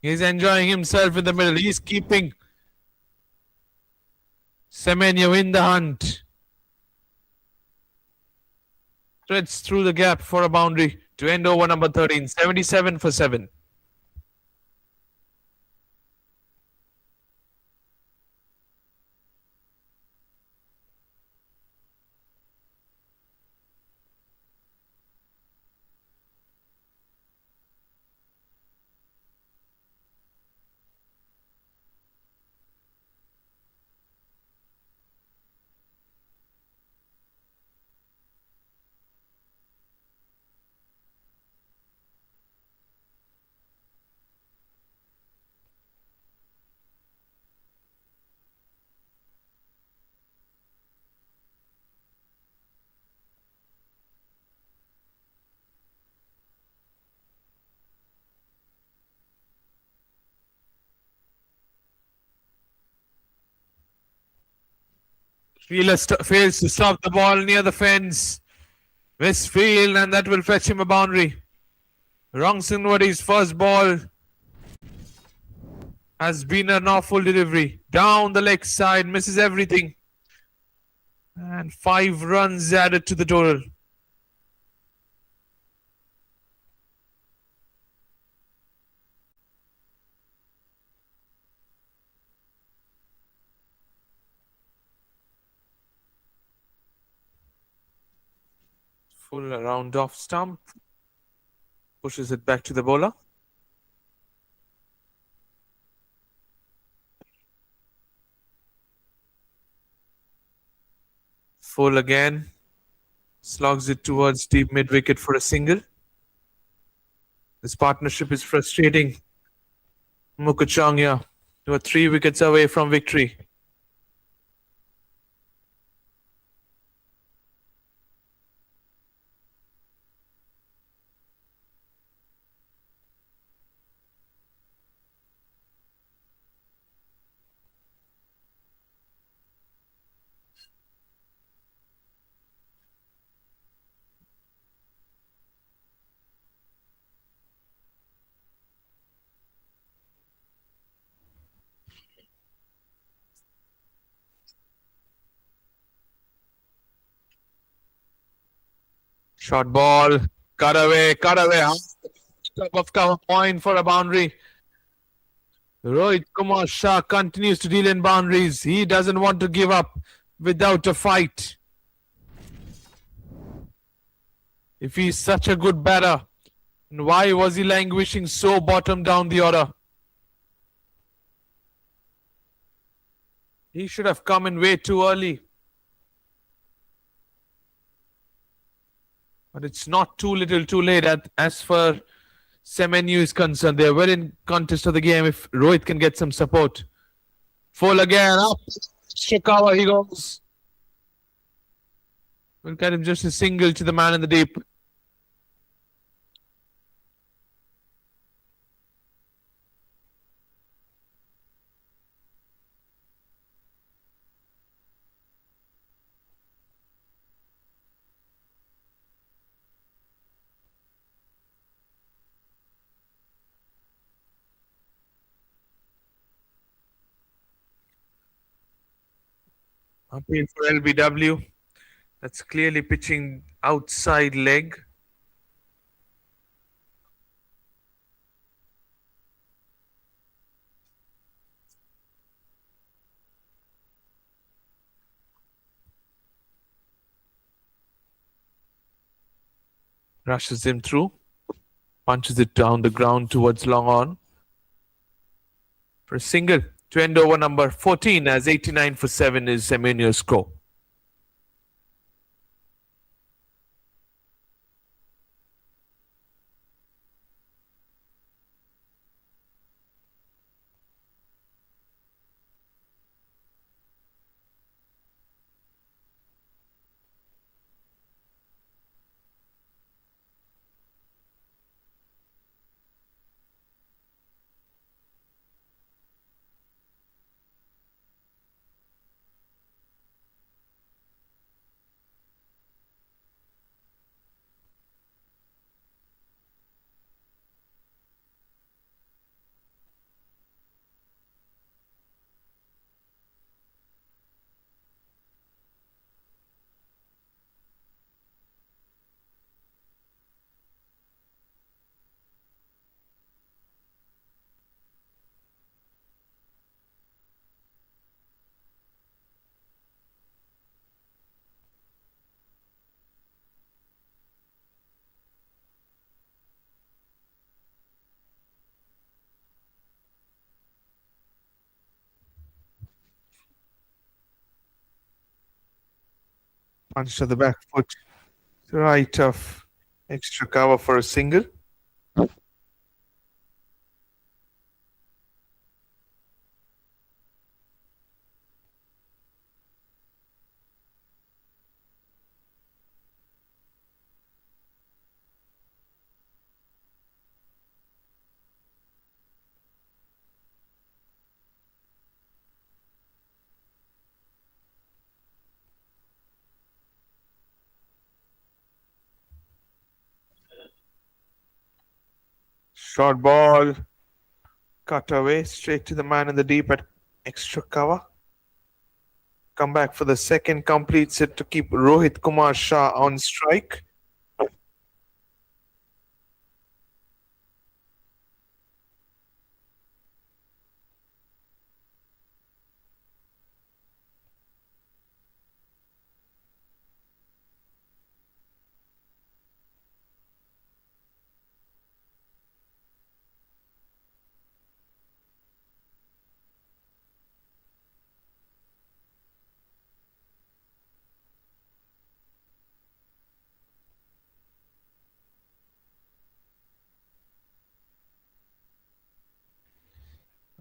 He's enjoying himself in the middle. He's keeping Semenyo in the hunt. Threads through the gap for a boundary to end over number 13. 77 for 7. Fielder fails to stop the ball near the fence. Westfield, and that will fetch him a boundary. Rongsunwadi's first ball has been an awful delivery. Down the leg side, misses everything. And 5 runs added to the total. Full around off stump. Pushes it back to the bowler. Full again. Slogs it towards deep mid wicket for a single. This partnership is frustrating. MOKOKCHUNG here. They were 3 wickets away from victory. Short ball. Cut away. Cut away. Top of cover point for a boundary. Rohit Kumar Shah continues to deal in boundaries. He doesn't want to give up without a fight. If he's such a good batter, why was he languishing so bottom down the order? He should have come in way too early. But it's not too little too late as far TSEMINYU is concerned. They're well in contest of the game if Rohit can get some support. Full again. Up. Shikawa he goes. We'll get him just a single to the man in the deep. Appeal for LBW. That's clearly pitching outside leg. Rushes him through. Punches it down the ground towards long on. For a single. To end over number 14 as 89 for 7 is TSEMINYU's score. Punch to the back foot. Right of extra cover for a single. Short ball. Cut away. Straight to the man in the deep at extra cover. Come back for the second. Completes it to keep Rohit Kumar Shah on strike.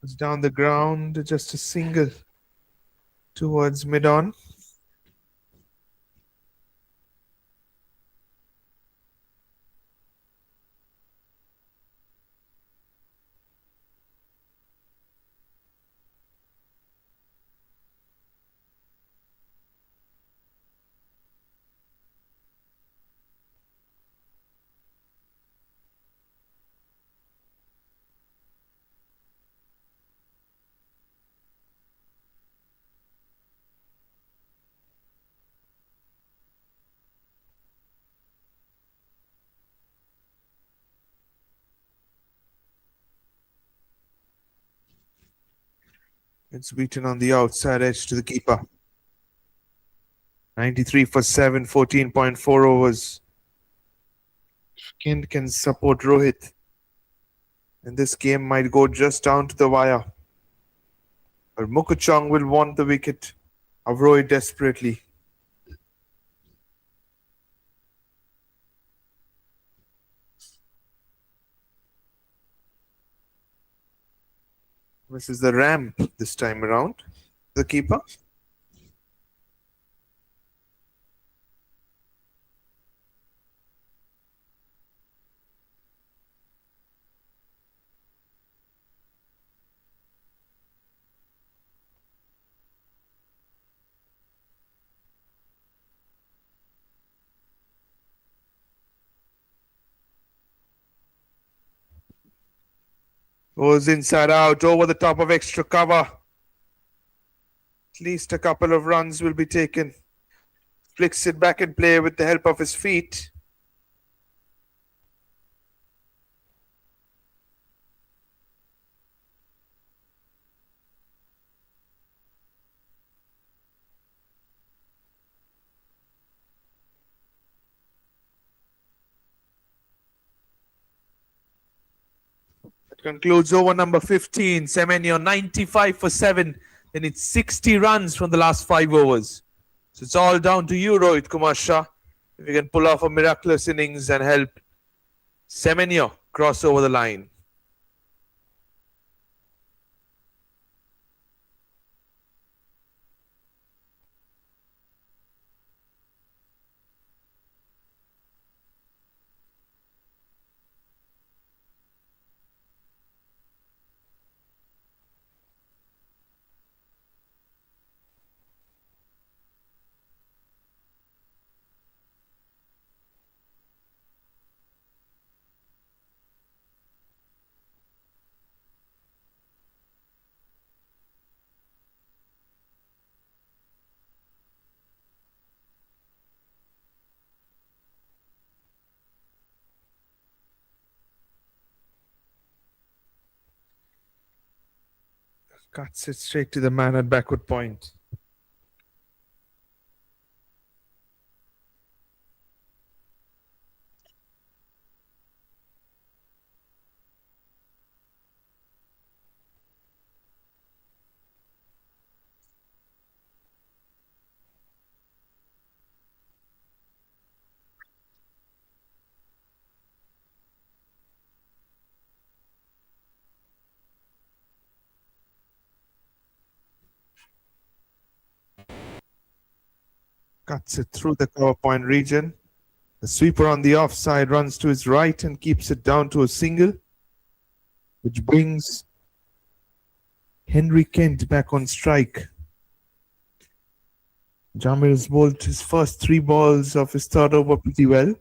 It's down the ground. Just a single towards mid-on. It's beaten on the outside edge to the keeper. 93 for 7, 14.4 overs. Kent can support Rohit. And this game might go just down to the wire. But MOKOKCHUNG will want the wicket of Rohit desperately. This is the ramp this time around. The keeper. Goes inside out, over the top of extra cover. At least a couple of runs will be taken. Flicks it back in play with the help of his feet. Concludes over number 15. TSEMINYU 95 for 7. Then it's 60 runs from the last 5 overs. So it's all down to you, Rohit Kumar Shah. If you can pull off a miraculous innings and help TSEMINYU cross over the line. Cuts it straight to the man at backward point. Cuts it through the cover point region. The sweeper on the offside runs to his right and keeps it down to a single, which brings Henry Kent back on strike. Jamir has bowled his first 3 balls of his third over pretty well.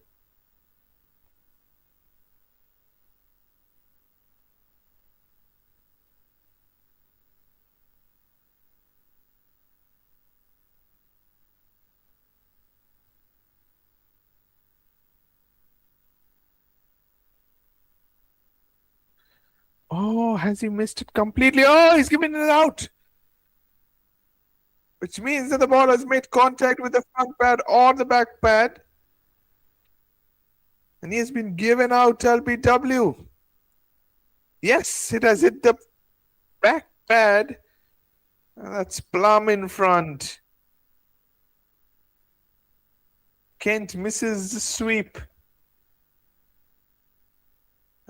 Oh, has he missed it completely? Oh, he's given it out. Which means that the ball has made contact with the front pad or the back pad. And he has been given out LBW. Yes, it has hit the back pad. That's plumb in front. Kent misses the sweep.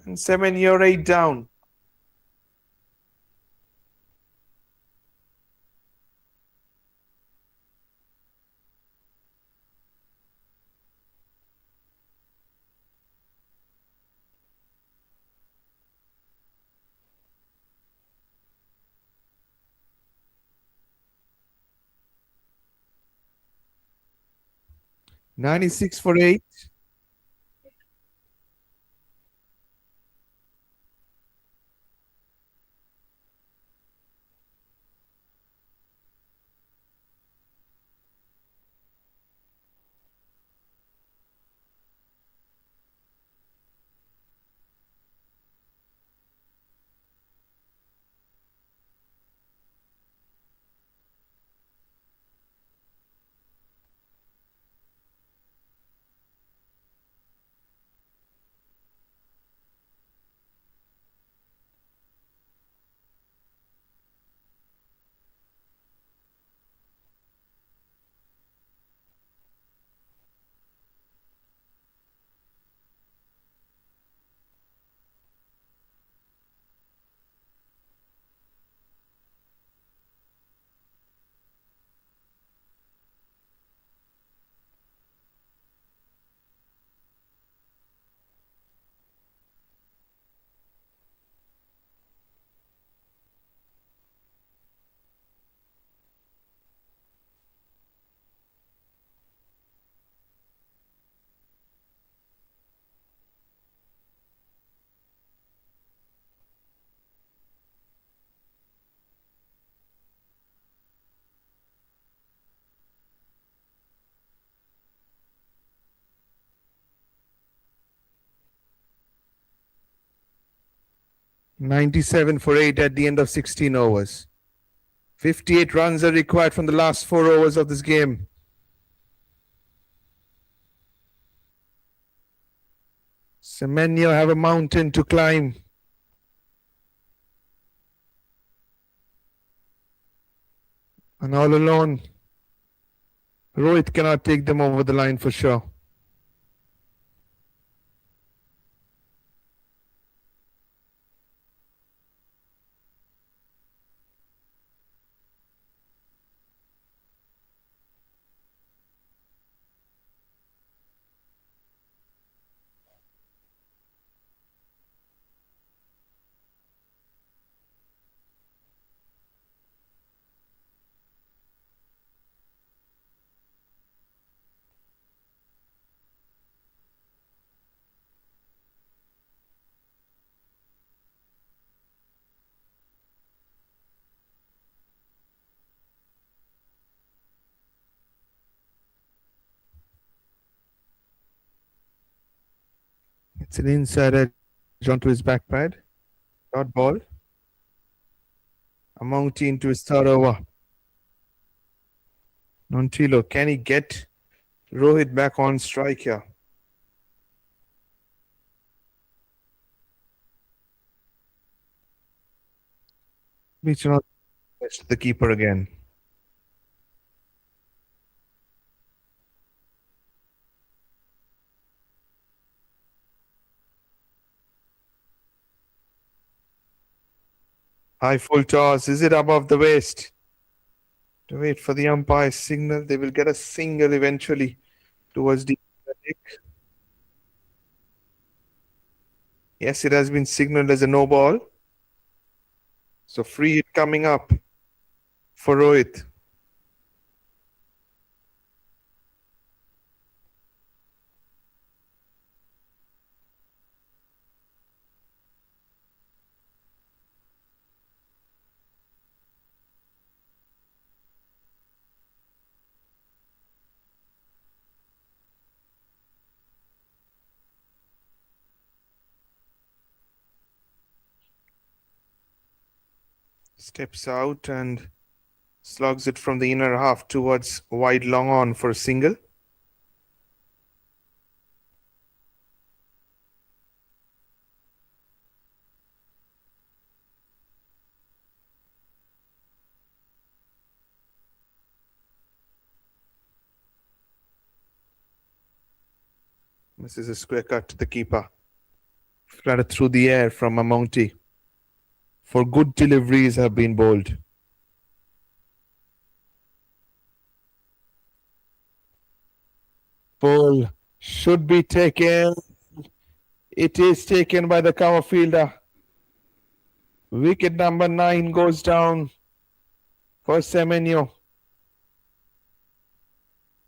And 7, 8 down. $96 for 8. $97 for 8 at the end of 16 overs. 58 runs are required from the last 4 overs of this game. Semenyo have a mountain to climb. And all alone, Rohit cannot take them over the line for sure. It's an inside edge onto his back pad. Dot ball. Amonti into his third over. Nontilo, can he get Rohit back on strike here? Reach out to the keeper again. High full toss. Is it above the waist? To wait for the umpire's signal. They will get a single eventually towards the deck. Yes, it has been signaled as a no ball. So free hit coming up for Rohit. Steps out and slugs it from the inner half towards wide long on for a single. This is a square cut to the keeper. Flattered through the air from a Mountie. For good deliveries have been bowled. Ball should be taken. It is taken by the cover fielder. Wicket number 9 goes down for TSEMINYU.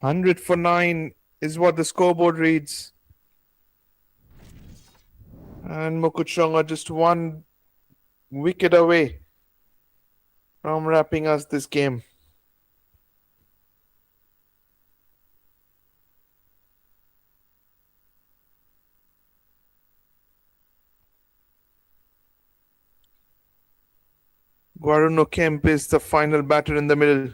100 for 9 is what the scoreboard reads. And MOKOKCHUNG are just one wicket away from wrapping us this game. Guaruno Kemp is the final batter in the middle.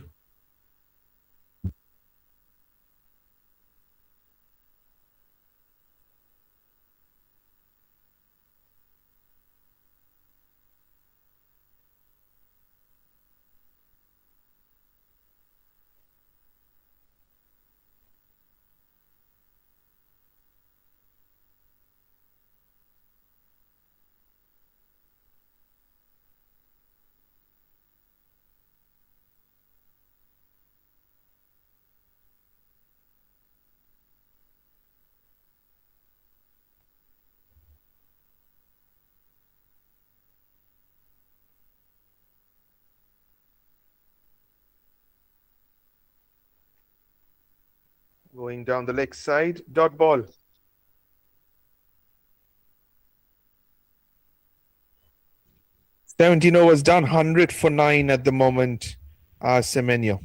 Going down the leg side, dot ball. $17 overs done, 100 for 9 at the moment. TSEMINYU.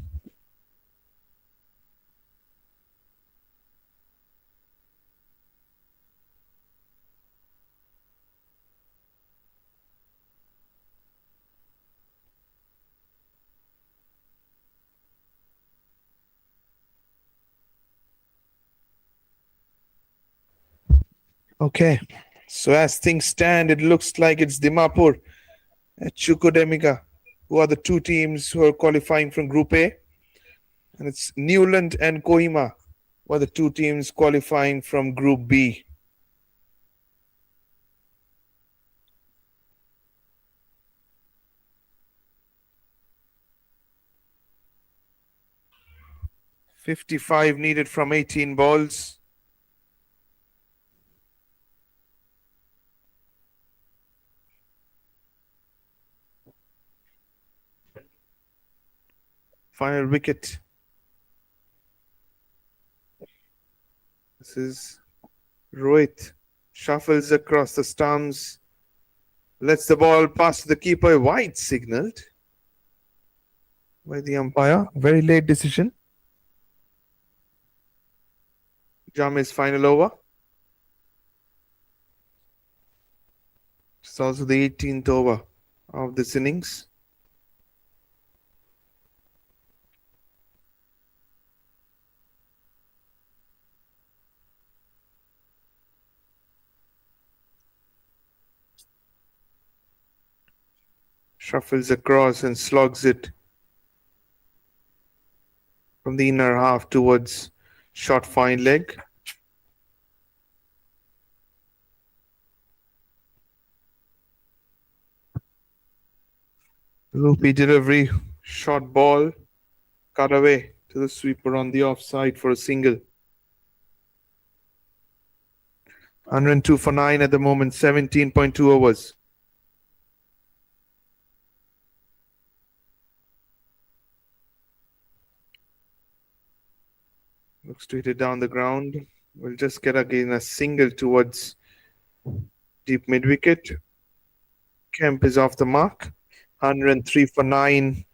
Okay, so as things stand, it looks like it's Dimapur and Chukwudemika, who are the two teams who are qualifying from Group A. And it's Newland and Kohima, who are the two teams qualifying from Group B. .55 needed from 18 balls. Final wicket. This is Rohit. Shuffles across the stumps. Lets the ball pass to the keeper. Wide signaled by the umpire. Very late decision. Jame's final over. It's also the 18th over of this innings. Shuffles across and slogs it from the inner half towards short fine leg. Loopy delivery, short ball, cut away to the sweeper on the offside for a single. 102 for 9 at the moment, 17.2 overs. Looks to hit it down the ground. We'll just get again a single towards deep mid wicket. Kemp is off the mark. 103 for 9.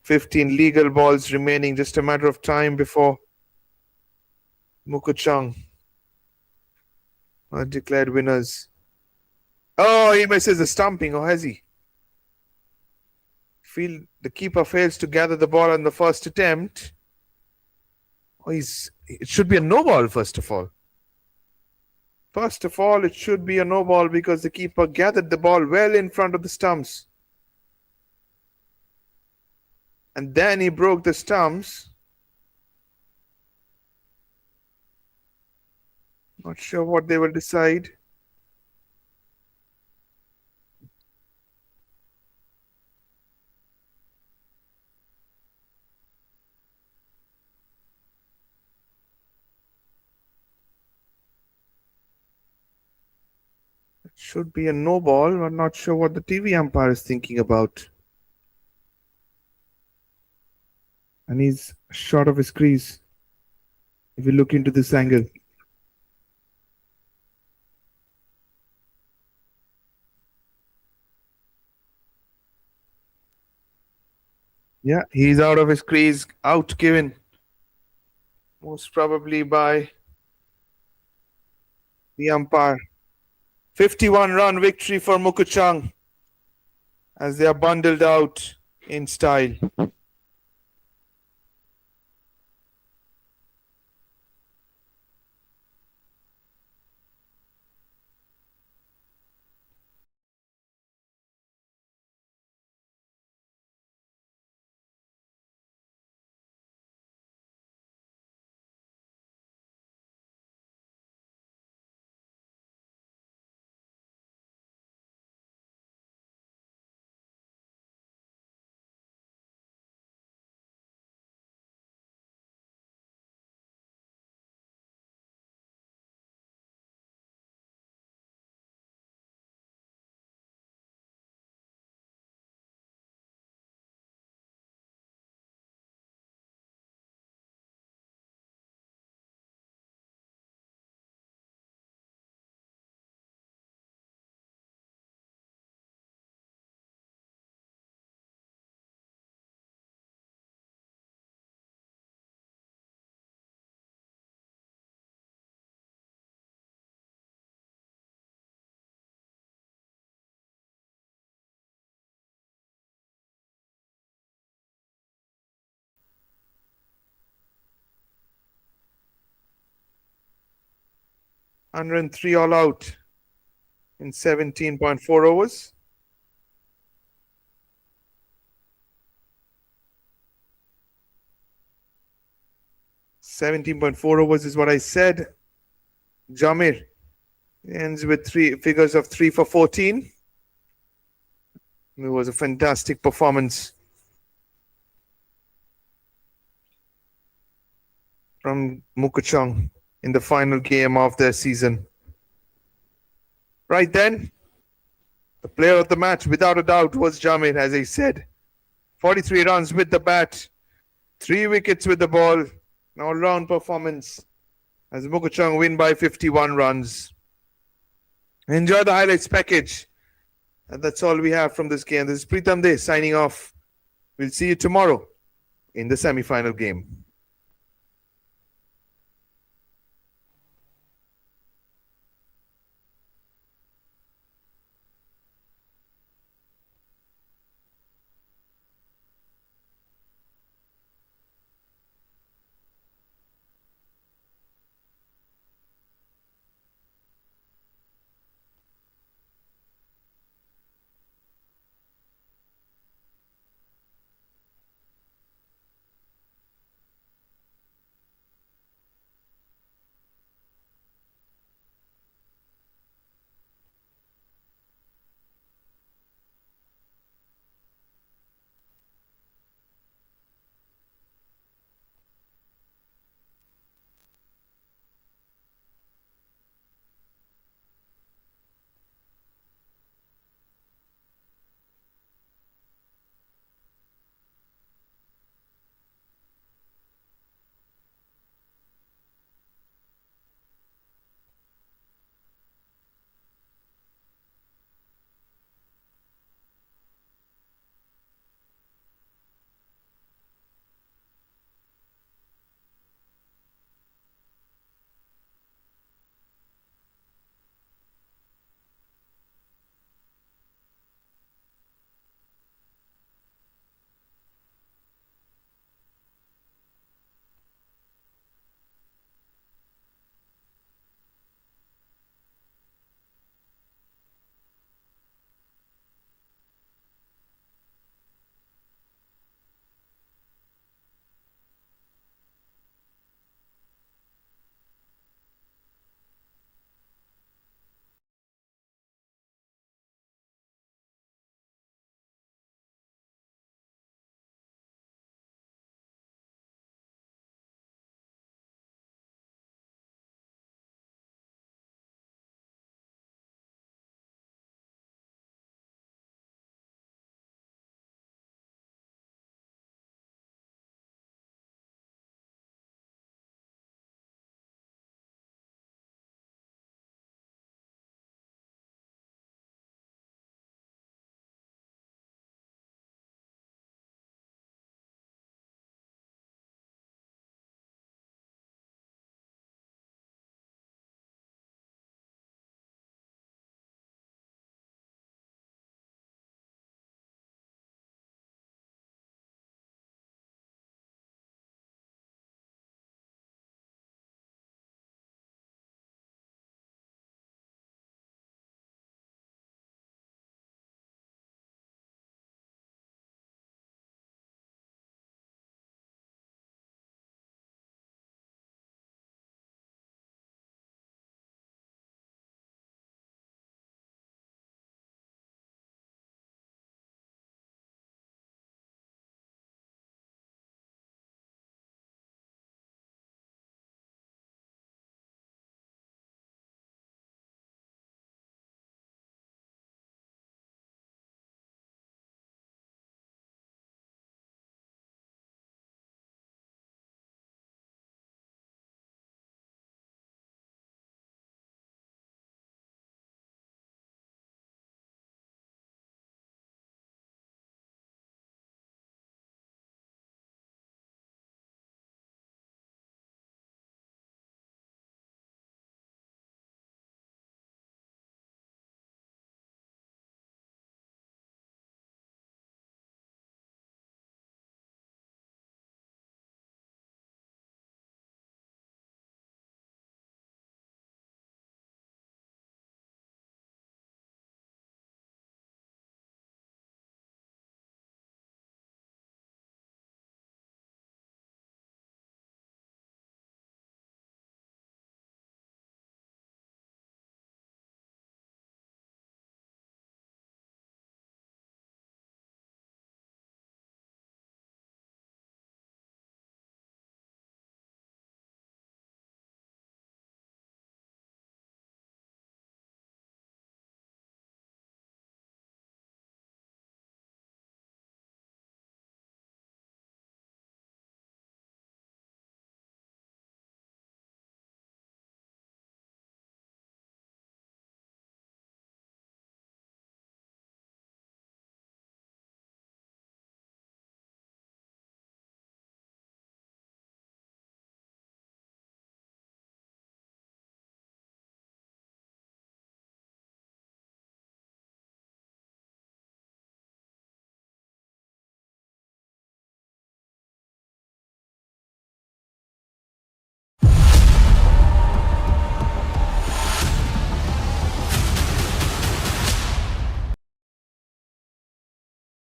15 legal balls remaining. Just a matter of time before MOKOKCHUNG are declared winners. Oh, he misses the stumping, or has he? The keeper fails to gather the ball on the first attempt. It should be a no ball, first of all. First of all, it should be a no ball because the keeper gathered the ball well in front of the stumps. And then he broke the stumps. Not sure what they will decide. It should be a no ball. I'm not sure what the TV umpire is thinking about. And he's short of his crease. If you look into this angle. Yeah, he's out of his crease. Out given. Most probably by the umpire. 51-run victory for MOKOKCHUNG as they are bundled out in style. And 3 all out in 17.4 overs. .4 overs is what I said. Jamir ends with figures of 3 for 14. It was a fantastic performance from MOKOKCHUNG in the final game of their season. Right then, the player of the match, without a doubt, was Jamir, as I said. 43 runs with the bat, 3 wickets with the ball, an all-round performance as MOKOKCHUNG win by 51 runs. Enjoy the highlights package. And that's all we have from this game. This is Pritam Dey signing off. We'll see you tomorrow in the semi-final game.